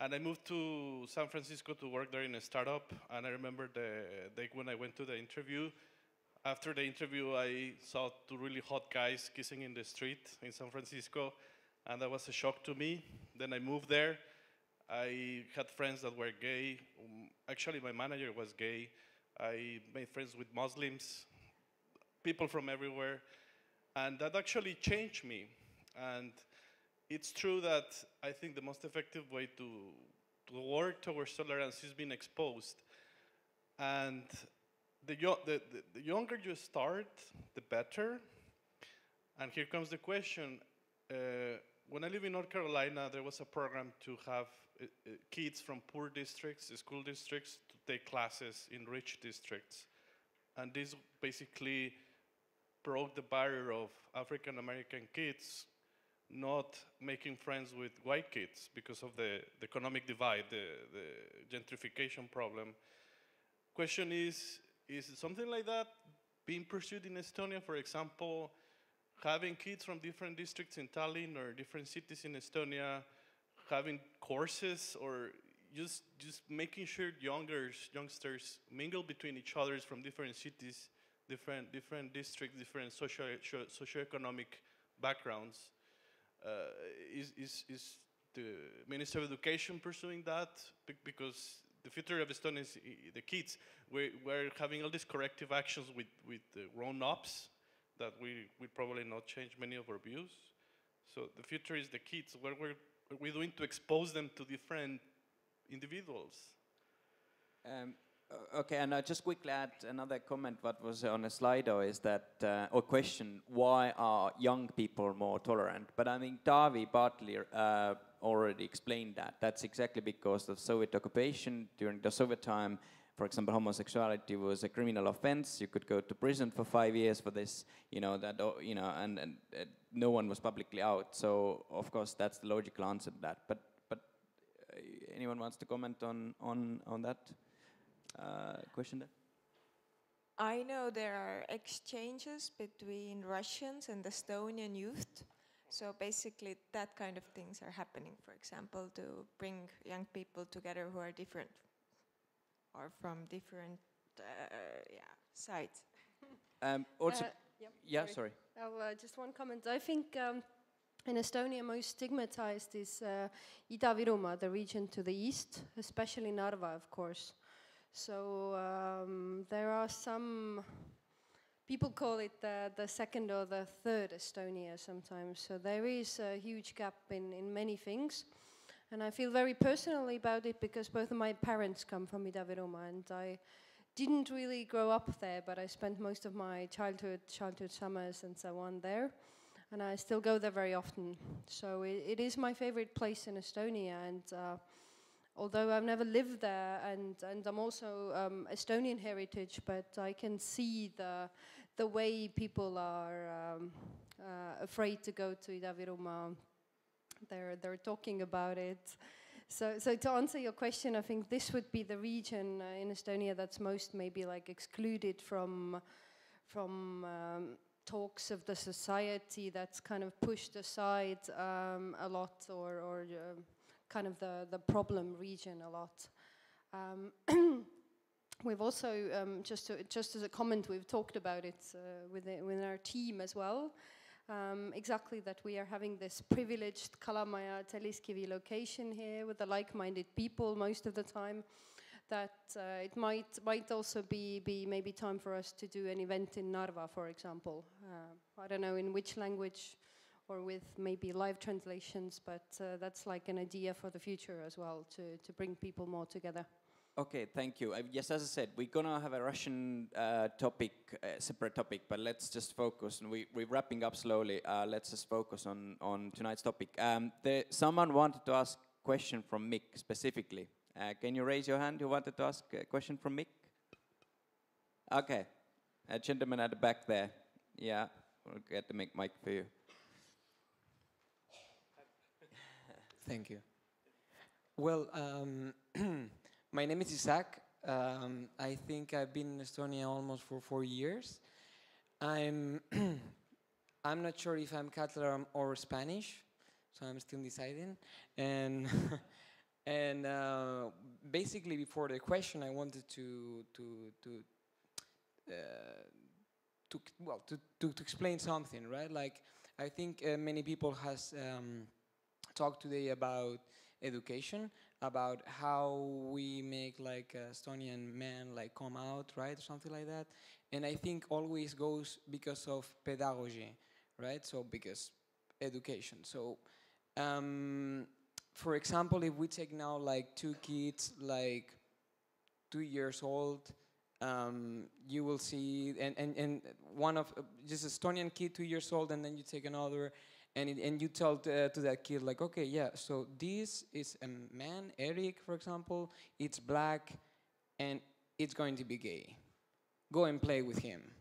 And I moved to San Francisco to work there in a startup. And I remember the day when I went to the interview. After the interview, I saw two really hot guys kissing in the street in San Francisco, and that was a shock to me. Then I moved there. I had friends that were gay. Actually, my manager was gay. I made friends with Muslims, people from everywhere, and that actually changed me. And it's true that I think the most effective way to work towards tolerance is being exposed. And the younger you start, the better. And here comes the question. When I live in North Carolina, there was a program to have kids from poor districts, school districts, to take classes in rich districts. And this basically broke the barrier of African American kids not making friends with white kids because of the economic divide, the gentrification problem. Question is it something like that being pursued in Estonia? For example, having kids from different districts in Tallinn or different cities in Estonia, having courses, or just making sure youngsters mingle between each other from different cities, different districts, different socioeconomic backgrounds. Is the Ministry of Education pursuing that? Because the future of Estonia is the kids. We're having all these corrective actions with the grown-ups that we probably not change many of our views. So the future is the kids. What are we doing to expose them to different individuals? Okay, and I'll just quickly add another comment what was on a Slido is that, or question, why are young people more tolerant? But I mean, Taavi partly already explained that. That's exactly because of Soviet occupation. During the Soviet time, for example, homosexuality was a criminal offense. You could go to prison for 5 years for this, and no one was publicly out. So, of course, that's the logical answer to that. But anyone wants to comment on that? Question there? I know there are exchanges between Russians and Estonian youth. So basically that kind of things are happening, for example, to bring young people together who are different or from different sides. Also, sorry. Just one comment. I think in Estonia, most stigmatized is Ida-Virumaa, the region to the east, especially Narva, of course. So there are some people call it the second or the third Estonia sometimes. So there is a huge gap in many things. And I feel very personally about it because both of my parents come from Ida-Virumaa, and I didn't really grow up there, but I spent most of my childhood summers and so on there. And I still go there very often. So it is my favorite place in Estonia. And although I've never lived there, and I'm also Estonian heritage, but I can see the way people are afraid to go to Ida-Virumaa. They're talking about it. So to answer your question, I think this would be the region in Estonia that's most maybe like excluded from talks of the society, that's kind of pushed aside a lot, or kind of the problem region a lot. We've also, just as a comment, we've talked about it within our team as well. Exactly, that we are having this privileged Kalamaja Telliskivi location here with the like-minded people most of the time, that it might also be maybe time for us to do an event in Narva, for example. I don't know in which language or with maybe live translations, but that's like an idea for the future as well, to bring people more together. Okay, thank you. Yes, as I said, we're gonna have a Russian topic, separate topic, but let's just focus, and we're wrapping up slowly. Let's just focus on tonight's topic. Someone wanted to ask a question from Mick specifically. Can you raise your hand who wanted to ask a question from Mick? Okay, a gentleman at the back there. Yeah, we'll get the mic for you. Thank you. Well, my name is Isaac. I think I've been in Estonia almost for 4 years. I'm not sure if I'm Catalan or Spanish, so I'm still deciding. And and basically, before the question, I wanted to explain something, right? Like, I think many people has talked today about education, about how we make like Estonian men like come out, right, or something like that. And I think always goes because of pedagogy, right? So because education. So for example, if we take now like 2 kids like 2 years old, you will see, and one of just Estonian kid 2 years old, and then you take another. And you tell to that kid, like, okay, yeah, so this is a man, Eric, for example, it's black, and it's going to be gay. Go and play with him.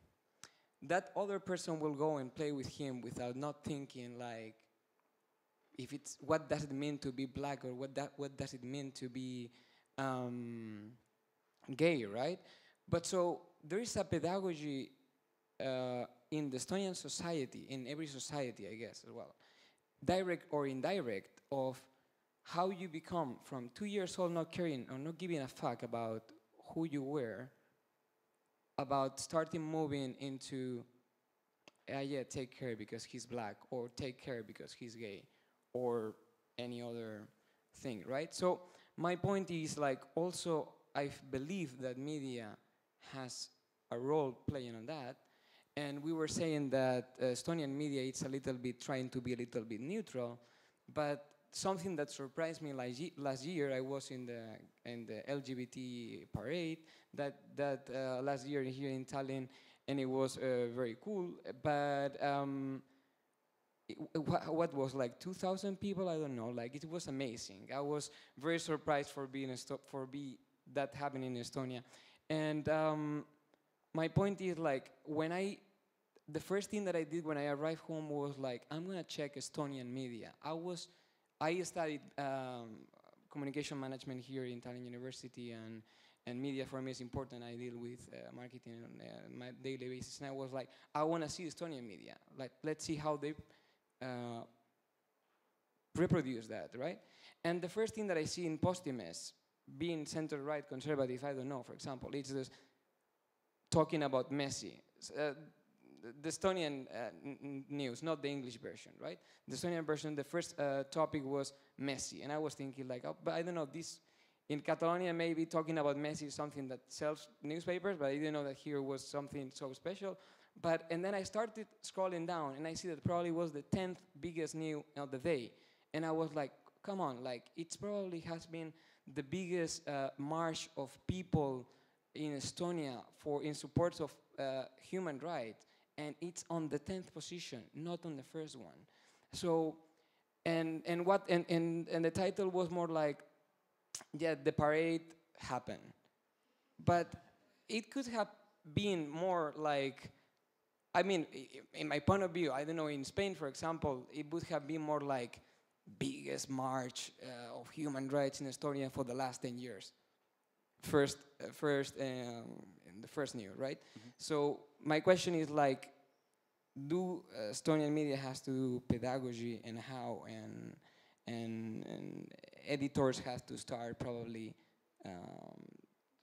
That other person will go and play with him without not thinking, like, if it's, what does it mean to be black, or what does it mean to be gay, right? But so there is a pedagogy in the Estonian society, in every society, I guess, as well, direct or indirect, of how you become from 2 years old not caring or not giving a fuck about who you were, about starting moving into, yeah, take care because he's black, or take care because he's gay, or any other thing, right? So my point is, like, also I believe that media has a role playing on that. And we were saying that Estonian media is a little bit trying to be a little bit neutral, but something that surprised me last year, I was in the LGBT parade that last year here in Tallinn, and it was very cool. But what was like 2,000 people? I don't know. Like, it was amazing. I was very surprised for that happening in Estonia. And my point is, like, the first thing that I did when I arrived home was like, I'm gonna check Estonian media. I studied communication management here in Tallinn University, and media for me is important. I deal with marketing on my daily basis, and I was like, I want to see Estonian media. Like, let's see how they reproduce that, right? And the first thing that I see in Postimees, being center-right, conservative, I don't know, for example, it's this talking about Messi. The Estonian news, not the English version, right? The Estonian version, the first topic was Messi, and I was thinking like, oh, but I don't know, this in Catalonia maybe talking about Messi is something that sells newspapers, but I didn't know that here was something so special. And then I started scrolling down, and I see that probably was the 10th biggest news of the day, and I was like, come on, like it probably has been the biggest march of people in Estonia in support of human rights, and it's on the 10th position, not on the first one. So, and the title was more like, yeah, the parade happened, but it could have been more like, I mean, in my point of view, I don't know, in Spain, for example, it would have been more like biggest march of human rights in Estonia for the last 10 years. First in the first news, right? Mm-hmm. So my question is like, do Estonian media has to do pedagogy, and how, and editors have to start probably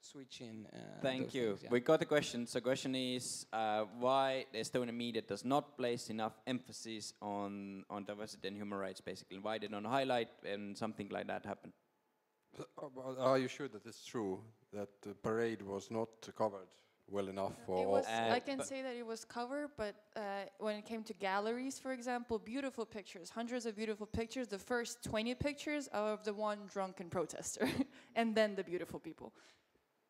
switching. Thank you. Things, yeah. We got a question. So question is why the Estonian media does not place enough emphasis on diversity and human rights, basically. Why they don't highlight and something like that happen? Are you sure that it's true that the parade was not covered well enough for it was, all? I can say that it was covered, but when it came to galleries, for example, beautiful pictures, hundreds of beautiful pictures, the first 20 pictures are of the one drunken protester, and then the beautiful people.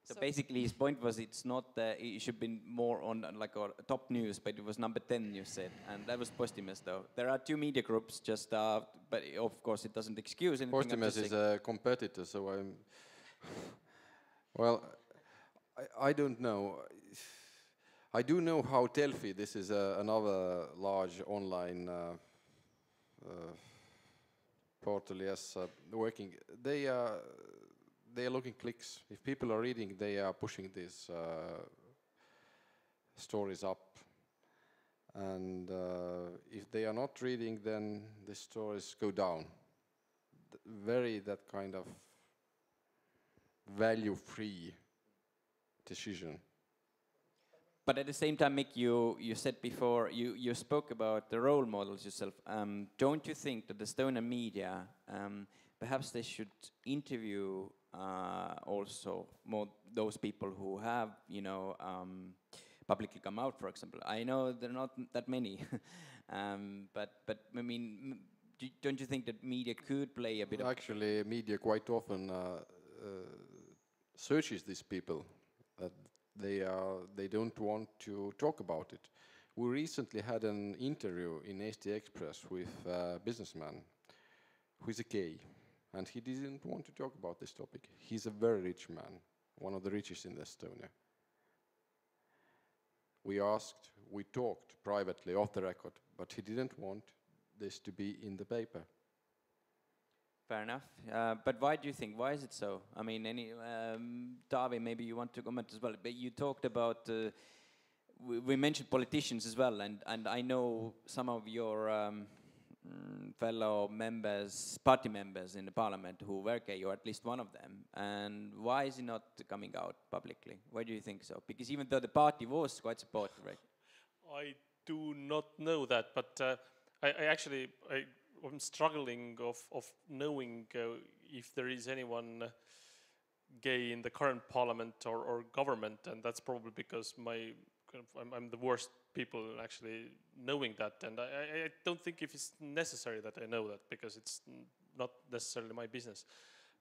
So basically his point was it's not, it should be more on like a top news, but it was number 10, you said, and that was Postimees though. There are two media groups, just, but of course it doesn't excuse anything. Postimees is a competitor, so I'm, well, I don't know. I do know how Delphi, this is another large online portal, yes, working. They are looking clicks. If people are reading, they are pushing these stories up. And if they are not reading, then the stories go down. Very that kind of value-free decision. But at the same time, Mick, you said before, you spoke about the role models yourself. Don't you think that the Estonian media, perhaps they should interview also more those people who have, publicly come out, for example? I know there are not that many, but I mean, don't you think that media could play a bit of... Actually, media quite often searches these people. They don't want to talk about it. We recently had an interview in Eesti Express with a businessman who is a gay, and he didn't want to talk about this topic. He's a very rich man, one of the richest in Estonia. We asked, we talked privately off the record, but he didn't want this to be in the paper. Fair enough. But why do you think? Why is it so? I mean, Taavi, maybe you want to comment as well. But you talked about, we mentioned politicians as well, and I know some of your fellow members, party members in the parliament who were gay, or at least one of them. And why is he not coming out publicly? Why do you think so? Because even though the party was quite supportive, right? I do not know that, but I'm struggling of knowing if there is anyone gay in the current parliament or government, and that's probably because I'm the worst people actually knowing that, and I don't think if it's necessary that I know that, because it's not necessarily my business.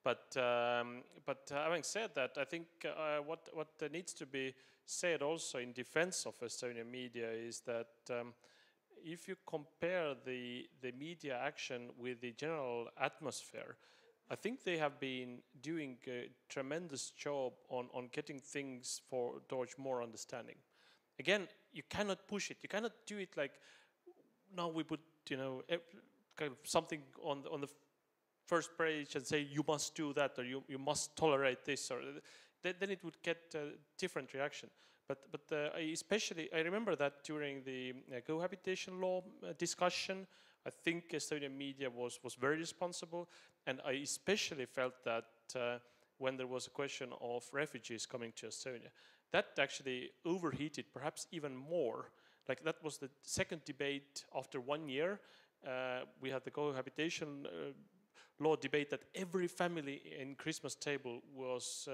But having said that, I think what needs to be said also in defense of Estonian media is that if you compare the media action with the general atmosphere, I think they have been doing a tremendous job on getting things towards more understanding. Again, you cannot push it. You cannot do it like, now we put kind of something on the first page and say you must do that, or you must tolerate this, or then it would get a different reaction. But I remember that during the cohabitation law discussion, I think Estonian media was very responsible, and I especially felt that when there was a question of refugees coming to Estonia, that actually overheated perhaps even more. Like that was the second debate after 1 year. We had the cohabitation law debate that every family in Christmas table was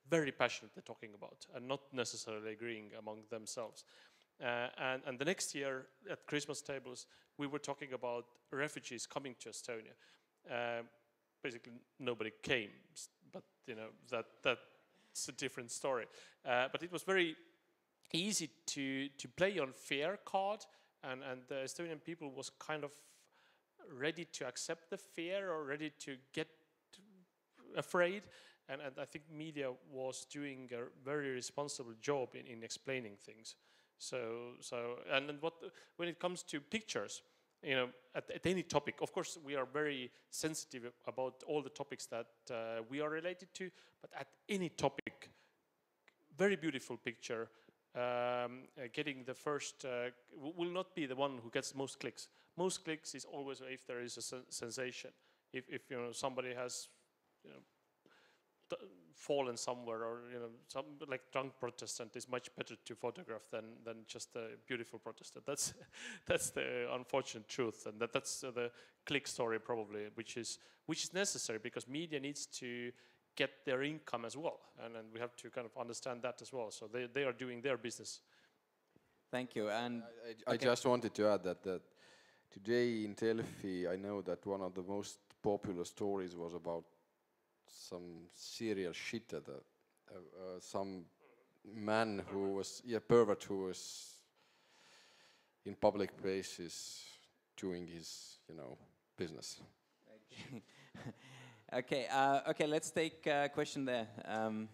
very passionately talking about and not necessarily agreeing among themselves. And the next year at Christmas tables, we were talking about refugees coming to Estonia. Basically, nobody came, but you know that's a different story. But it was very easy to play on fear card, and the Estonian people was kind of ready to accept the fear or ready to get afraid. And I think media was doing a very responsible job in explaining things. And then when it comes to pictures, you know, at any topic, of course, we are very sensitive about all the topics that we are related to, but at any topic, very beautiful picture, getting the first, will not be the one who gets most clicks. Most clicks is always if there is a sensation. If you know, somebody has, you know, fallen somewhere, or you know, some like drunk Protestant is much better to photograph than just a beautiful Protestant. That's the unfortunate truth, and that's the click story probably, which is necessary because media needs to get their income as well, and we have to kind of understand that as well. So they are doing their business. Thank you. And I just wanted to add that today in Delphi, I know that one of the most popular stories was about some serial shitter, some man who was, pervert who was in public places doing his, you know, business. Okay, let's take a question there. I'm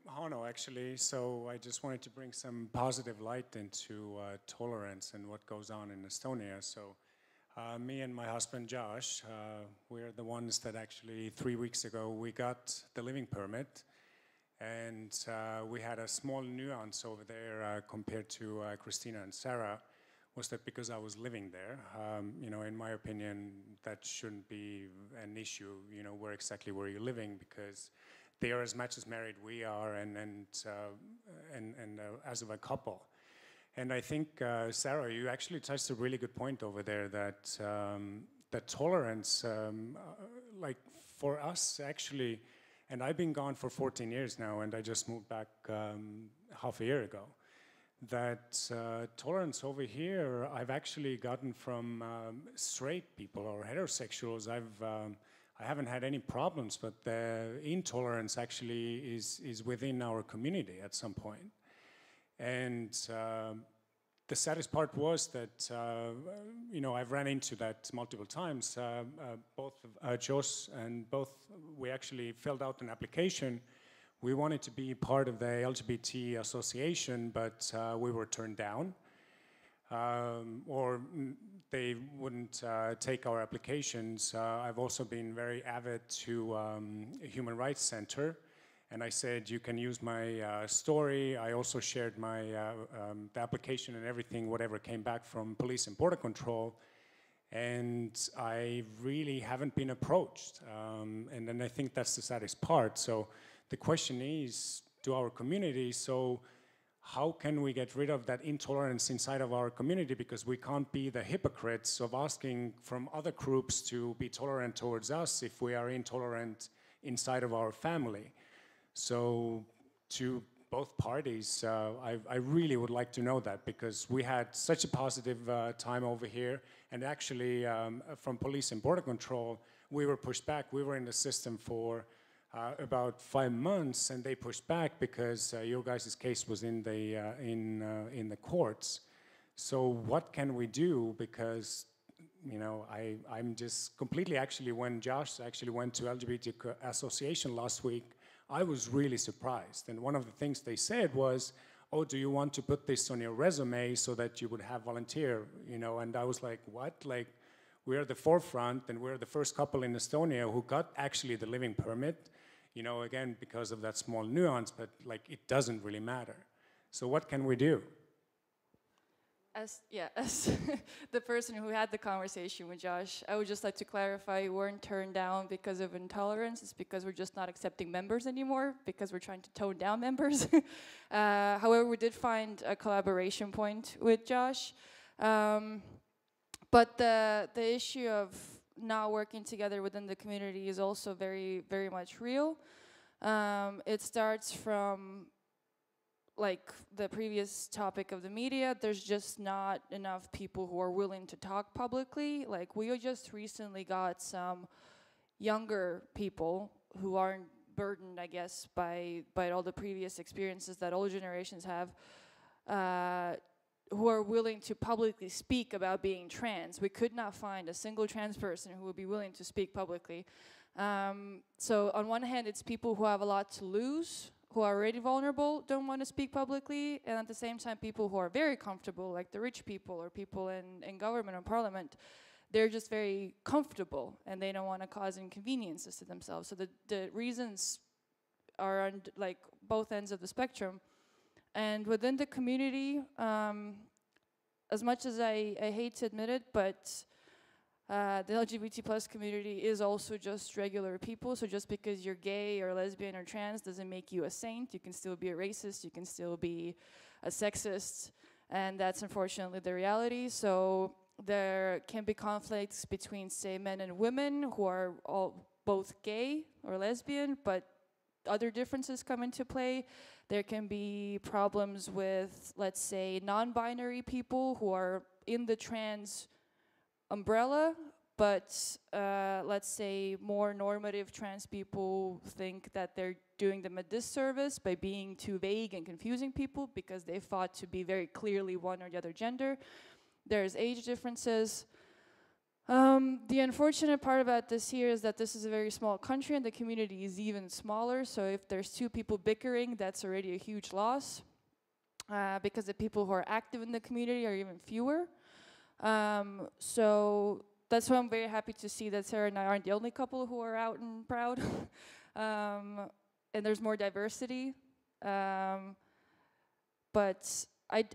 Hano, actually, so I just wanted to bring some positive light into tolerance and what goes on in Estonia. So me and my husband Josh, we're the ones that actually 3 weeks ago we got the living permit, and we had a small nuance over there compared to Christina and Sarah, was that because I was living there, you know, in my opinion, that shouldn't be an issue, you know, where you're living, because they are as much as married we are, and as of a couple. And I think, Sarah, you actually touched a really good point over there, that that tolerance, like for us actually, and I've been gone for 14 years now, and I just moved back half a year ago, that tolerance over here I've actually gotten from straight people or heterosexuals. I haven't had any problems, but the intolerance actually is within our community at some point. And the saddest part was that, you know, I've ran into that multiple times. Both Josh and we actually filled out an application. We wanted to be part of the LGBT association, but we were turned down. Or they wouldn't take our applications. I've also been very avid to a Human Rights Center. And I said, you can use my story. I also shared my the application and everything, whatever came back from police and border control. And I really haven't been approached. And then I think that's the saddest part. So the question is, to our community, so how can we get rid of that intolerance inside of our community? Because we can't be the hypocrites of asking from other groups to be tolerant towards us if we are intolerant inside of our family. So to both parties, I really would like to know that, because we had such a positive time over here, and actually from police and border control, we were pushed back. We were in the system for about 5 months, and they pushed back because your guys' case was in the courts. So what can we do? Because, you know, I'm just completely, actually, when Josh actually went to LGBT association last week, I was really surprised. And one of the things they said was, oh, do you want to put this on your resume so that you would have volunteer, you know? And I was like, what? Like, we're the forefront, and we're the first couple in Estonia who got actually the living permit. you know, again, because of that small nuance, but like it doesn't really matter. So what can we do? As the person who had the conversation with Josh, I would just like to clarify, we weren't turned down because of intolerance. It's because we're just not accepting members anymore, because we're trying to tone down members. However, we did find a collaboration point with Josh. But the issue of not working together within the community is also very, very much real. It starts from like the previous topic of the media. There's just not enough people who are willing to talk publicly. Like we just recently got some younger people who aren't burdened, I guess, by all the previous experiences that older generations have, who are willing to publicly speak about being trans. We could not find a single trans person who would be willing to speak publicly. So on one hand, it's people who have a lot to lose, who are already vulnerable, don't want to speak publicly, and at the same time, people who are very comfortable, like the rich people or people in government or parliament, they're just very comfortable and they don't want to cause inconveniences to themselves. So the reasons are on like both ends of the spectrum. And within the community, as much as I hate to admit it, but the LGBT plus community is also just regular people. So just because you're gay or lesbian or trans doesn't make you a saint. You can still be a racist, you can still be a sexist, and that's unfortunately the reality. So there can be conflicts between, say, men and women who are all both gay or lesbian, but other differences come into play. There can be problems with, let's say, non-binary people who are in the trans umbrella, but let's say more normative trans people think that they're doing them a disservice by being too vague and confusing people because they fought to be very clearly one or the other gender. There's age differences. The unfortunate part about this here is that this is a very small country and the community is even smaller. So if there's two people bickering, that's already a huge loss because the people who are active in the community are even fewer. So that's why I'm very happy to see that Sarah and I aren't the only couple who are out and proud. And there's more diversity. But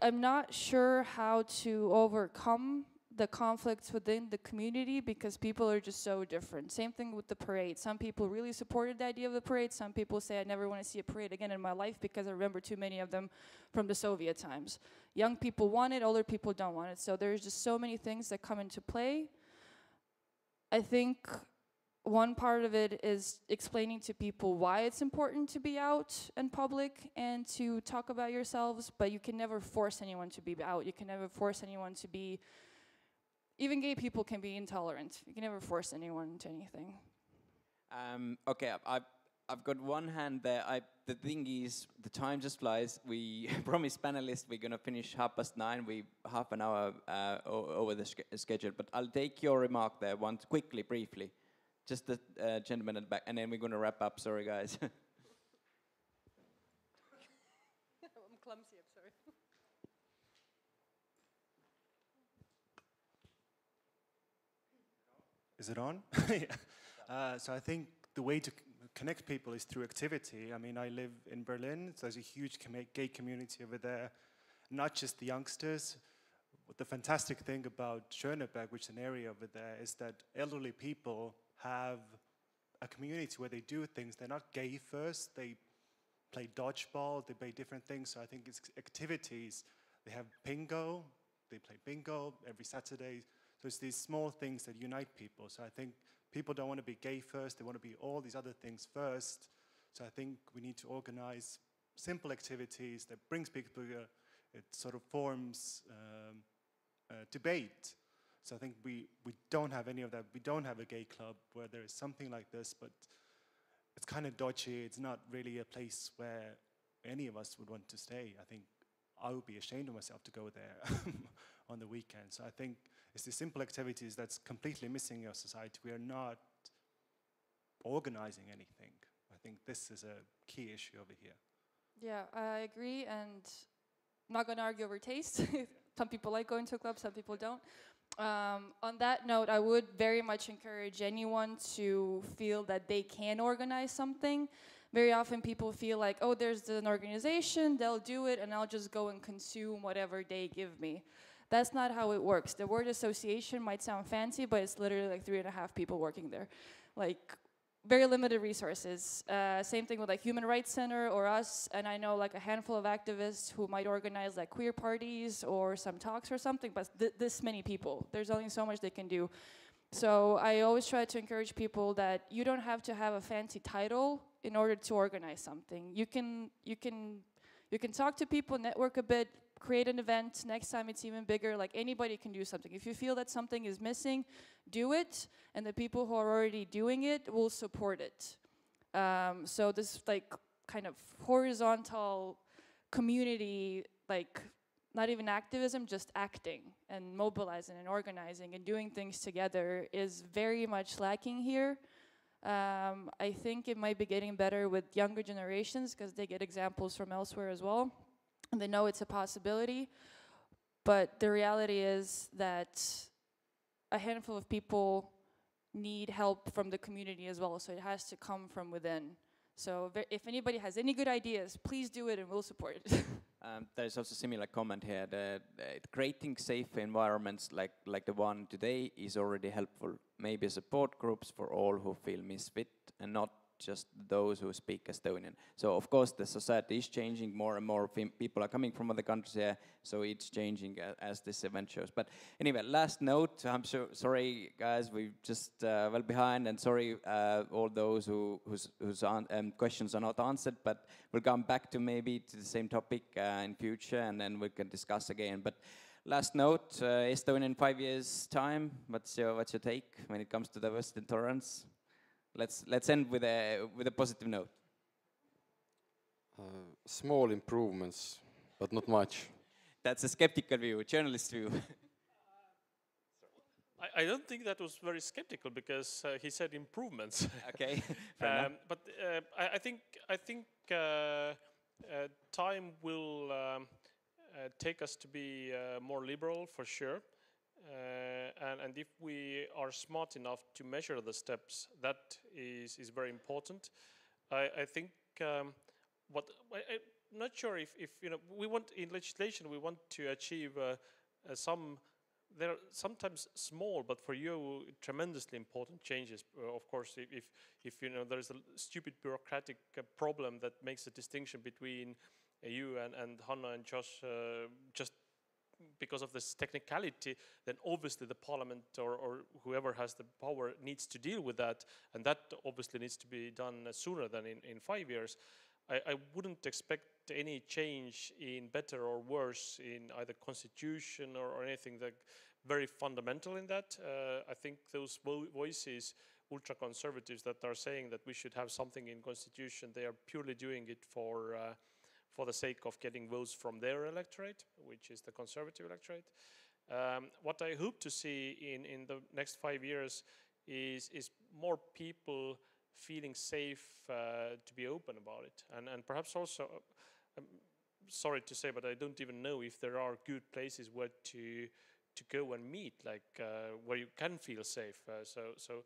I'm not sure how to overcome the conflicts within the community because people are just so different. Same thing with the parade. Some people really supported the idea of the parade. Some people say I never want to see a parade again in my life because I remember too many of them from the Soviet times. Young people want it, older people don't want it. So there's just so many things that come into play. I think one part of it is explaining to people why it's important to be out in public and to talk about yourselves, but you can never force anyone to be out. You can never force anyone to be. Even gay people can be intolerant. You can never force anyone to anything. Okay, I've got one hand there. The thing is, the time just flies. We promised panelists we're going to finish 9:30. We half an hour over the schedule. But I'll take your remark there once quickly, briefly. Just the gentleman at the back, and then we're going to wrap up. Sorry, guys. I'm clumsy, I'm sorry. Is it on? So I think the way to connect people is through activity. I mean, I live in Berlin, so there's a huge gay community over there, not just the youngsters. The fantastic thing about Schöneberg, which is an area over there, is that elderly people have a community where they do things. They're not gay first, they play dodgeball, they play different things. So I think it's activities. They have bingo, they play bingo every Saturday. So it's these small things that unite people. So I think people don't want to be gay first, they want to be all these other things first. So I think we need to organize simple activities that brings people together. It sort of forms debate. So I think we don't have any of that. We don't have a gay club where there is something like this, but it's kind of dodgy. It's not really a place where any of us would want to stay. I think I would be ashamed of myself to go there on the weekend. So I think it's the simple activities that's completely missing in our society. We are not organizing anything. I think this is a key issue over here. Yeah, I agree, and I'm not going to argue over taste. Some people like going to a club, some people don't. On that note, I would very much encourage anyone to feel that they can organize something. Very often people feel like, oh, there's an organization, they'll do it, and I'll just go and consume whatever they give me. That's not how it works. The word association might sound fancy, but it's literally like 3.5 people working there. Like, very limited resources. Same thing with like Human Rights Center or us, and I know like a handful of activists who might organize like queer parties or some talks or something, but this many people. There's only so much they can do. So I always try to encourage people that you don't have to have a fancy title in order to organize something. You can talk to people, network a bit, create an event. Next time it's even bigger. Like anybody can do something. If you feel that something is missing, do it, and the people who are already doing it will support it. So this like kind of horizontal community, like not even activism, just acting and mobilizing and organizing and doing things together is very much lacking here. I think it might be getting better with younger generations because they get examples from elsewhere as well. And they know it's a possibility. But the reality is that a handful of people need help from the community as well. So it has to come from within. So if anybody has any good ideas, please do it and we'll support it. There's also a similar comment here that creating safe environments like the one today is already helpful. Maybe support groups for all who feel misfit and not just those who speak Estonian. So of course the society is changing, more and more people are coming from other countries here, so it's changing as this event shows. But anyway, last note, I'm sorry guys, we're just well behind, and sorry all those whose questions are not answered, but we'll come back to maybe to the same topic in future, and then we can discuss again. But last note, Estonia in 5 years' time, what's your take when it comes to diversity and tolerance? Let's end with a positive note. Small improvements, but not much. That's a skeptical view, journalist view. I don't think that was very skeptical because he said improvements. Okay. But I think time will take us to be more liberal for sure. And if we are smart enough to measure the steps, that is very important. I think I'm not sure if you know, we want in legislation, we want to achieve there are sometimes small, but for you tremendously important changes. Of course, if you know there's a stupid bureaucratic problem that makes a distinction between you and Hanna and Josh just because of this technicality, then obviously the parliament or whoever has the power needs to deal with that, and that obviously needs to be done sooner than in 5 years. I wouldn't expect any change in better or worse in either constitution or anything that very fundamental in that. I think those voices, ultra-conservatives that are saying that we should have something in constitution, they are purely doing it for the sake of getting votes from their electorate, which is the conservative electorate. What I hope to see in the next 5 years is more people feeling safe to be open about it. And perhaps also, I'm sorry to say, but I don't even know if there are good places where to go and meet, like where you can feel safe. So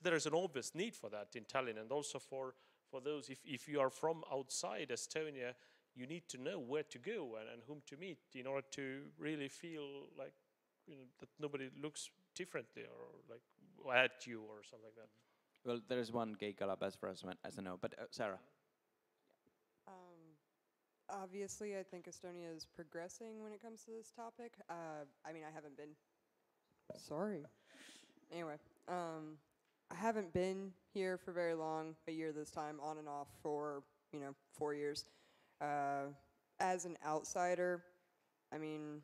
there's an obvious need for that in Tallinn, and also for those, if you are from outside Estonia, you need to know where to go and whom to meet in order to really feel like, you know, that nobody looks differently or like at you or something like that. Well, there is one gay club as far as I know, but Sarah. Obviously, I think Estonia is progressing when it comes to this topic. I mean, I haven't been. Sorry. Anyway, I haven't been here for very long, a year this time, on and off for, 4 years. As an outsider, I mean,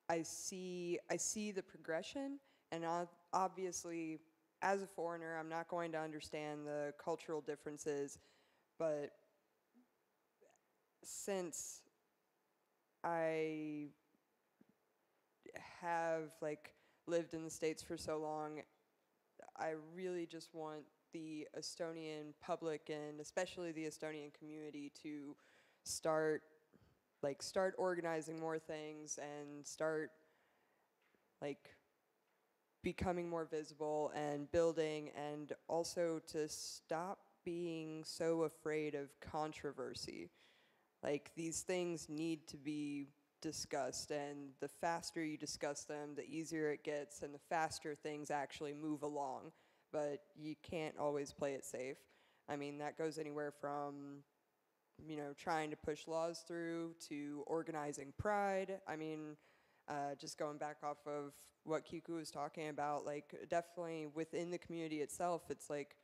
I see the progression, and obviously, as a foreigner, I'm not going to understand the cultural differences, but since I have lived in the States for so long, I really just want the Estonian public and especially the Estonian community to start organizing more things and start like becoming more visible and building, and also to stop being so afraid of controversy. Like, these things need to be discussed, and the faster you discuss them, the easier it gets, and the faster things actually move along. But you can't always play it safe. I mean, that goes anywhere from, you know, trying to push laws through to organizing pride. I mean, just going back off of what Kiku was talking about, like, definitely within the community itself, it's like,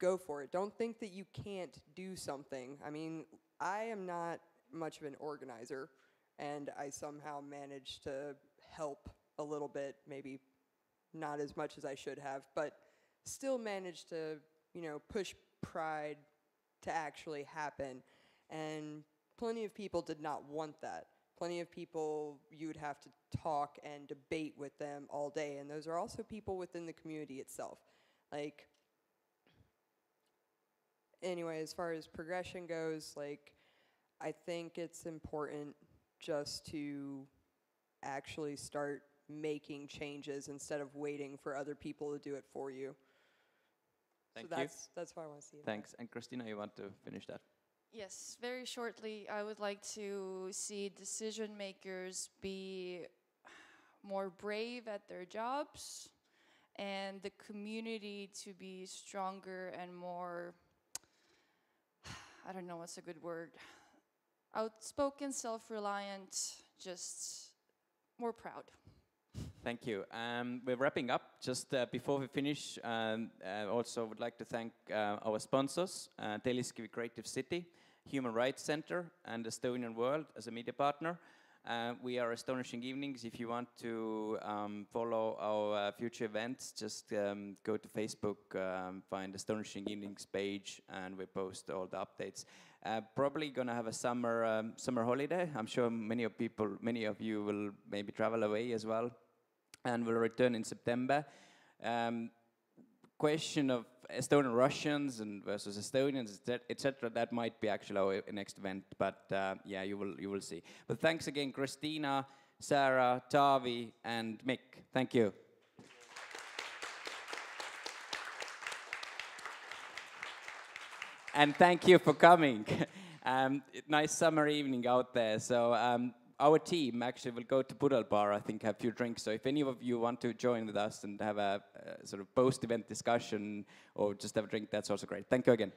go for it. Don't think that you can't do something. I mean, I am not much of an organizer, and I somehow managed to help a little bit, maybe not as much as I should have, but still managed to, you know, push pride to actually happen. And plenty of people did not want that. Plenty of people, you would have to talk and debate with them all day, and those are also people within the community itself. Like, anyway, as far as progression goes, like, I think it's important just to actually start making changes instead of waiting for other people to do it for you. Thank so you. That's why I want to see it. Thanks. And Christina, you want to finish that? Yes, very shortly, I would like to see decision makers be more brave at their jobs, and the community to be stronger and more, I don't know what's a good word, outspoken, self-reliant, just more proud. Thank you. We're wrapping up. Just before we finish, also would like to thank our sponsors, Telliskivi Creative City, Human Rights Center, and Estonian World as a media partner. We are Estonishing Evenings. If you want to follow our future events, just go to Facebook, find Estonishing Evenings page, and we post all the updates. Probably gonna have a summer holiday. I'm sure many of you will maybe travel away as well, and will return in September. Question of Estonian Russians and versus Estonians, etc. That might be actually our next event, but yeah, you will see. But thanks again, Christina, Sarah, Taavi, and Mick. Thank you. And thank you for coming. Nice summer evening out there. So our team actually will go to Pudel Bar, I think, have a few drinks. So if any of you want to join with us and have a sort of post-event discussion or just have a drink, that's also great. Thank you again.